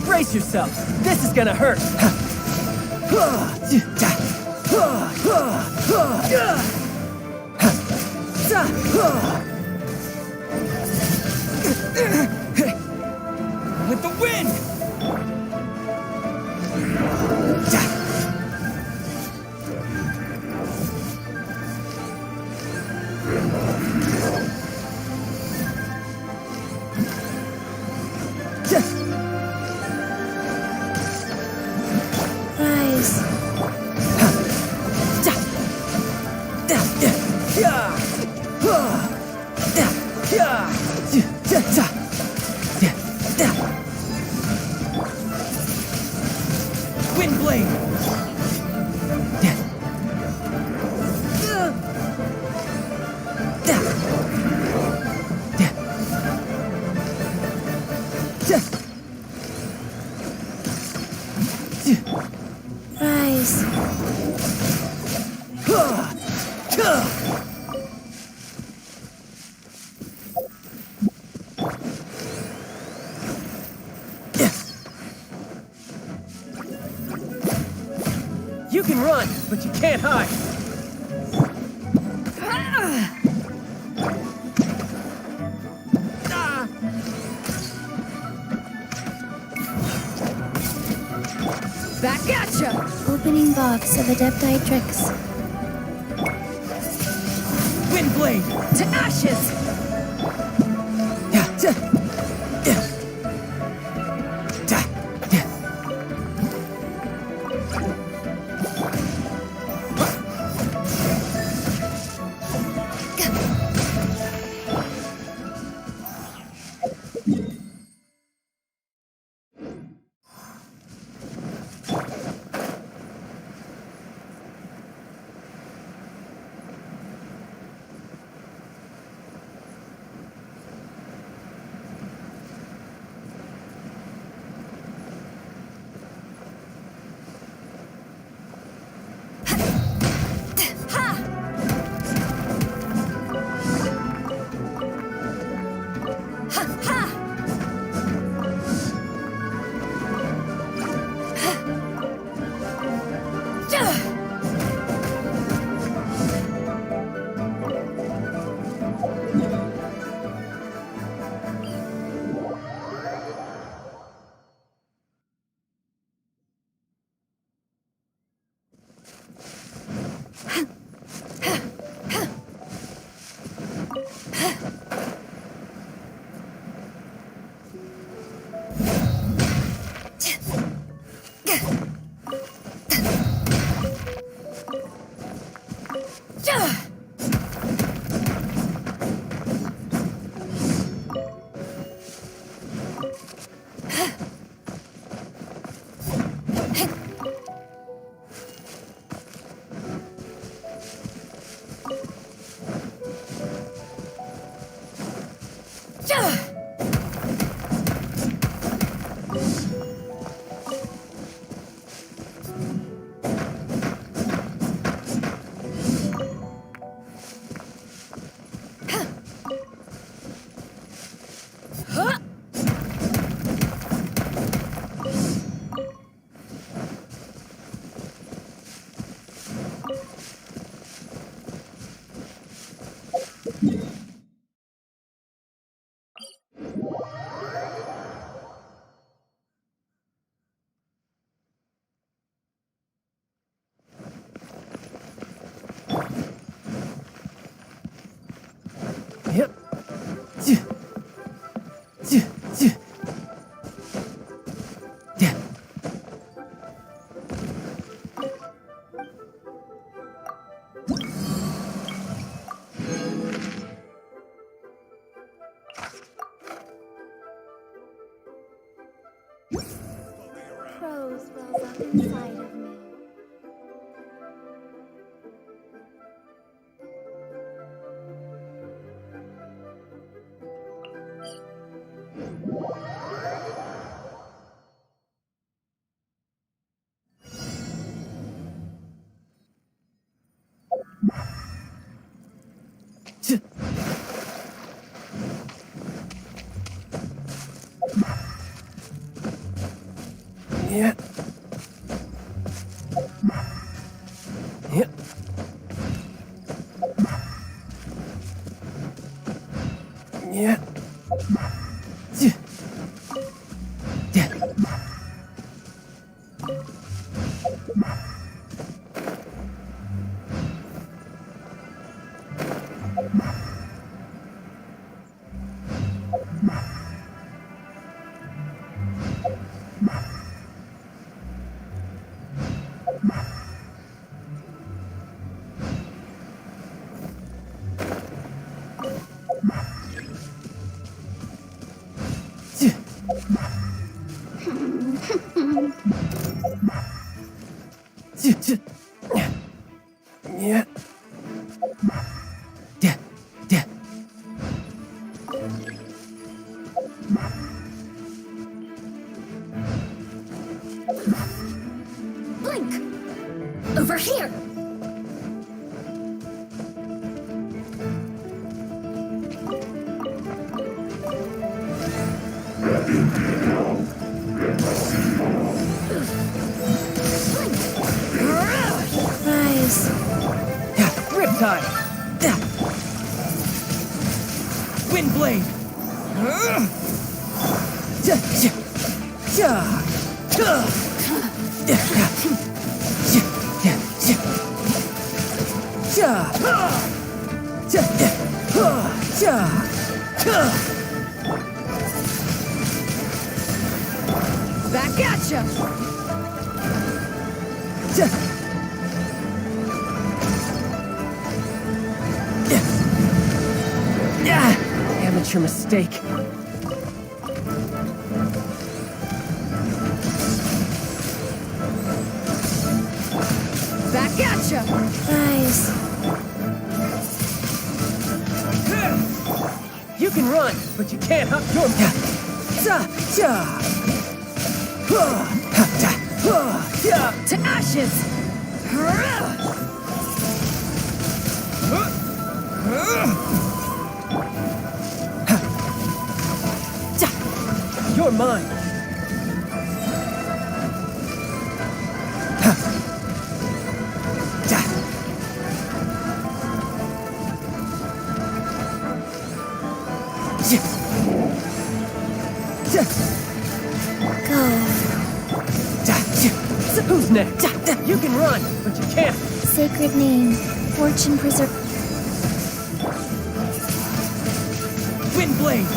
Brace yourself. This is gonna hurt. With the wind! Rise. Wind blade! Rise. You can run, but you can't hide. Back at ya! Opening box of Adepti tricks. Wind blade! To ashes! Yep. Yeah. Prose wells up inside of me. Yeah. Yep. Yeah. Yeah. Yeah. Yeah. Yeah. Blink! Over here! Rise. Yeah. Riptide. Yeah. Windblade. Yeah. Yeah. Yeah. Yeah. Yeah. Yeah. Yeah. Yeah. Back at ya! Amateur mistake. Back at ya! Rise. You can run, but you can't hop your To ashes! You're mine. Go. Who's next? You can run, but you can't. Sacred name. Fortune preserve. Windblade.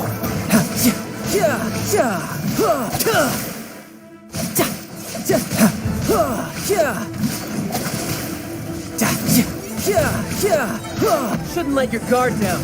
Shouldn't let your guard down.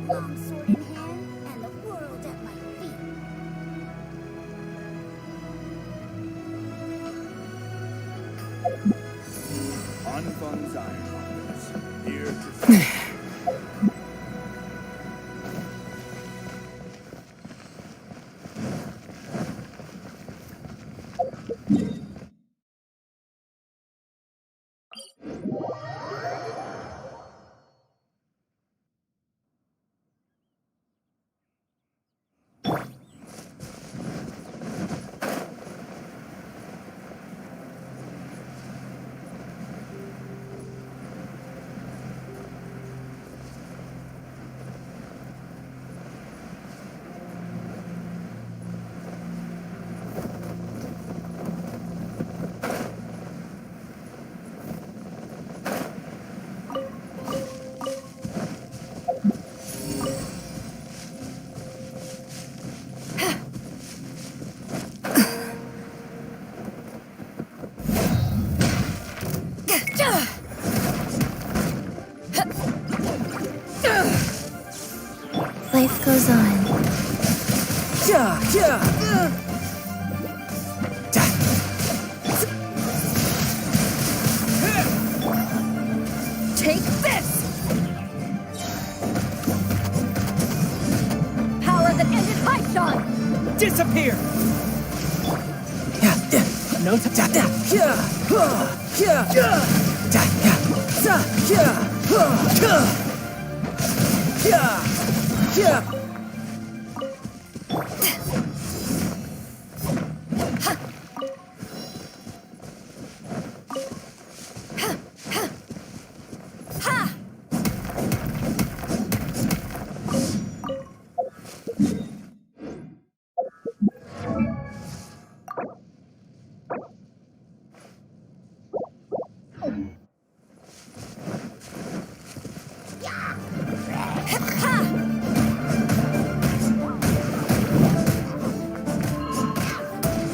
Long sword in hand and the world at my feet. Unfun's Ironmongers, here to... Life goes on. Take this! Power that ended Haishan! Disappear! No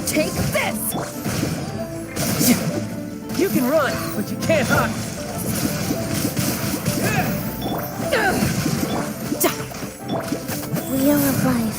Take this! You can run, but you can't hide. Wheel of life.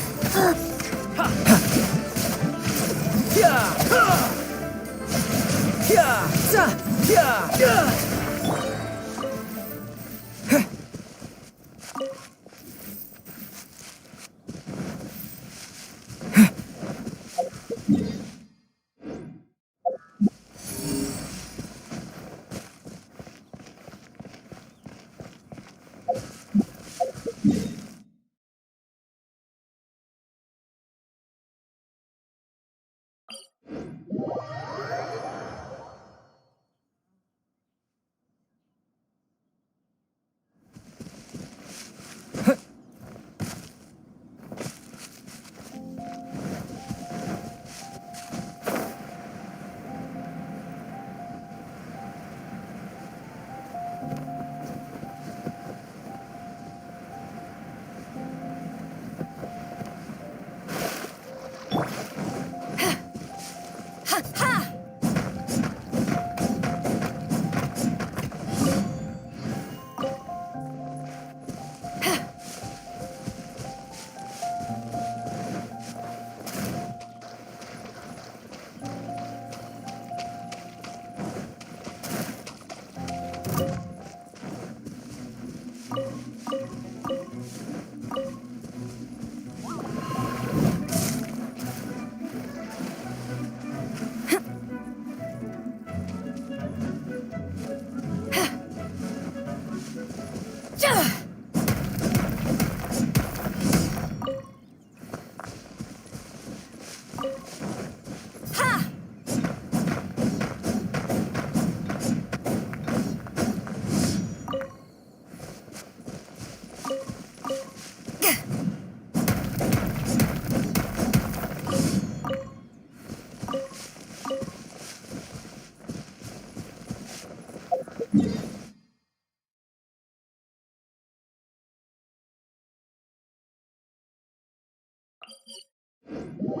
No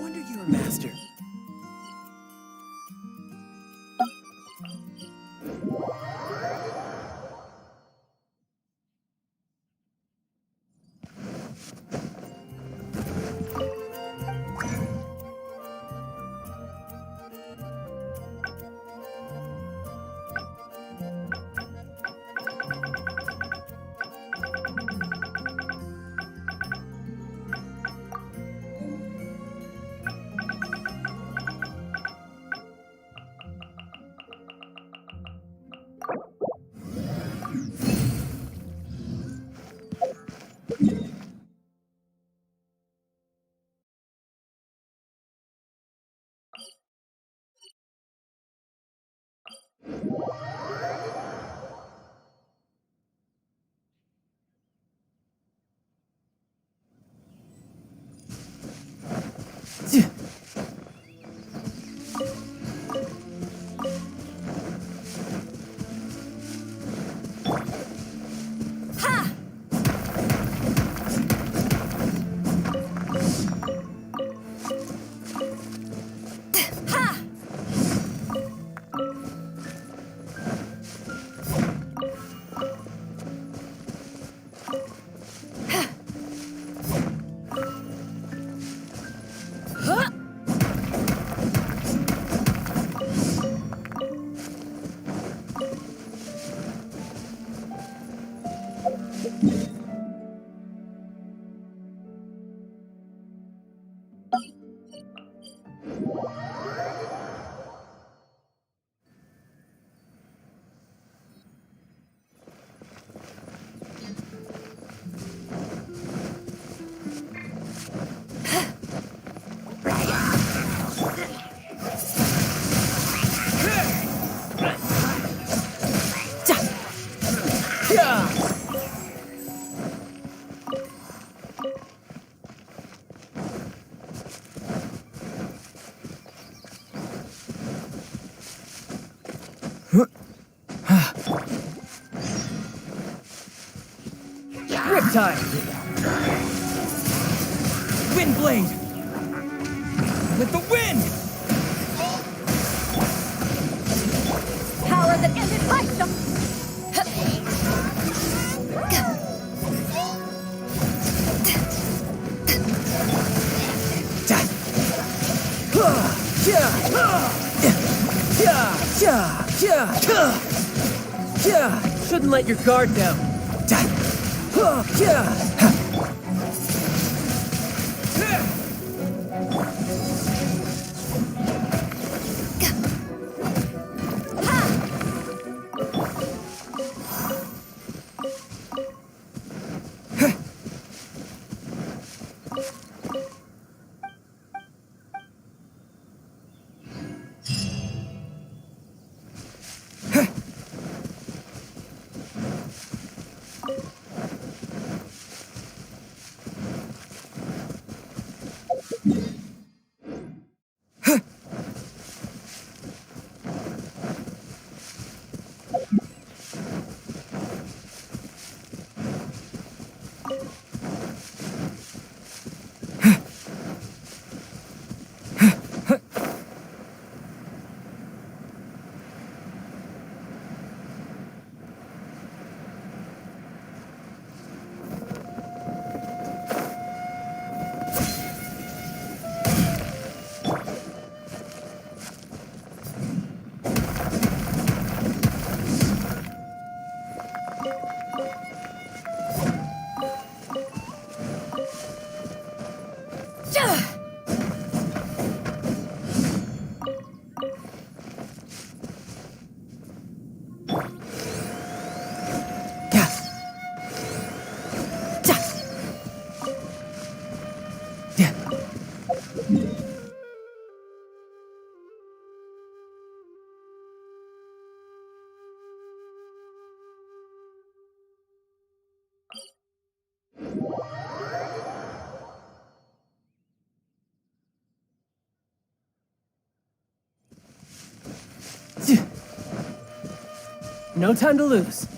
wonder you're a master. Riptide! Wind blade! With the wind! Power that ended life. Shouldn't let your guard down. No time to lose.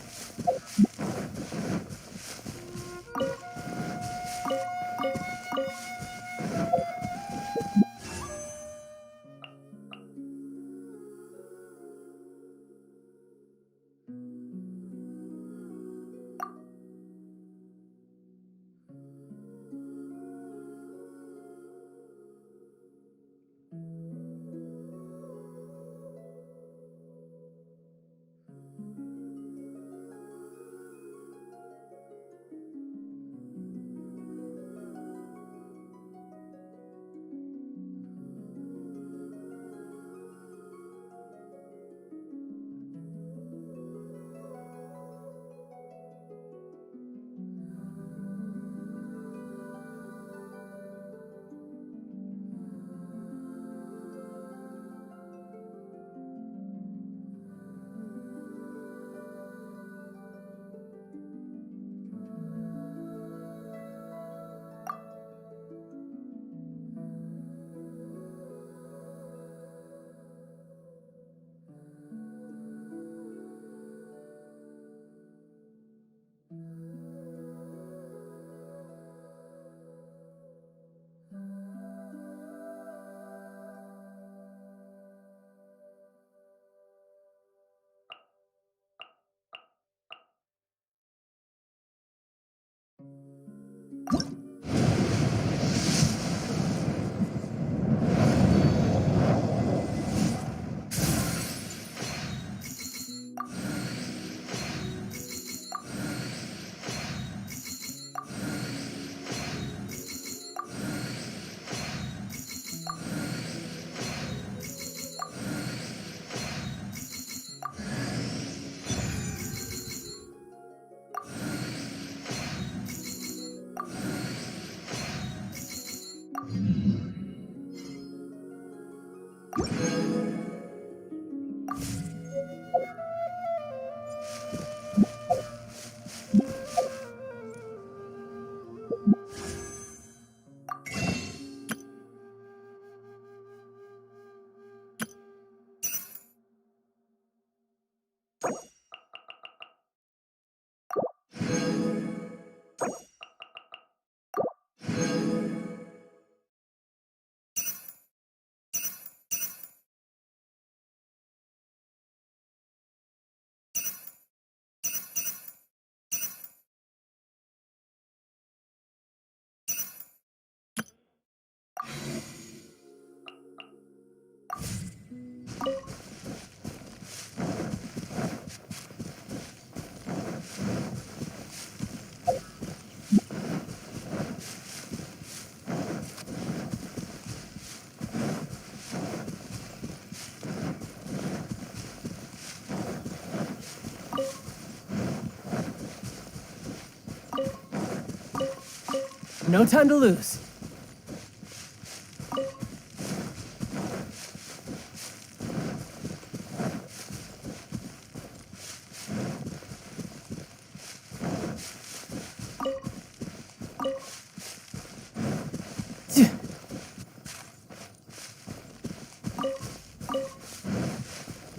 No time to lose.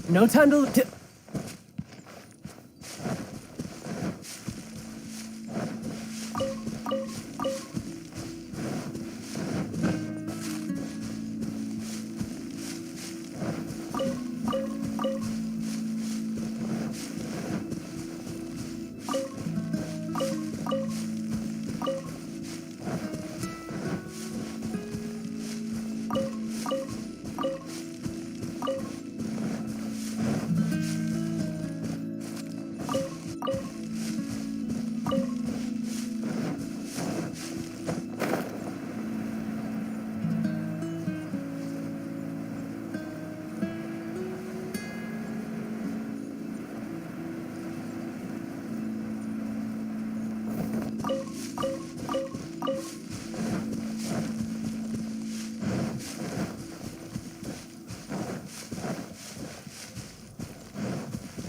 No time to lose.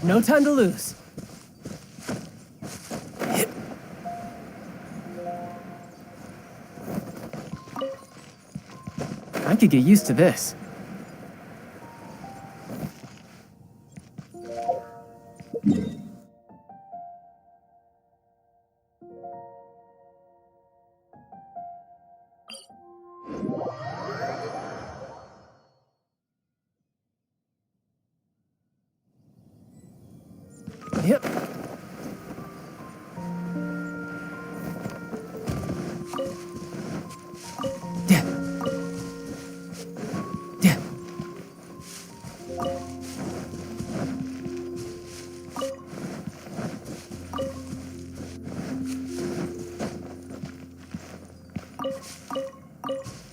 No time to lose. I could get used to this. Yep. Yeah. Yeah.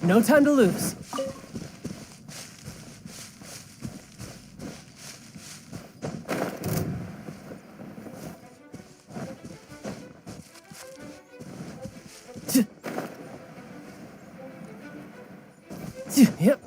No time to lose. Yep.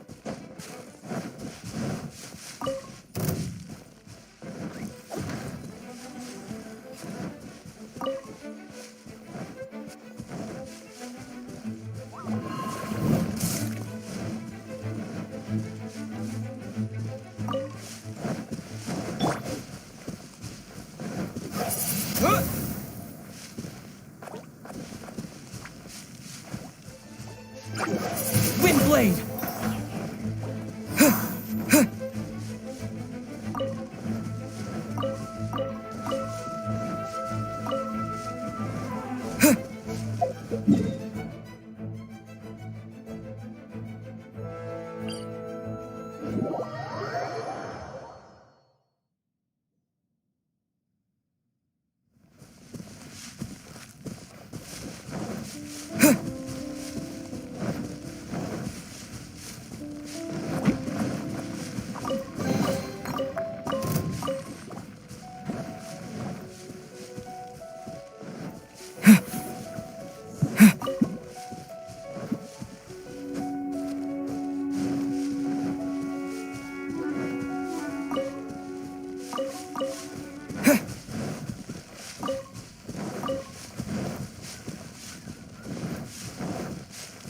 Windblade!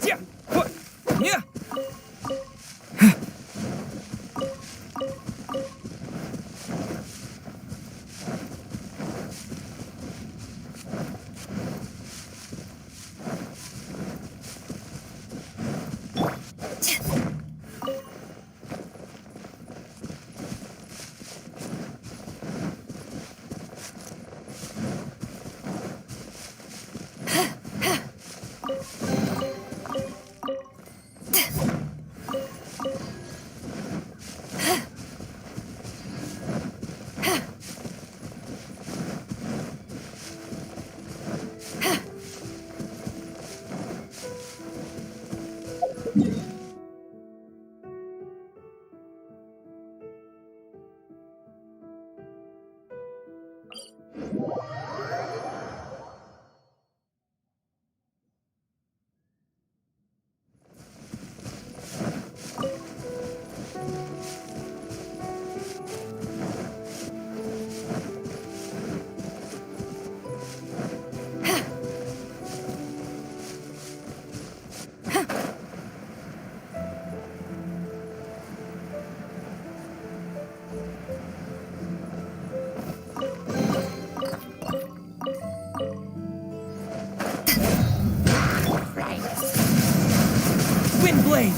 Yeah. What? Yeah. Windblade!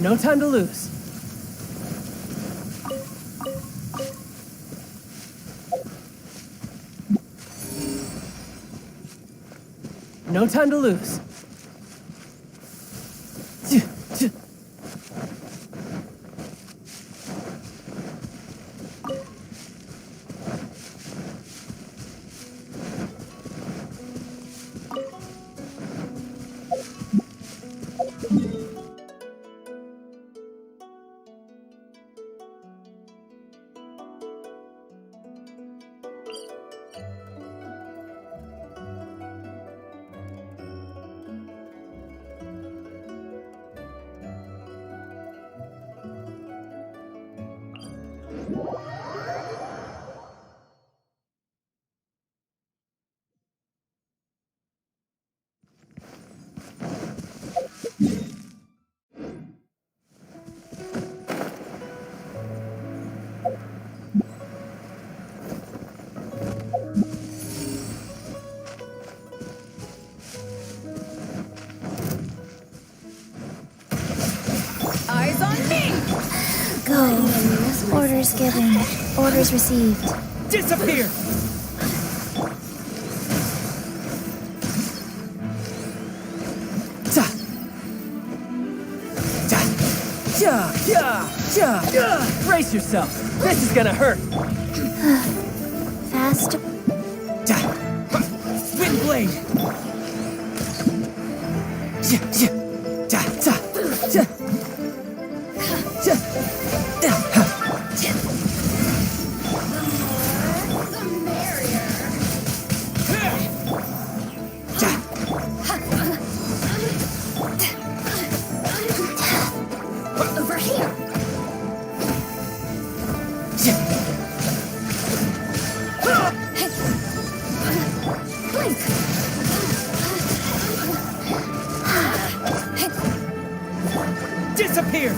No time to lose. No time to lose. Eyes on me! Go. Orders given. Orders received. Disappear! Ta. Ta. Brace yourself. This is gonna hurt. Faster. Wind blade. Over here. Blink. Disappear.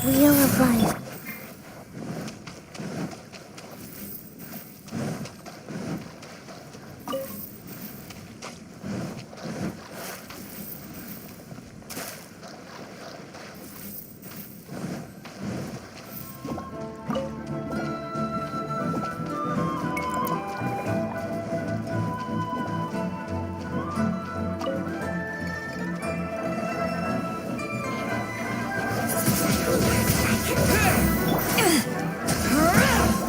Wheel of life.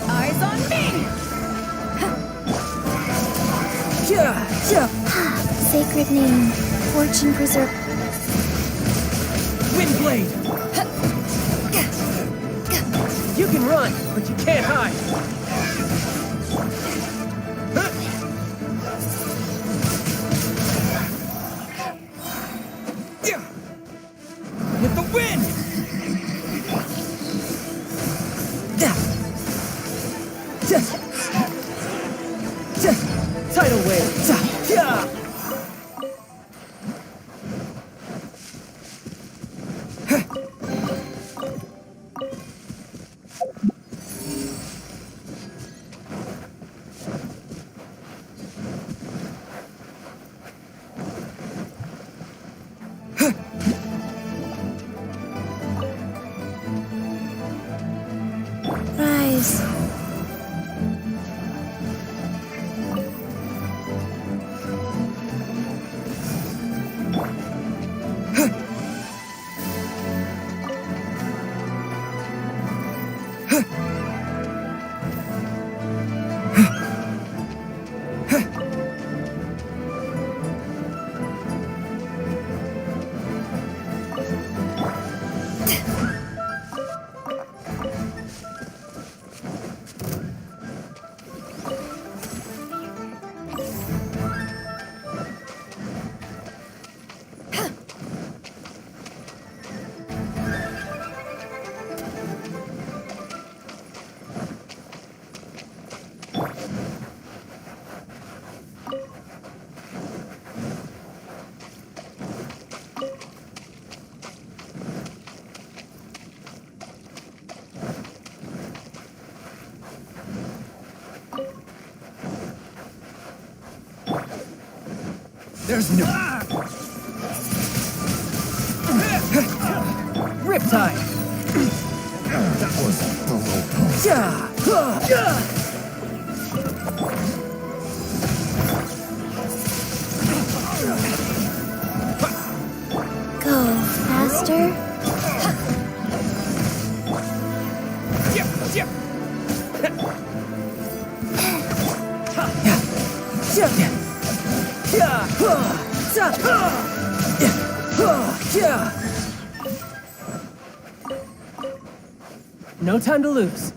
Eyes on me. Sacred name. Fortune preserve. Wind blade. You can run, but you can't hide. With the wind. Tidal wave. Rise. There's no... Riptide. That was the low point. Go faster. Yeah. Yeah. No time to lose.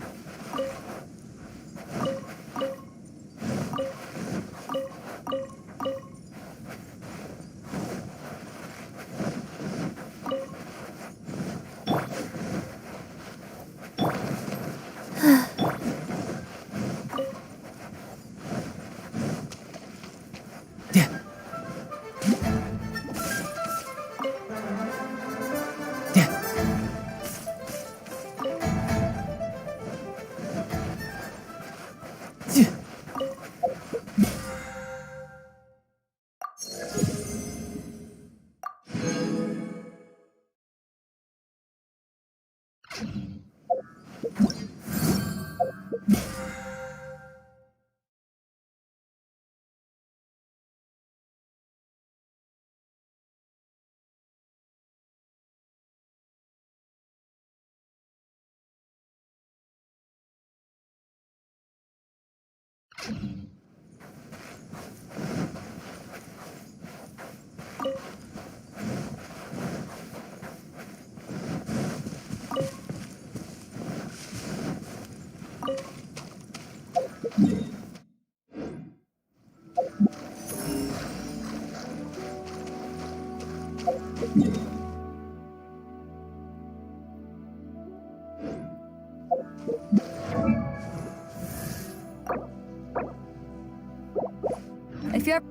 Yeah. Yeah. Yeah. If you're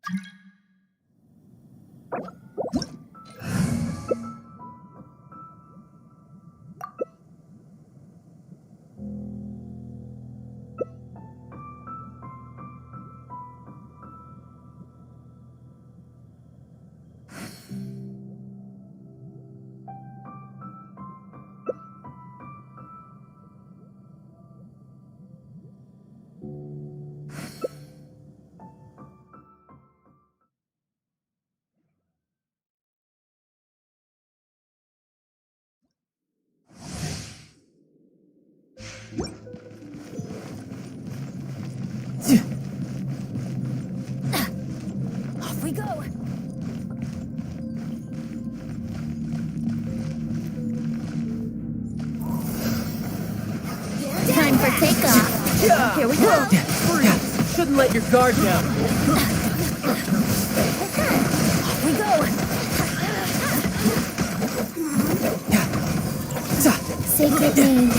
Off we go! Time for takeoff. Here we go! Freeze! Shouldn't let your guard down. Off we go! Sacred name.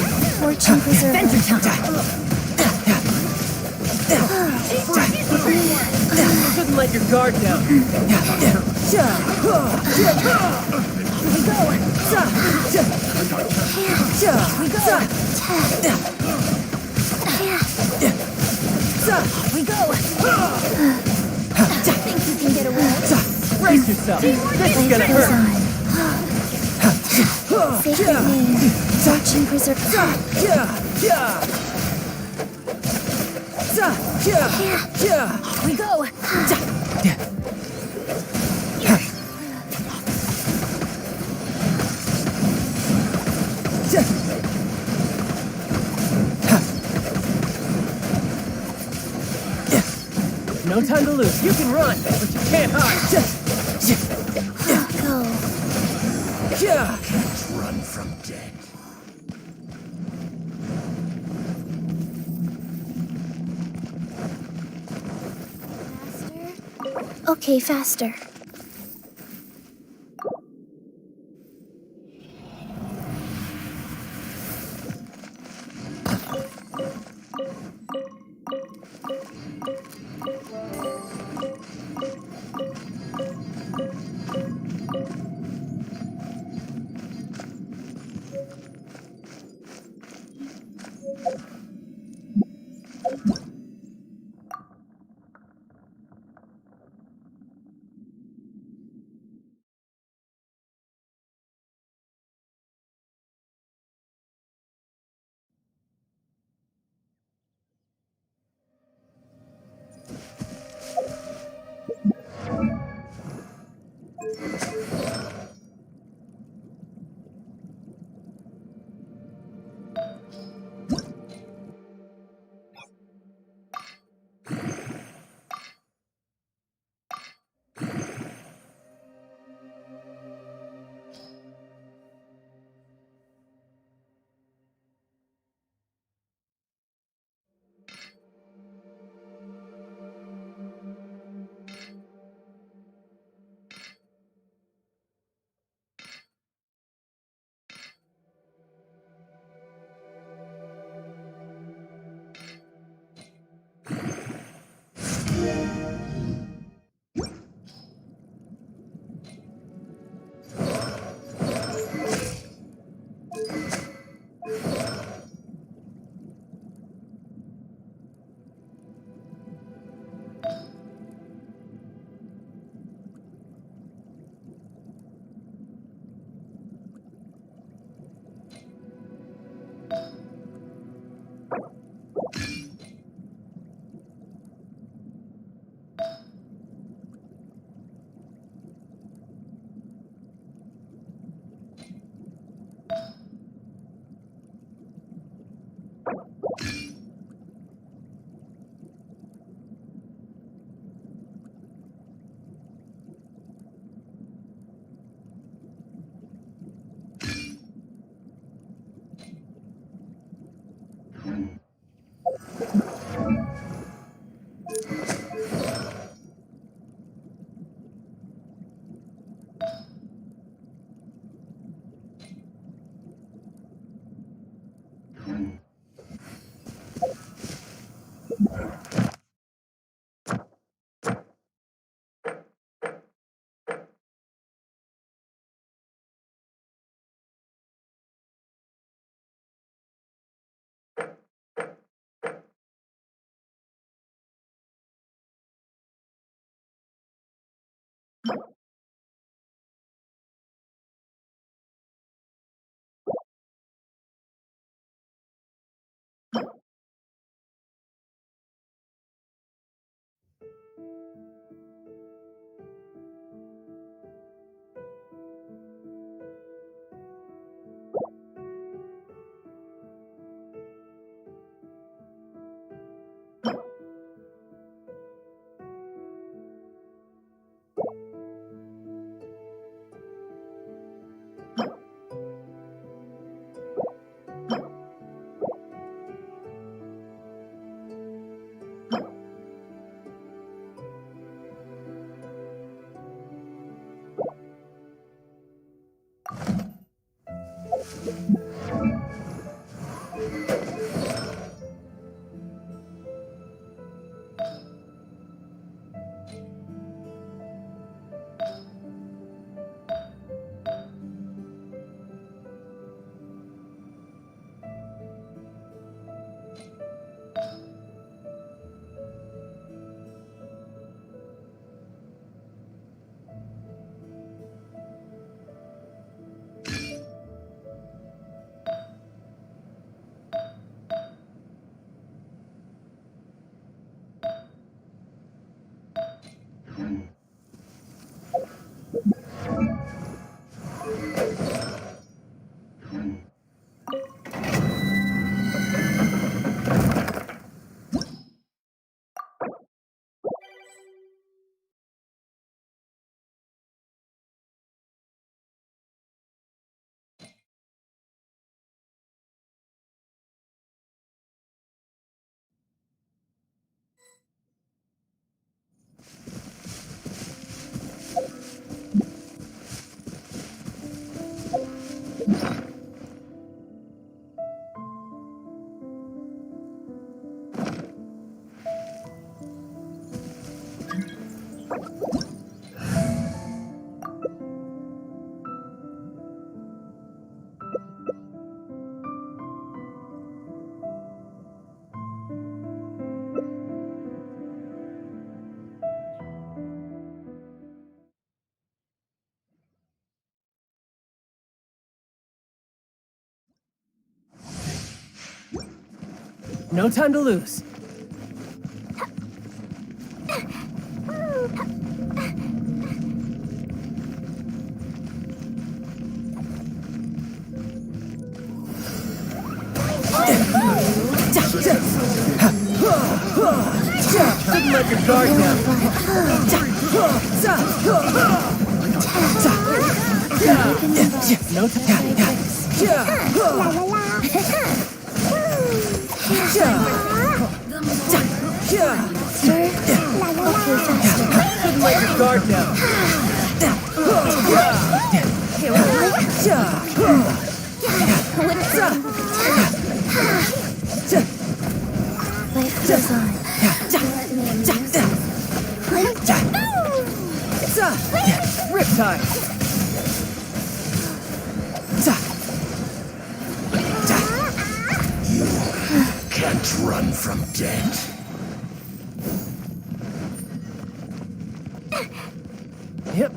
Fortune preserver. Adventure time! Shouldn't let your guard down. Here we go! Off we go! Think you can get away? Brace yourself. This is gonna hurt. Sacred name. Fortune preserver. Off we go! No time to lose. You can run, but you can't hide. Go. Run from death. Faster? Okay, faster. No time to lose. Couldn't let your guard down. No time. Couldn't let your guard down. Life goes on. Riptide. Can't run from death. Yep.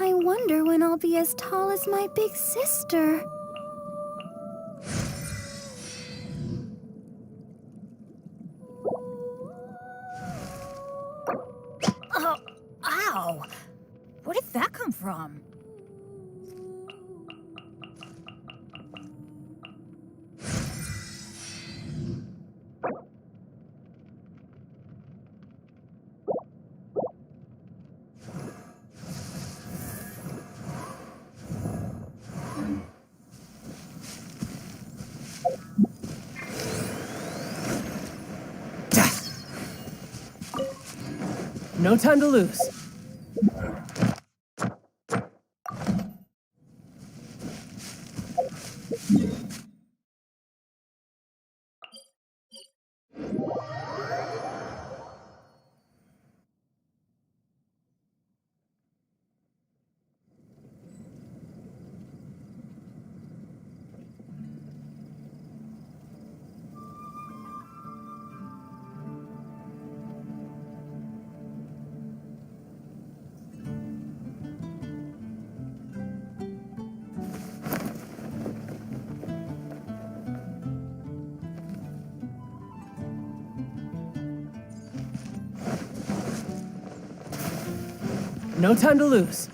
I wonder when I'll be as tall as my big sister. Oh, ow! Where did that come from? No time to lose. No time to lose.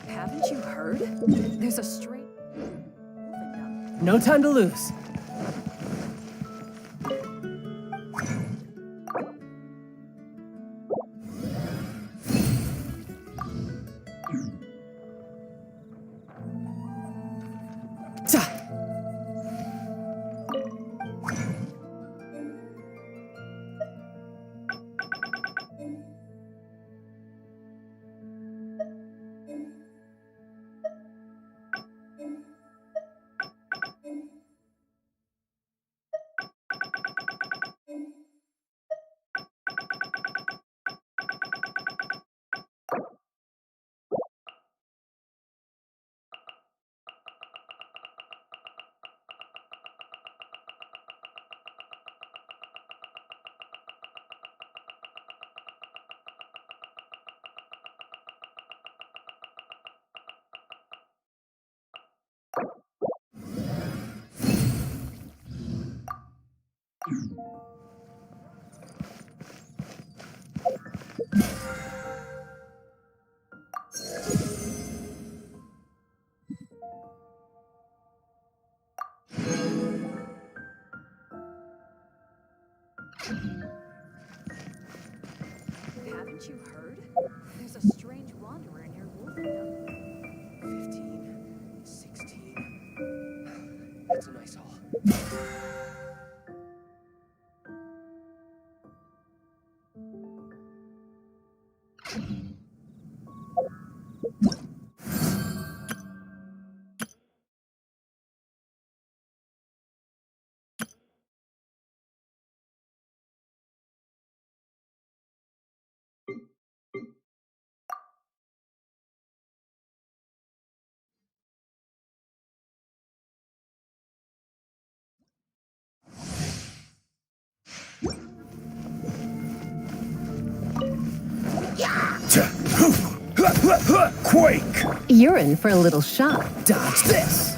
Haven't you heard? There's a stray moving down. No time to lose. Haven't you heard? There's a strange wanderer near Wolfendom. 15, 16. That's a nice haul. Quake! You're in for a little shock. Dodge this!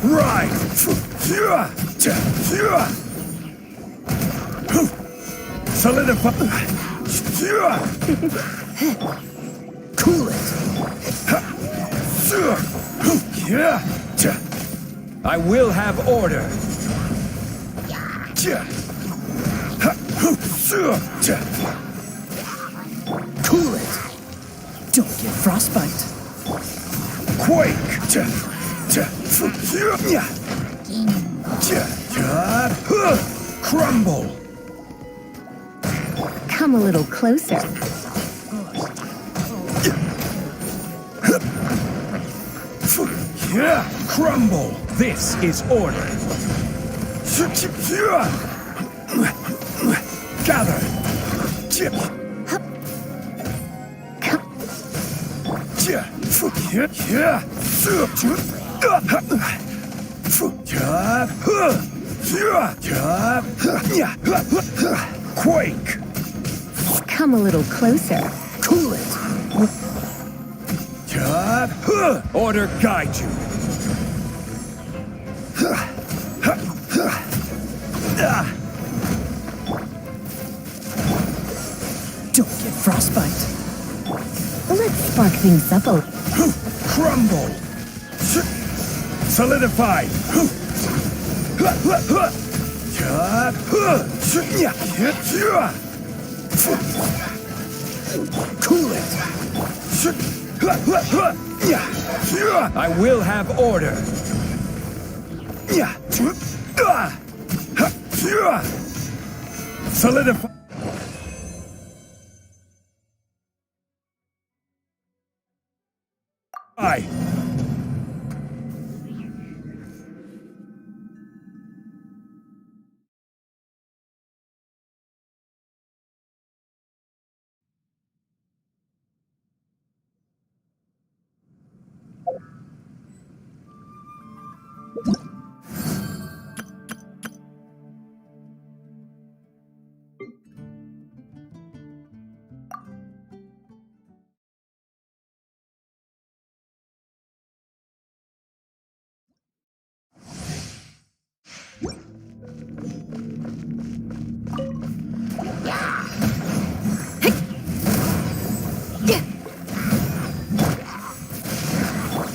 Right! Solidify! Cool it! I will have order. Cool it! Don't get frostbite. Quake! Crumble! Come a little closer. Crumble! This is order. Gather! Quake! Come a little closer. Cool it! Order guide you. Don't get frostbite. Let's spark things up a little. Crumble! Solidify! Cool it! I will have order. Solidify!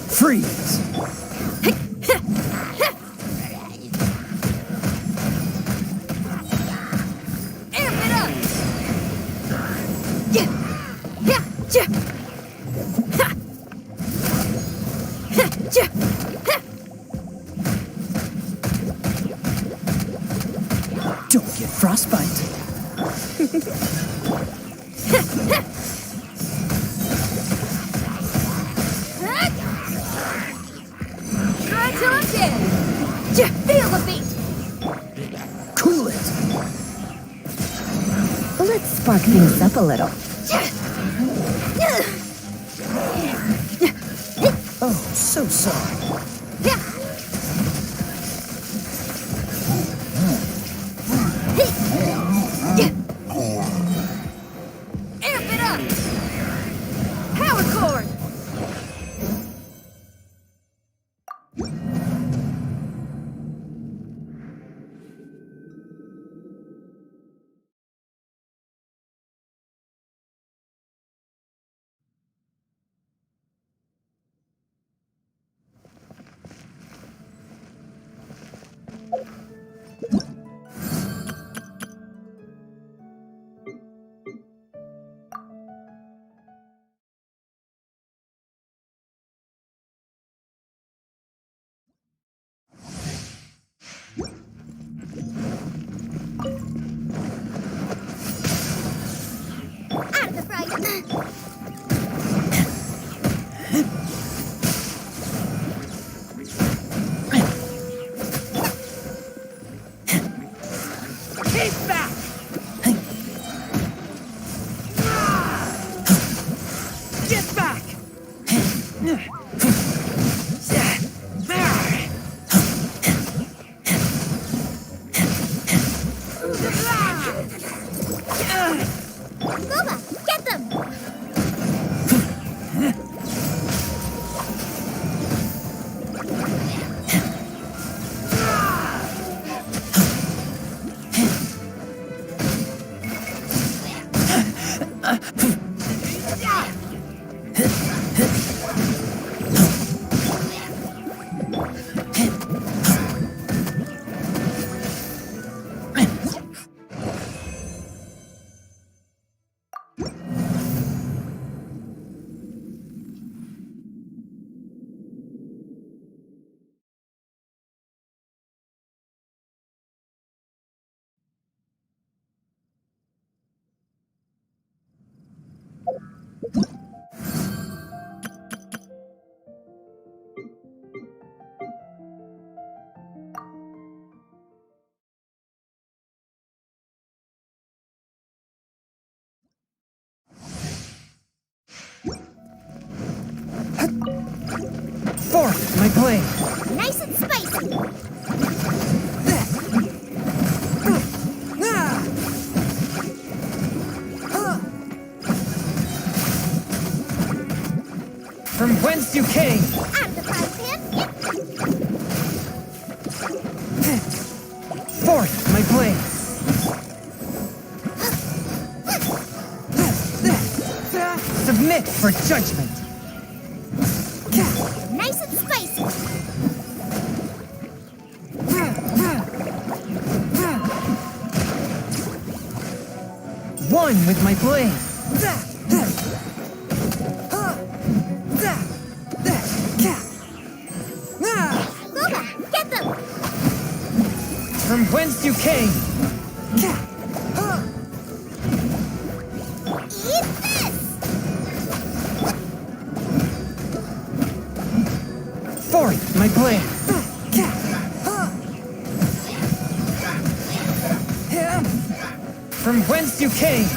Freeze! Don't get frostbite. Try till I'm dead. Feel the beat. Cool it! Let's spark things up a little. Oh, so sorry. Amp it up. Power cord. Keep back! Get back! Boba, get them! Fourth, my blade! Nice and spicy! From whence you came! Out of the frying pan! Fourth, my blade! Submit for judgment! Nice and spicy! One with my blade! Boba, get them! From whence you came! Eat this! Fourth, my blade! From whence you came!